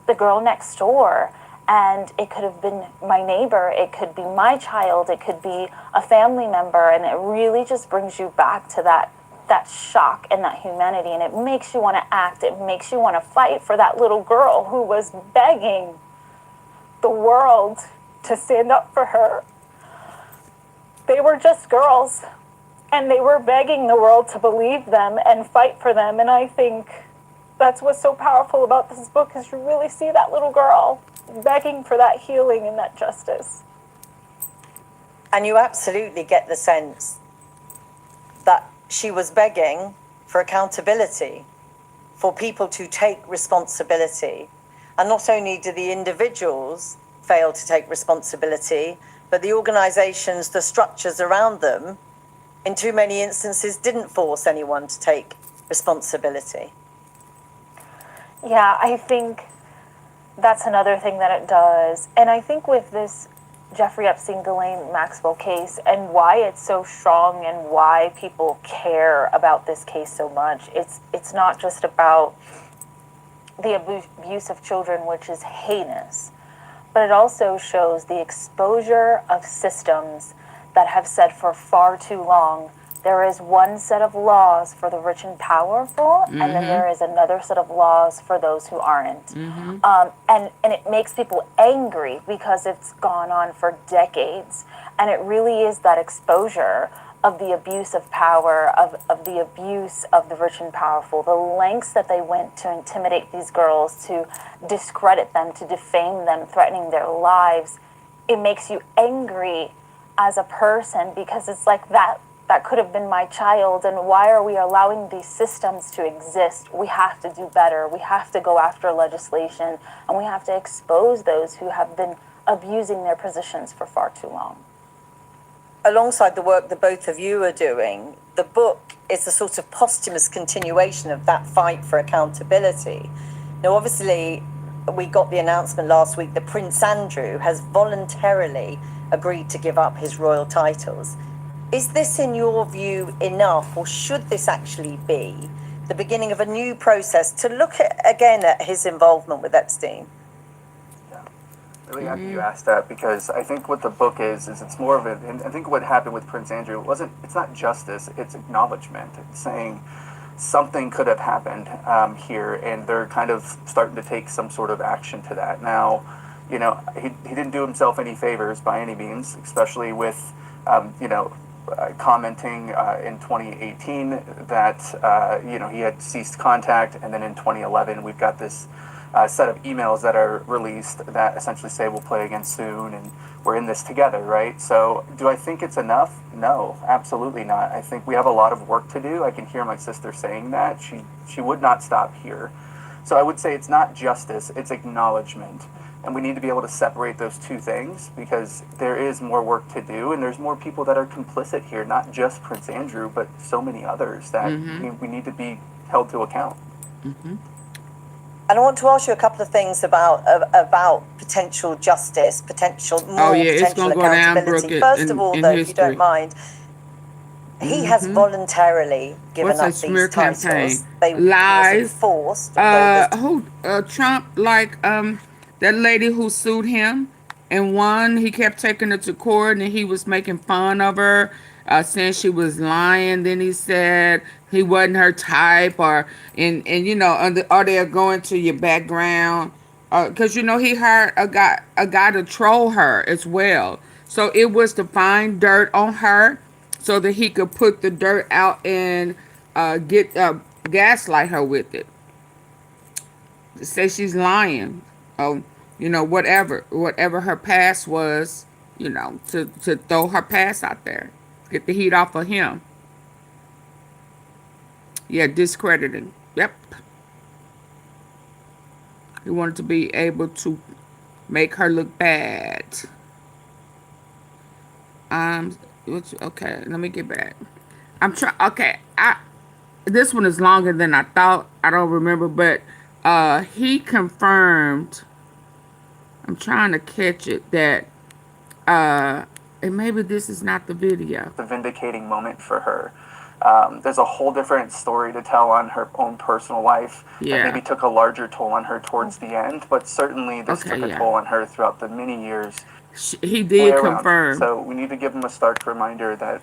the girl next door. And it could have been my neighbor, it could be my child, it could be a family member. And it really just brings you back to that shock and that humanity, and it makes you want to act, it makes you want to fight for that little girl who was begging the world to stand up for her. They were just girls, and they were begging the world to believe them and fight for them, and I think that's what's so powerful about this book, is you really see that little girl begging for that healing and that justice. And you absolutely get the sense that she was begging for accountability, for people to take responsibility. And not only do the individuals fail to take responsibility, but the organizations, the structures around them, in too many instances, didn't force anyone to take responsibility. Yeah, I think that's another thing that it does. And I think with this Jeffrey Epstein, Ghislaine Maxwell case, and why it's so strong and why people care about this case so much, it's not just about the abuse of children, which is heinous, but it also shows the exposure of systems that have said for far too long, there is one set of laws for the rich and powerful, and then there is another set of laws for those who aren't. And it makes people angry because it's gone on for decades. And it really is that exposure of the abuse of power, of the abuse of the rich and powerful, the lengths that they went to intimidate these girls, to discredit them, to defame them, threatening their lives. It makes you angry as a person, because it's like that could have been my child, and why are we allowing these systems to exist? We have to do better. We have to go after legislation, and we have to expose those who have been abusing their positions for far too long. Alongside the work that both of you are doing, the book is a sort of posthumous continuation of that fight for accountability. Now, obviously, we got the announcement last week that Prince Andrew has voluntarily agreed to give up his royal titles. Is this, in your view, enough, or should this actually be the beginning of a new process to look again at his involvement with Epstein? Yeah, really happy you asked that, because I think what the book is it's more of it, and I think what happened with Prince Andrew it's not justice, it's acknowledgement. It's saying something could have happened here, and they're kind of starting to take some sort of action to that. Now, you know, he didn't do himself any favors by any means, especially with, commenting in 2018 that, he had ceased contact, and then in 2011 we've got this set of emails that are released that essentially say we'll play again soon and we're in this together, right? So do I think it's enough? No, absolutely not. I think we have a lot of work to do. I can hear my sister saying that. She would not stop here. So I would say it's not justice, it's acknowledgement. And we need to be able to separate those two things because there is more work to do and there's more people that are complicit here, not just Prince Andrew, but so many others that we need to be held to account. And I want to ask you a couple of things about potential justice, potential more potential accountability. First of all, though, if you don't mind, he has voluntarily given up these titles. They lies. Forced. Trump, like that lady who sued him and won. He kept taking her to court, and he was making fun of her, saying she was lying. Then he said he wasn't her type, or they're going to your background, because he hired a guy to troll her as well. So it was to find dirt on her, so that he could put the dirt out and gaslight her with it. Say she's lying. Whatever her past was, to throw her past out there. Get the heat off of him. Yeah, discrediting. Yep. He wanted to be able to make her look bad. Okay, let me get back. This one is longer than I thought. I don't remember, but he confirmed, I'm trying to catch it, that and maybe this is not the video. The vindicating moment for her. There's a whole different story to tell on her own personal life that maybe took a larger toll on her towards the end, but certainly this took a toll on her throughout the many years. He did confirm. So we need to give him a stark reminder that,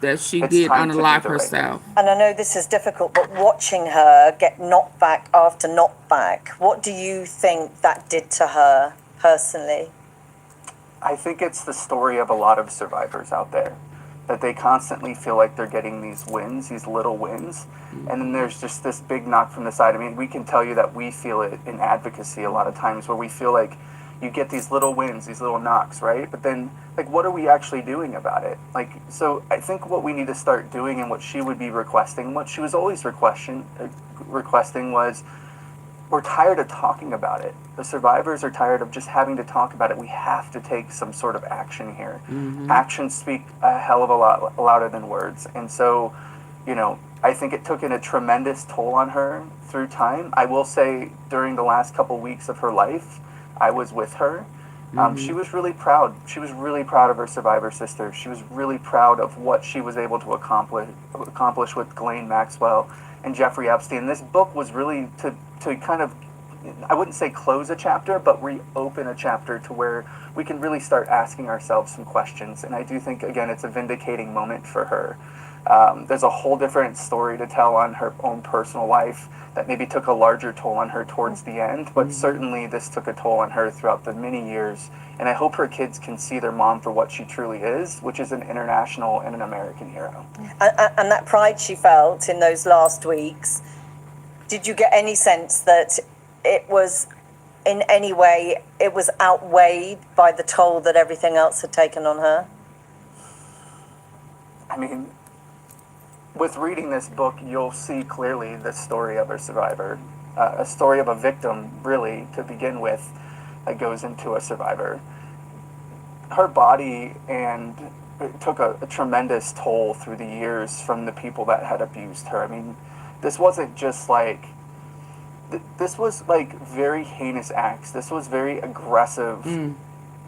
that she did unalive herself. And I know this is difficult, but watching her get knockback after knockback, what do you think that did to her personally? I think it's the story of a lot of survivors out there, that they constantly feel like they're getting these wins, these little wins, and then there's just this big knock from the side. I mean, we can tell you that we feel it in advocacy a lot of times, where we feel like you get these little wins, these little knocks, right? But then, what are we actually doing about it? So I think what we need to start doing, and what she would be requesting, what she was always requesting was, we're tired of talking about it. The survivors are tired of just having to talk about it. We have to take some sort of action here. Actions speak a hell of a lot louder than words. And so, I think it took in a tremendous toll on her through time. I will say, during the last couple weeks of her life, I was with her. She was really proud. She was really proud of her survivor sister. She was really proud of what she was able to accomplish with Ghislaine Maxwell and Jeffrey Epstein. This book was really to kind of, I wouldn't say close a chapter, but reopen a chapter to where we can really start asking ourselves some questions. And I do think, again, it's a vindicating moment for her. There's a whole different story to tell on her own personal life that maybe took a larger toll on her towards the end, but certainly this took a toll on her throughout the many years. And I hope her kids can see their mom for what she truly is, which is an international and an American hero. And that pride she felt in those last weeks, did you get any sense that it was, in any way, it was outweighed by the toll that everything else had taken on her? I mean, with reading this book, you'll see clearly the story of a survivor, a story of a victim, really, to begin with, that goes into a survivor. Her body it took a tremendous toll through the years from the people that had abused her. I mean, this wasn't just this was very heinous acts. This was very aggressive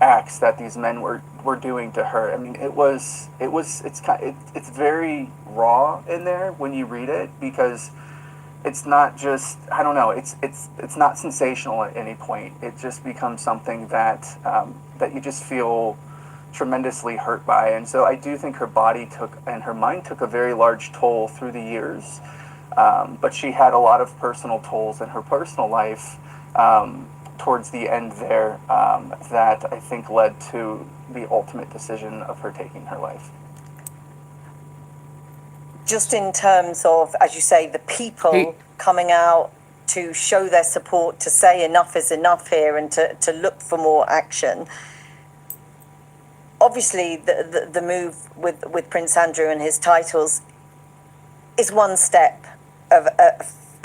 acts that these men were doing to her. I mean, it's very raw in there when you read it, because it's not just, I don't know, it's not sensational at any point. It just becomes something that that you just feel tremendously hurt by. And so I do think her body and her mind took a very large toll through the years. But she had a lot of personal tolls in her personal life towards the end there that I think led to the ultimate decision of her taking her life. Just in terms of, as you say, the people coming out to show their support, to say enough is enough here, and to look for more action. Obviously, the move with Prince Andrew and his titles is one step of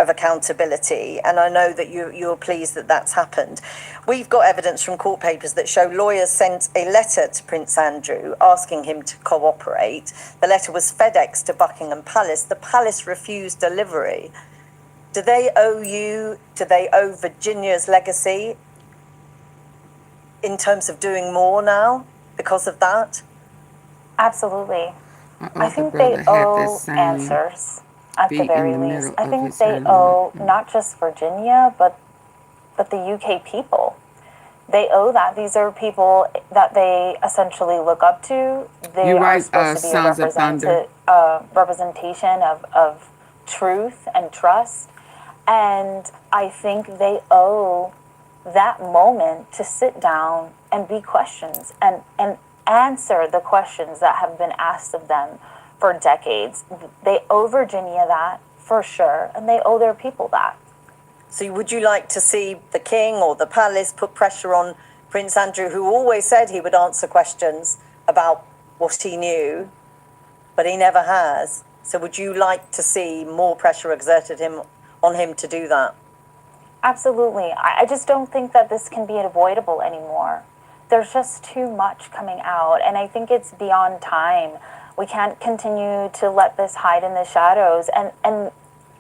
accountability, and I know that you're pleased that that's happened. We've got evidence from court papers that show lawyers sent a letter to Prince Andrew asking him to cooperate. The letter was FedExed to Buckingham Palace. The palace refused delivery. Do they owe you, do they owe Virginia's legacy in terms of doing more now because of that? Absolutely. I think they owe answers at the very least. I think they owe not just Virginia, but the UK people. They owe that. These are people that they essentially look up to. They are supposed to be a representation of truth and trust. And I think they owe that moment to sit down and be questions and answer the questions that have been asked of them for decades. They owe Virginia that, for sure, and they owe their people that. So would you like to see the king or the palace put pressure on Prince Andrew, who always said he would answer questions about what he knew, but he never has? So would you like to see more pressure exerted on him to do that? Absolutely. I just don't think that this can be avoidable anymore. There's just too much coming out, and I think it's beyond time. We can't continue to let this hide in the shadows, and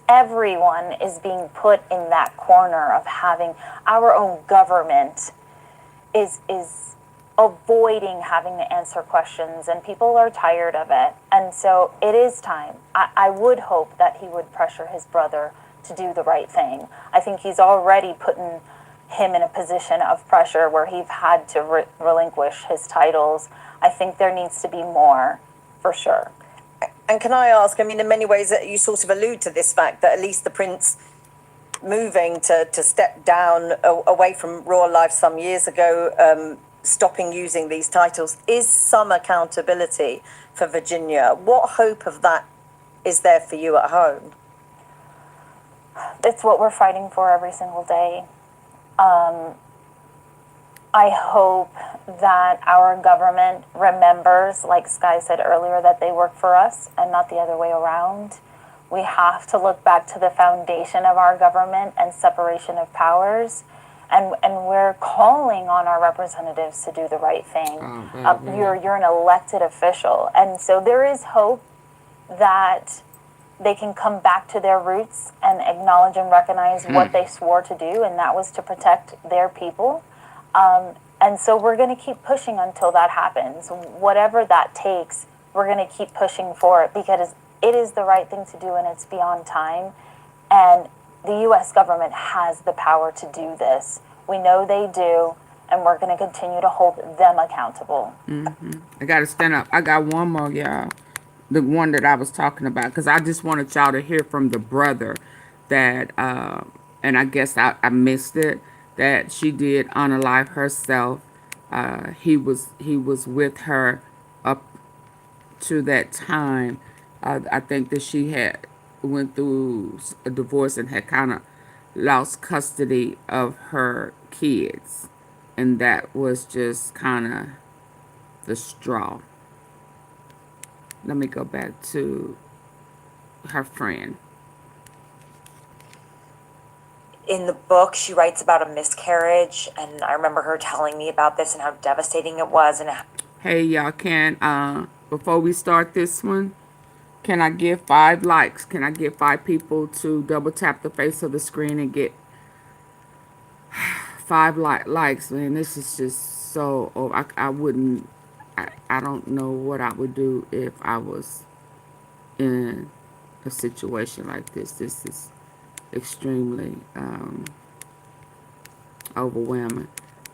everyone is being put in that corner of having our own government is avoiding having to answer questions, and people are tired of it. And so it is time. I would hope that he would pressure his brother to do the right thing. I think he's already putting him in a position of pressure where he's had to relinquish his titles. I think there needs to be more, for sure. And can I ask, I mean, in many ways you sort of allude to this fact that at least the prince moving to step down away from royal life some years ago, stopping using these titles, is some accountability for Virginia. What hope of that is there for you at home? It's what we're fighting for every single day. I hope that our government remembers, like Sky said earlier, that they work for us and not the other way around. We have to look back to the foundation of our government and separation of powers. And we're calling on our representatives to do the right thing. You're an elected official. And so there is hope that they can come back to their roots and acknowledge and recognize what they swore to do, and that was to protect their people. And so we're going to keep pushing until that happens. Whatever that takes, we're going to keep pushing for it because it is the right thing to do, and it's beyond time. And the U.S. government has the power to do this. We know they do, and we're going to continue to hold them accountable. I got to stand up. I got one more, y'all. The one that I was talking about, because I just wanted y'all to hear from the brother that, and I guess I missed it, that she did unalive herself. He was with her up to that time. I think that she had went through a divorce and had kind of lost custody of her kids, and that was just kind of the straw. Let me go back to her friend. In the book, she writes about a miscarriage, and I remember her telling me about this and how devastating it was. And hey, y'all, before we start this one, can I get 5 likes? Can I get 5 people to double tap the face of the screen and get 5 likes? Man, this is just so, I don't know what I would do if I was in a situation like this. This is extremely overwhelming.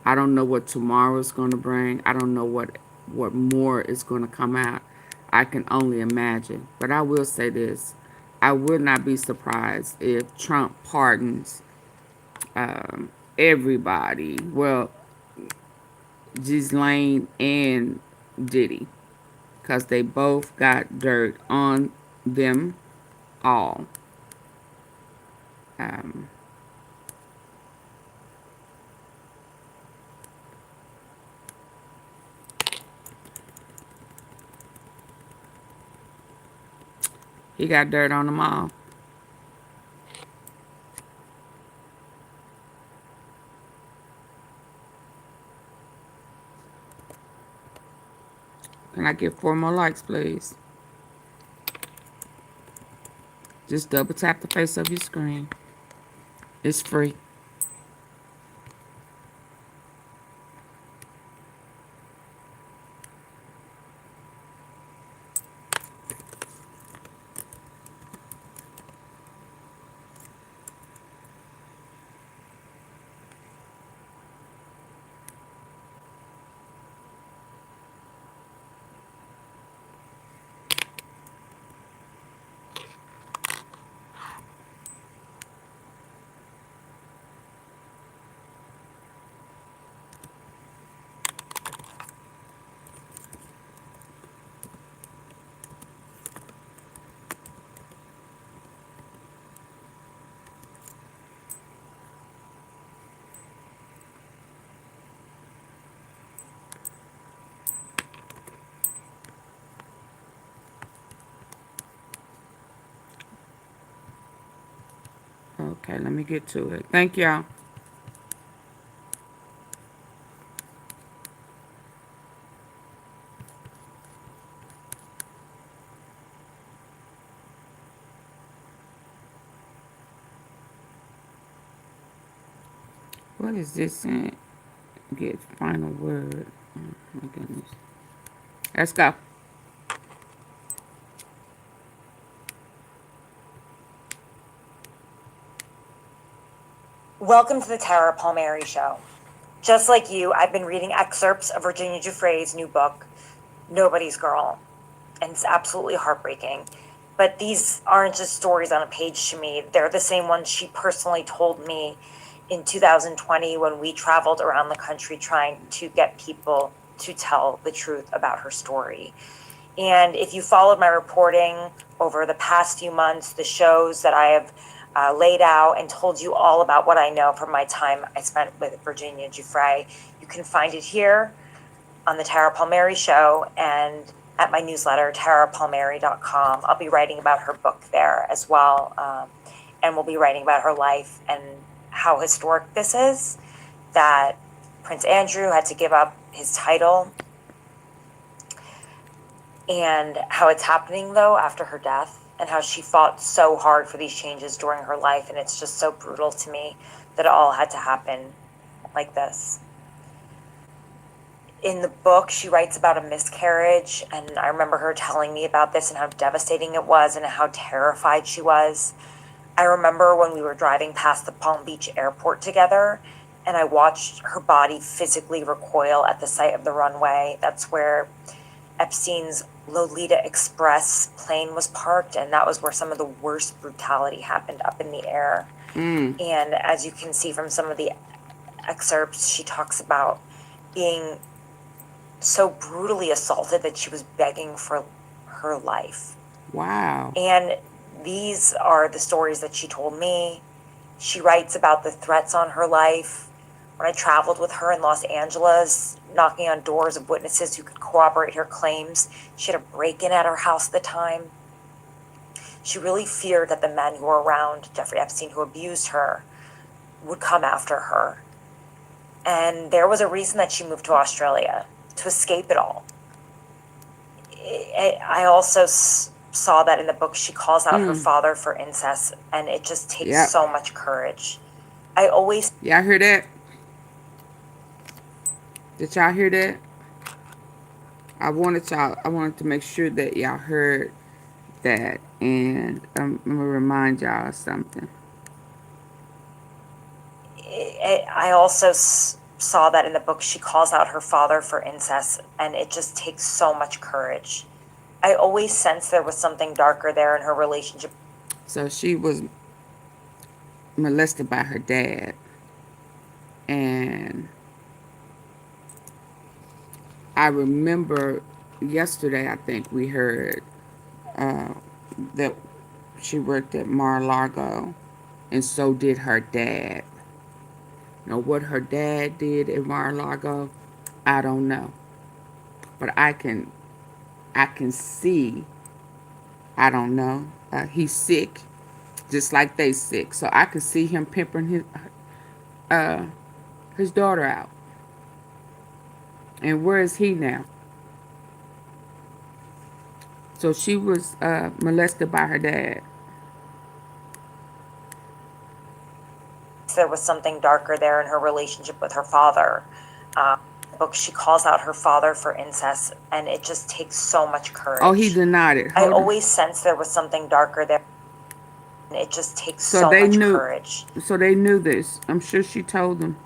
I don't know what tomorrow is going to bring. I don't know what more is going to come out. I can only imagine. But I will say this. I would not be surprised if Trump pardons everybody. Well, Ghislaine and Diddy, because they both got dirt on them all. He got dirt on them all. Can I get 4 more likes, please? Just double tap the face of your screen. It's free. Okay, let me get to it. Thank y'all. What is this saying? Get final word. Oh my goodness. Let's go. Welcome to the Tara Palmieri Show. Just like you, I've been reading excerpts of Virginia Giuffre's new book, Nobody's Girl, and it's absolutely heartbreaking. But these aren't just stories on a page to me. They're the same ones she personally told me in 2020 when we traveled around the country trying to get people to tell the truth about her story. And if you followed my reporting over the past few months, the shows that I have laid out and told you all about what I know from my time I spent with Virginia Giuffre, you can find it here on the Tara Palmieri Show and at my newsletter, tarapalmieri.com. I'll be writing about her book there as well. And we'll be writing about her life and how historic this is, that Prince Andrew had to give up his title, and how it's happening, though, after her death, and how she fought so hard for these changes during her life. And it's just so brutal to me that it all had to happen like this. In the book, she writes about a miscarriage, and I remember her telling me about this and how devastating it was and how terrified she was. I remember when we were driving past the Palm Beach airport together, and I watched her body physically recoil at the sight of the runway. That's where Epstein's Lolita Express plane was parked, and that was where some of the worst brutality happened, up in the air. And as you can see from some of the excerpts, she talks about being so brutally assaulted that she was begging for her life. Wow. And these are the stories that she told me. She writes about the threats on her life. When I traveled with her in Los Angeles, knocking on doors of witnesses who could corroborate her claims, she had a break-in at her house at the time. She really feared that the men who were around Jeffrey Epstein, who abused her, would come after her. And there was a reason that she moved to Australia, to escape it all. I also saw that in the book. She calls out her father for incest, and it just takes so much courage. I always... Y'all hear that? Did y'all hear that? I wanted to make sure that y'all heard that, and I'm gonna remind y'all of something. I also saw that in the book. She calls out her father for incest, and it just takes so much courage. I always sensed there was something darker there in her relationship. So she was molested by her dad, and I remember yesterday, I think we heard that she worked at Mar-a-Lago, and so did her dad. Now, what her dad did at Mar-a-Lago, I don't know, but I can see I don't know. He's sick, just like they sick. So I could see him pimping his daughter out. And where is he now? So she was molested by her dad. There was something darker there in her relationship with her father. Book, she calls out her father for incest, and it just takes so much courage. Oh, he denied it. I always sensed there was something darker there, and it just takes so much courage. So they knew this. I'm sure she told them.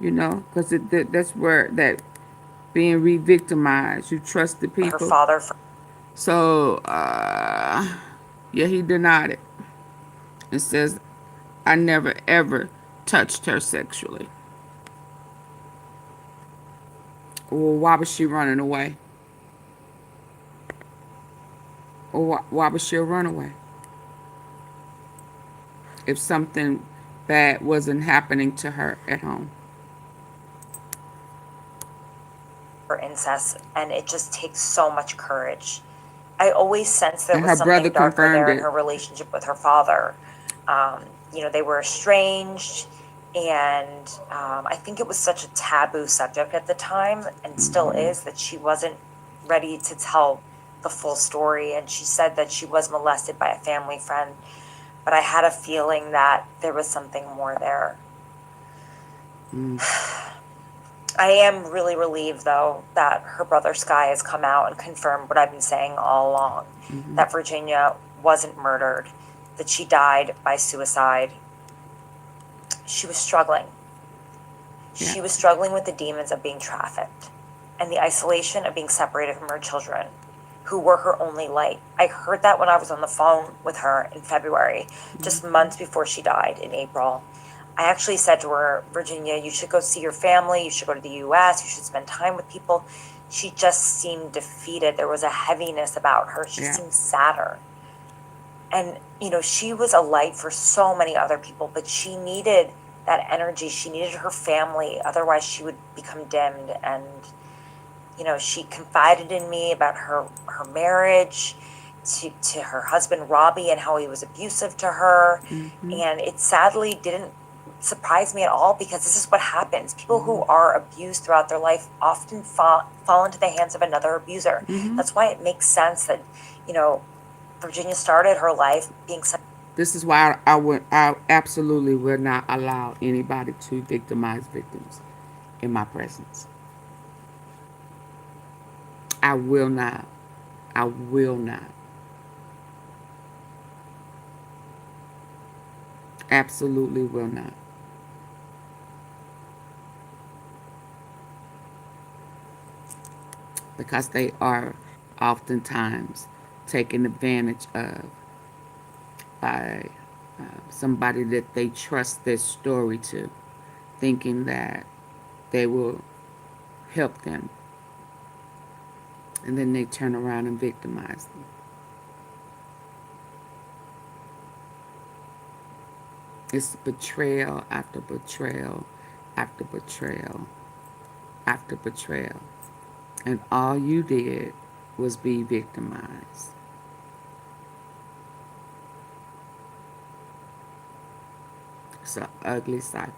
You know, because that's where that being re-victimized. You trust the people. Her father. So, yeah, he denied it. It says, I never ever touched her sexually. Well, why was she running away? Or why was she a runaway? If something bad wasn't happening to her at home. For incest, and it just takes so much courage. I always sensed there was something darker there in her relationship with her father. You know, they were estranged, and I think it was such a taboo subject at the time, and still is, that she wasn't ready to tell the full story. And she said that she was molested by a family friend, but I had a feeling that there was something more there. I am really relieved, though, that her brother Sky has come out and confirmed what I've been saying all along, that Virginia wasn't murdered, that she died by suicide. She was struggling. Yeah. She was struggling with the demons of being trafficked and the isolation of being separated from her children, who were her only light. I heard that when I was on the phone with her in February, just months before she died in April. I actually said to her, Virginia, you should go see your family. You should go to the U.S. You should spend time with people. She just seemed defeated. There was a heaviness about her. She seemed sadder. And, you know, she was a light for so many other people, but she needed that energy. She needed her family. Otherwise, she would become dimmed. And, you know, she confided in me about her marriage to her husband, Robbie, and how he was abusive to her. And it sadly didn't surprise me at all, because this is what happens. People who are abused throughout their life often fall into the hands of another abuser. That's why it makes sense that, you know, Virginia started her life being This is why I absolutely will not allow anybody to victimize victims in my presence. I will not. I will not. Absolutely will not. Because they are oftentimes taken advantage of by somebody that they trust their story to, thinking that they will help them. And then they turn around and victimize them. It's betrayal after betrayal after betrayal after betrayal. And all you did was be victimized. It's an ugly cycle.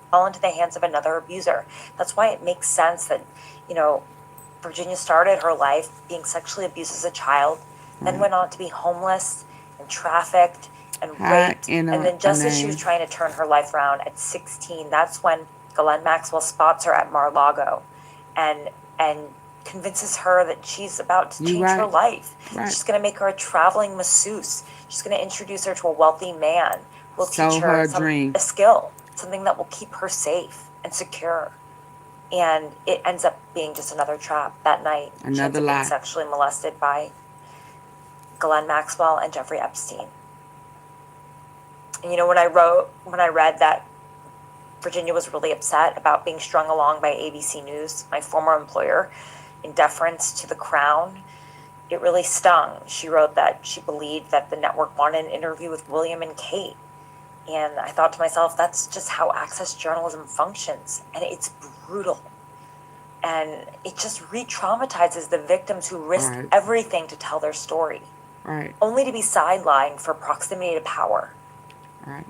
fall into the hands of another abuser. That's why it makes sense that, you know, Virginia started her life being sexually abused as a child, then went on to be homeless and trafficked and raped. And then just as she was trying to turn her life around at 16, that's when Ghislaine Maxwell spots her at Mar-a-Lago and convinces her that she's about to change her life. She's going to make her a traveling masseuse. She's going to introduce her to a wealthy man who will teach her a skill, something that will keep her safe and secure. And it ends up being just another trap that night. She ends up being sexually molested by Ghislaine Maxwell and Giuffrie Epstein. And you know, when I read that Virginia was really upset about being strung along by ABC News, my former employer, in deference to the Crown, it really stung. She wrote that she believed that the network wanted an interview with William and Kate. And I thought to myself, that's just how access journalism functions. And it's brutal. And it just re-traumatizes the victims who risked everything to tell their story. Right. Only to be sidelined for proximity to power. Right.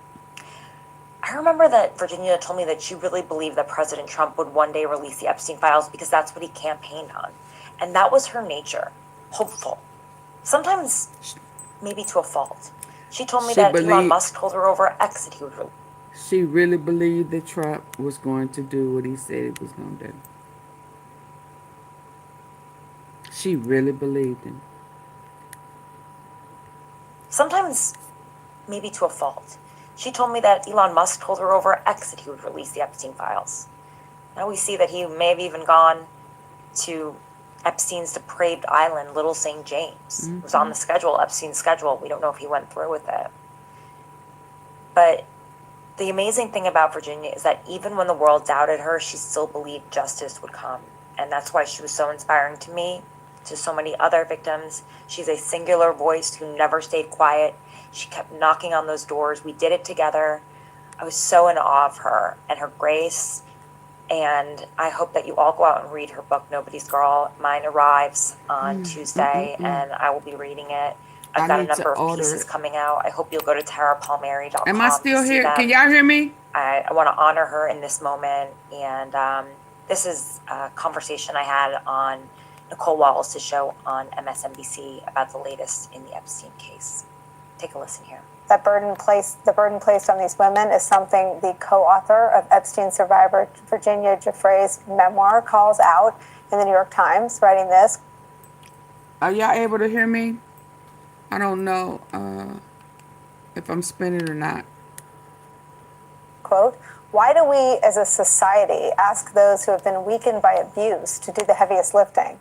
I remember that Virginia told me that she really believed that President Trump would one day release the Epstein files because that's what he campaigned on. And that was her nature, hopeful. Sometimes, maybe to a fault. She told me that Elon Musk told her over X that he would release. She really believed that Trump was going to do what he said he was going to do. She really believed him. Sometimes, maybe to a fault. She told me that Elon Musk told her over X that he would release the Epstein files. Now we see that he may have even gone to Epstein's depraved island, Little St. James. It was on the schedule, Epstein's schedule. We don't know if he went through with it. But the amazing thing about Virginia is that even when the world doubted her, she still believed justice would come. And that's why she was so inspiring to me, to so many other victims. She's a singular voice who never stayed quiet. She kept knocking on those doors. We did it together. I was so in awe of her and her grace. And I hope that you all go out and read her book, Nobody's Girl. Mine arrives on Tuesday, and I will be reading it. I've got a number of pieces coming out. I hope you'll go to TaraPalmieri.com. Am I still here? Can y'all hear me? I want to honor her in this moment. And this is a conversation I had on Nicole Wallace's show on MSNBC about the latest in the Epstein case. Take a listen here. The burden placed on these women is something the co-author of Epstein survivor Virginia Giuffre's memoir calls out in the New York Times, writing this. Are y'all able to hear me? I don't know if I'm spinning or not. Quote, why do we as a society ask those who have been weakened by abuse to do the heaviest lifting?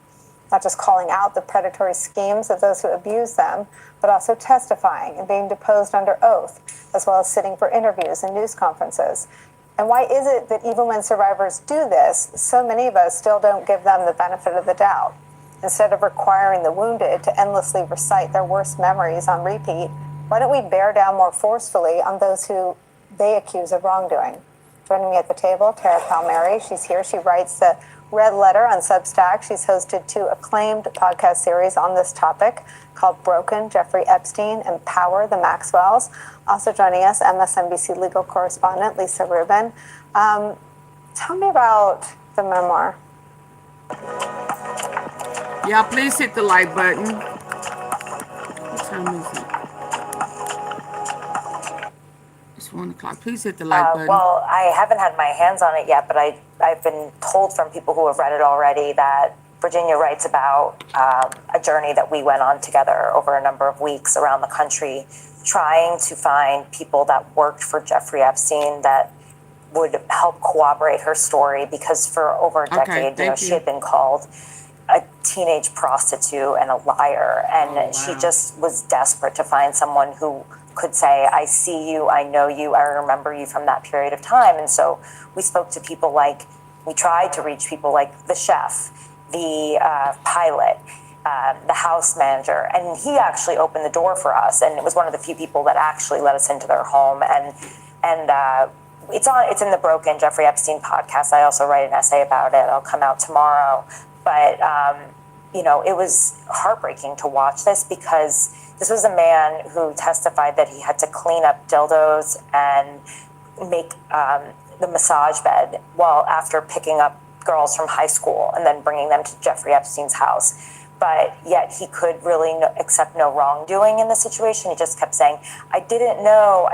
Not just calling out the predatory schemes of those who abuse them, but also testifying and being deposed under oath, as well as sitting for interviews and news conferences. And why is it that even when survivors do this, so many of us still don't give them the benefit of the doubt? Instead of requiring the wounded to endlessly recite their worst memories on repeat, why don't we bear down more forcefully on those who they accuse of wrongdoing? Joining me at the table, TaraPalmieri. She's here. She writes the Red Letter on Substack. She's hosted 2 acclaimed podcast series on this topic called Broken, Jeffrey Epstein, and Power, the Maxwells. Also joining us, MSNBC legal correspondent Lisa Rubin. Tell me about the memoir. Yeah, please hit the like button. What time is it? It's 1 o'clock. Please hit the like button. Well, I haven't had my hands on it yet, but I've been told from people who have read it already that Virginia writes about a journey that we went on together over a number of weeks around the country, trying to find people that worked for Jeffrey Epstein that would help corroborate her story, because for over a decade, she had been called a teenage prostitute and a liar, and she just was desperate to find someone who could say, I see you, I know you, I remember you from that period of time. And so we spoke to people like, we tried to reach people like the chef, the pilot, the house manager, and he actually opened the door for us, and it was one of the few people that actually let us into their home. And it's in the Broken Jeffrey Epstein podcast. I also write an essay about it. It'll come out tomorrow. But it was heartbreaking to watch this, because this was a man who testified that he had to clean up dildos and make the massage bed after picking up girls from high school and then bringing them to Jeffrey Epstein's house. But yet he could really accept no wrongdoing in the situation. He just kept saying, I didn't know,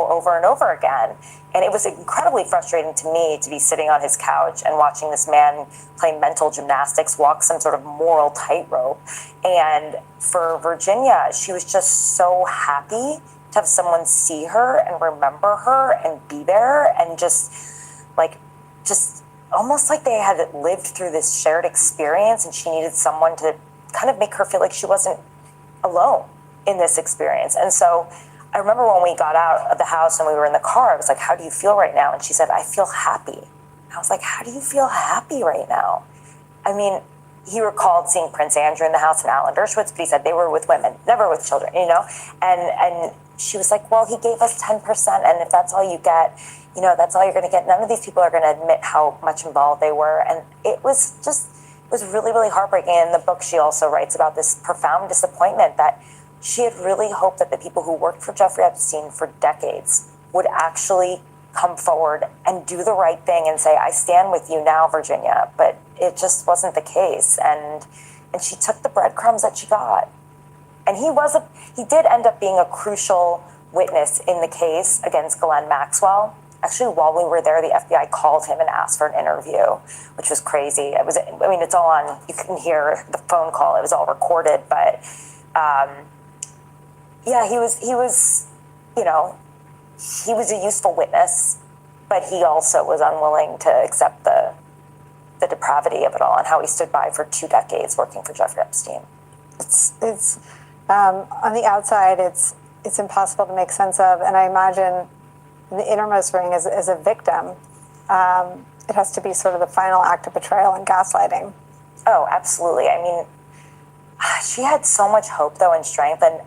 over and over again. And it was incredibly frustrating to me to be sitting on his couch and watching this man play mental gymnastics, walk some sort of moral tightrope. And for Virginia, she was just so happy to have someone see her and remember her and be there, and just almost like they had lived through this shared experience, and she needed someone to kind of make her feel like she wasn't alone in this experience. And so I remember when we got out of the house and we were in the car, I was like, how do you feel right now? And she said, I feel happy. I was like, how do you feel happy right now? I mean, he recalled seeing Prince Andrew in the house and Alan Dershowitz, but he said they were with women, never with children, And she was like, well, he gave us 10%, and if that's all you get, you know, that's all you're going to get. None of these people are going to admit how much involved they were. And it was really, really heartbreaking. In the book, she also writes about this profound disappointment that she had really hoped that the people who worked for Jeffrey Epstein for decades would actually come forward and do the right thing and say, I stand with you now, Virginia. But it just wasn't the case. And she took the breadcrumbs that she got. And he did end up being a crucial witness in the case against Ghislaine Maxwell. Actually, while we were there, the FBI called him and asked for an interview, which was crazy. It's all on, you can hear the phone call, it was all recorded, but he was, you know, he was a useful witness, but he also was unwilling to accept the depravity of it all and how he stood by for 2 decades working for Jeffrey Epstein. It's on the outside, it's impossible to make sense of, and I imagine in the innermost ring as a victim, it has to be sort of the final act of betrayal and gaslighting. Oh, absolutely. I mean, she had so much hope, though, and strength, and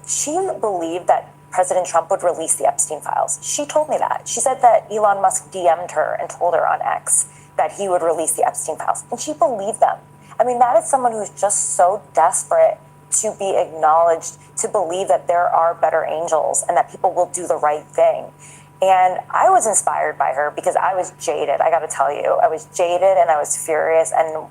she believed that President Trump would release the Epstein files. She told me that. She said that Elon Musk DM'd her and told her on X that he would release the Epstein files, and she believed them. I mean, that is someone who's just so desperate to be acknowledged, to believe that there are better angels and that people will do the right thing. And I was inspired by her because I was jaded. I got to tell you, I was jaded and I was furious. And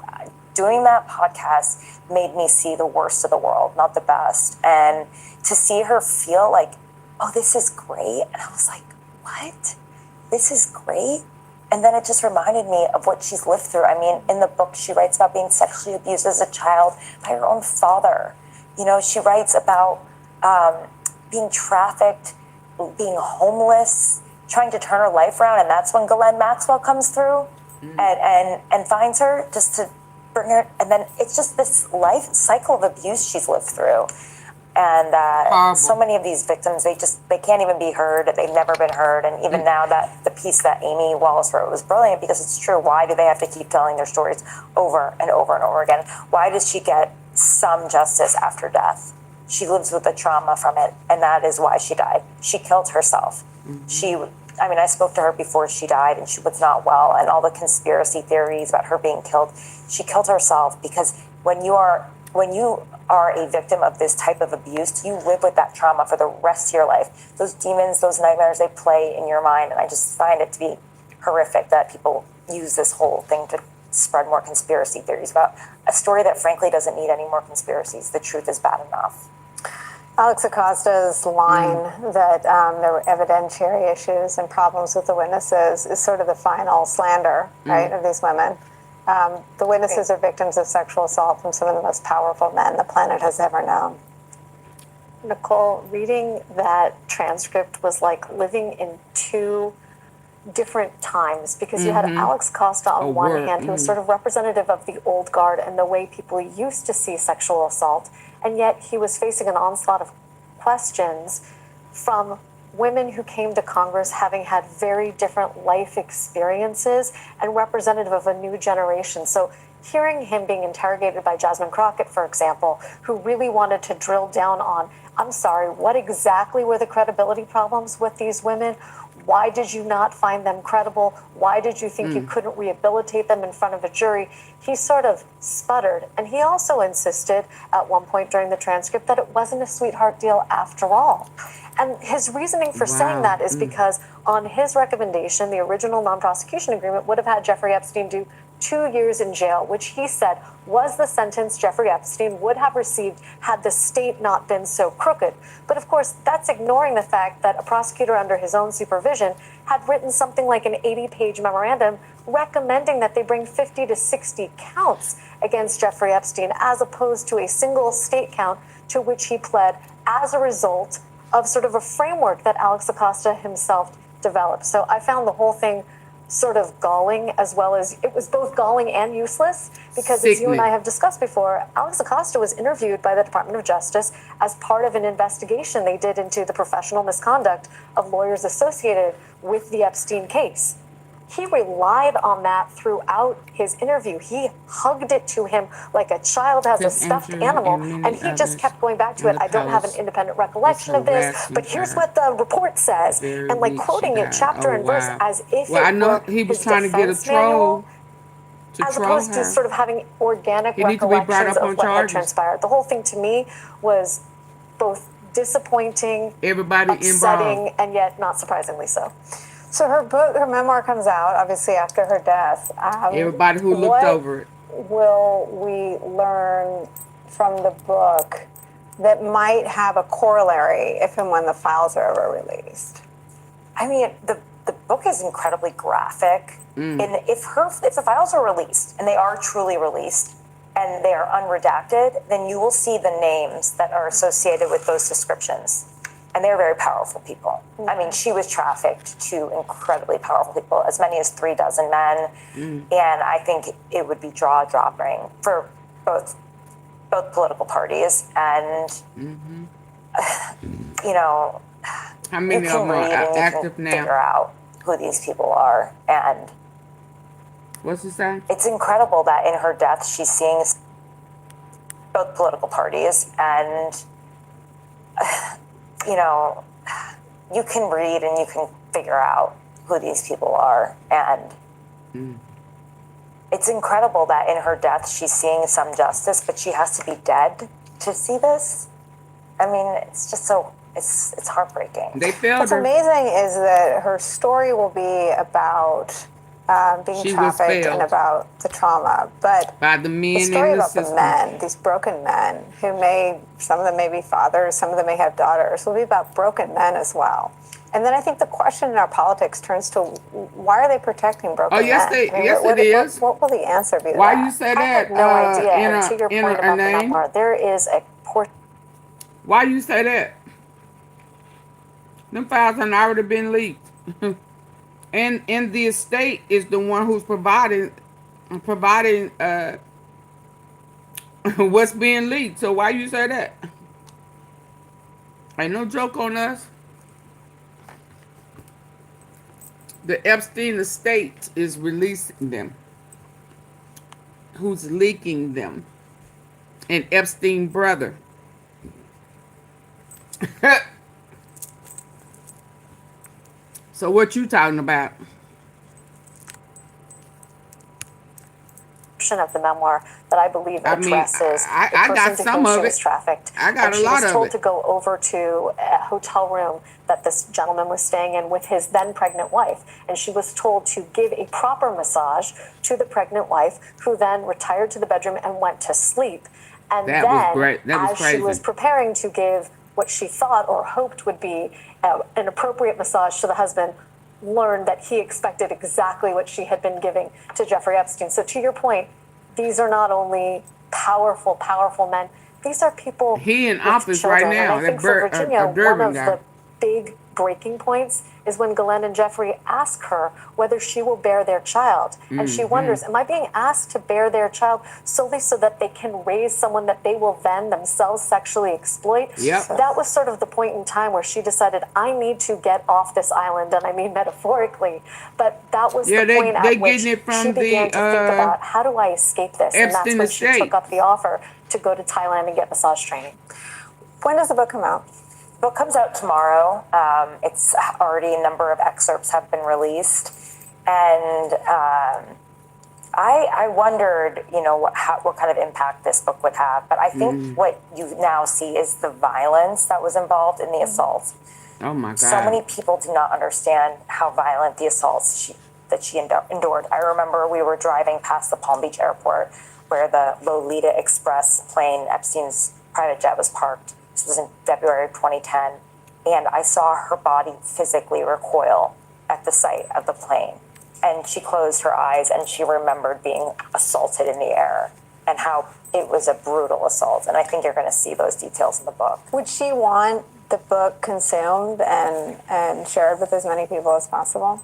doing that podcast made me see the worst of the world, not the best. And to see her feel like, oh, this is great. And I was like, what? This is great? And then it just reminded me of what she's lived through. I mean, in the book, she writes about being sexually abused as a child by her own father. You know, she writes about being trafficked, being homeless, trying to turn her life around. And that's when Ghislaine Maxwell comes through and finds her just to bring her. And then it's just this life cycle of abuse she's lived through. And so many of these victims, they can't even be heard. They've never been heard. And even now, that the piece that Amy Wallace wrote was brilliant because it's true. Why do they have to keep telling their stories over and over and over again? Why does she get some justice after death? She lives with the trauma from it, and that is why she died. She killed herself. I spoke to her before she died, and she was not well, and all the conspiracy theories about her being killed. She killed herself because when you are a victim of this type of abuse, you live with that trauma for the rest of your life. Those demons, those nightmares, they play in your mind, and I just find it to be horrific that people use this whole thing to spread more conspiracy theories about a story that frankly doesn't need any more conspiracies. The truth is bad enough. Alex Acosta's line that there were evidentiary issues and problems with the witnesses is sort of the final slander, right, of these women. The witnesses are victims of sexual assault from some of the most powerful men the planet has ever known. Nicole, reading that transcript was like living in 2 different times because you had Alex Costa on one hand, who was sort of representative of the old guard and the way people used to see sexual assault, and yet he was facing an onslaught of questions from women who came to Congress having had very different life experiences and representative of a new generation. So hearing him being interrogated by Jasmine Crockett, for example, who really wanted to drill down on, I'm sorry, what exactly were the credibility problems with these women? Why did you not find them credible? Why did you think you couldn't rehabilitate them in front of a jury? He sort of sputtered. And he also insisted at one point during the transcript that it wasn't a sweetheart deal after all. And his reasoning for saying that is because on his recommendation, the original non-prosecution agreement would have had Jeffrey Epstein do 2 years in jail, which he said was the sentence Jeffrey Epstein would have received had the state not been so crooked. But of course, that's ignoring the fact that a prosecutor under his own supervision had written something like an 80-page memorandum recommending that they bring 50 to 60 counts against Jeffrey Epstein as opposed to a single state count to which he pled as a result of sort of a framework that Alex Acosta himself developed. So I found the whole thing sort of galling, as well as it was both galling and useless, because as you and I have discussed before, Alex Acosta was interviewed by the Department of Justice as part of an investigation they did into the professional misconduct of lawyers associated with the Epstein case. He relied on that throughout his interview. He hugged it to him like a child has a stuffed animal, and he just kept going back to it. I don't have an independent recollection of this, but here's what the report says, and like quoting it chapter and verse as if well, I it know were he was his trying to get a defense manual, troll to as troll opposed her. to sort of having organic He needs to be brought recollections up on of what had charges. transpired. The whole thing to me was both disappointing, Everybody upsetting, involved. and yet not surprisingly so. So her book, her memoir comes out, obviously after her death. Everybody who looked over it. Will we learn from the book that might have a corollary if and when the files are ever released? I mean, the book is incredibly graphic. And if the files are released, and they are truly released, and they are unredacted, then you will see the names that are associated with those descriptions. And they're very powerful people. I mean, she was trafficked to incredibly powerful people, as many as 36 men. And I think it would be jaw-dropping for both political parties. And, you know, how many you of can them are read and you active can now? figure out who these people are. And what's it say? It's incredible that in her death, she's seeing both political parties, and you know, you can read and you can figure out who these people are. And it's incredible that in her death, she's seeing some justice, but she has to be dead to see this. I mean, it's just so, it's heartbreaking. They failed What's her. amazing is that her story will be about being She was trafficked failed. and about the trauma, but by the men the story in the about the system. men, these broken men who may, some of them may be fathers, some of them may have daughters, will be about broken men as well. And then I think the question in our politics turns to, why are they protecting broken men? Oh, yes, it is. What will the answer be to Why that? you say I that? have no idea. In And to your a point about the name? memoir, there is a portion. Why you say that? Them files have already been leaked. And the estate is the one who's providing what's being leaked. So why you say that? Ain't no joke on us. The Epstein estate is releasing them. Who's leaking them? An Epstein brother. So what you talking about? Of the memoir that I believe addresses the person to whom she was trafficked. I got a lot of it. And she was told to go over to a hotel room that this gentleman was staying in with his then pregnant wife. And she was told to give a proper massage to the pregnant wife, who then retired to the bedroom and went to sleep. And That then, was great. That was as crazy. she was preparing to give what she thought or hoped would be an appropriate massage to the husband, learned that he expected exactly what she had been giving to Jeffrey Epstein. So to your point, these are not only powerful men, these are people He in with office children. right now. And I think for Virginia, one Durbin of guy. the big breaking points is when Glenn and Jeffrey ask her whether she will bear their child. And she wonders, am I being asked to bear their child solely so that they can raise someone that they will then themselves sexually exploit? Yep. That was sort of the point in time where she decided, I need to get off this island, and I mean metaphorically. But that was the point at which she began to think about, how do I escape this? And that's when she took up the offer to go to Thailand and get massage training. When does the book come out? The book comes out tomorrow. It's already a number of excerpts have been released. And I wondered, you know, what kind of impact this book would have. But I think what you now see is the violence that was involved in the assaults. Oh my God. So many people do not understand how violent the assaults that she endured. I remember we were driving past the Palm Beach airport where the Lolita Express plane, Epstein's private jet, was parked. This was in February of 2010. And I saw her body physically recoil at the sight of the plane. And she closed her eyes and she remembered being assaulted in the air and how it was a brutal assault. And I think you're going to see those details in the book. Would she want the book consumed and shared with as many people as possible?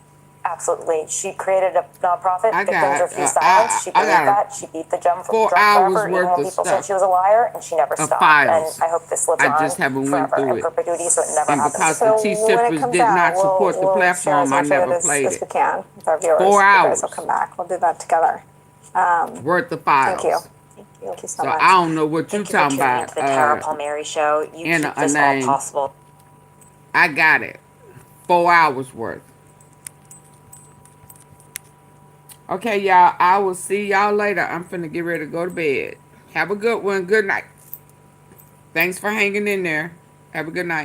absolutely. She created a nonprofit, I Victims got, Refuse Silence. She believed that. She beat the drum 4 drum hours forever, even worth when of people said stuff. she was a liar, and she never Of stopped. files. And I hope this lives I on just haven't went forever through in it. perpetuity, so it never And happens. because So the T when it Sippers comes did out, not support the we'll share as platform, I much of never it played as we it. can with our viewers. 4 You guys hours will come back. We'll do that together. worth of files. Thank you. Thank you so So much. I don't know what you Thank you for talking tuning about. into the Tara Palmieri Show. You In keep a this all name. possible. I got it. 4 hours worth. Okay, y'all. I will see y'all later. I'm finna get ready to go to bed. Have a good one. Good night. Thanks for hanging in there. Have a good night.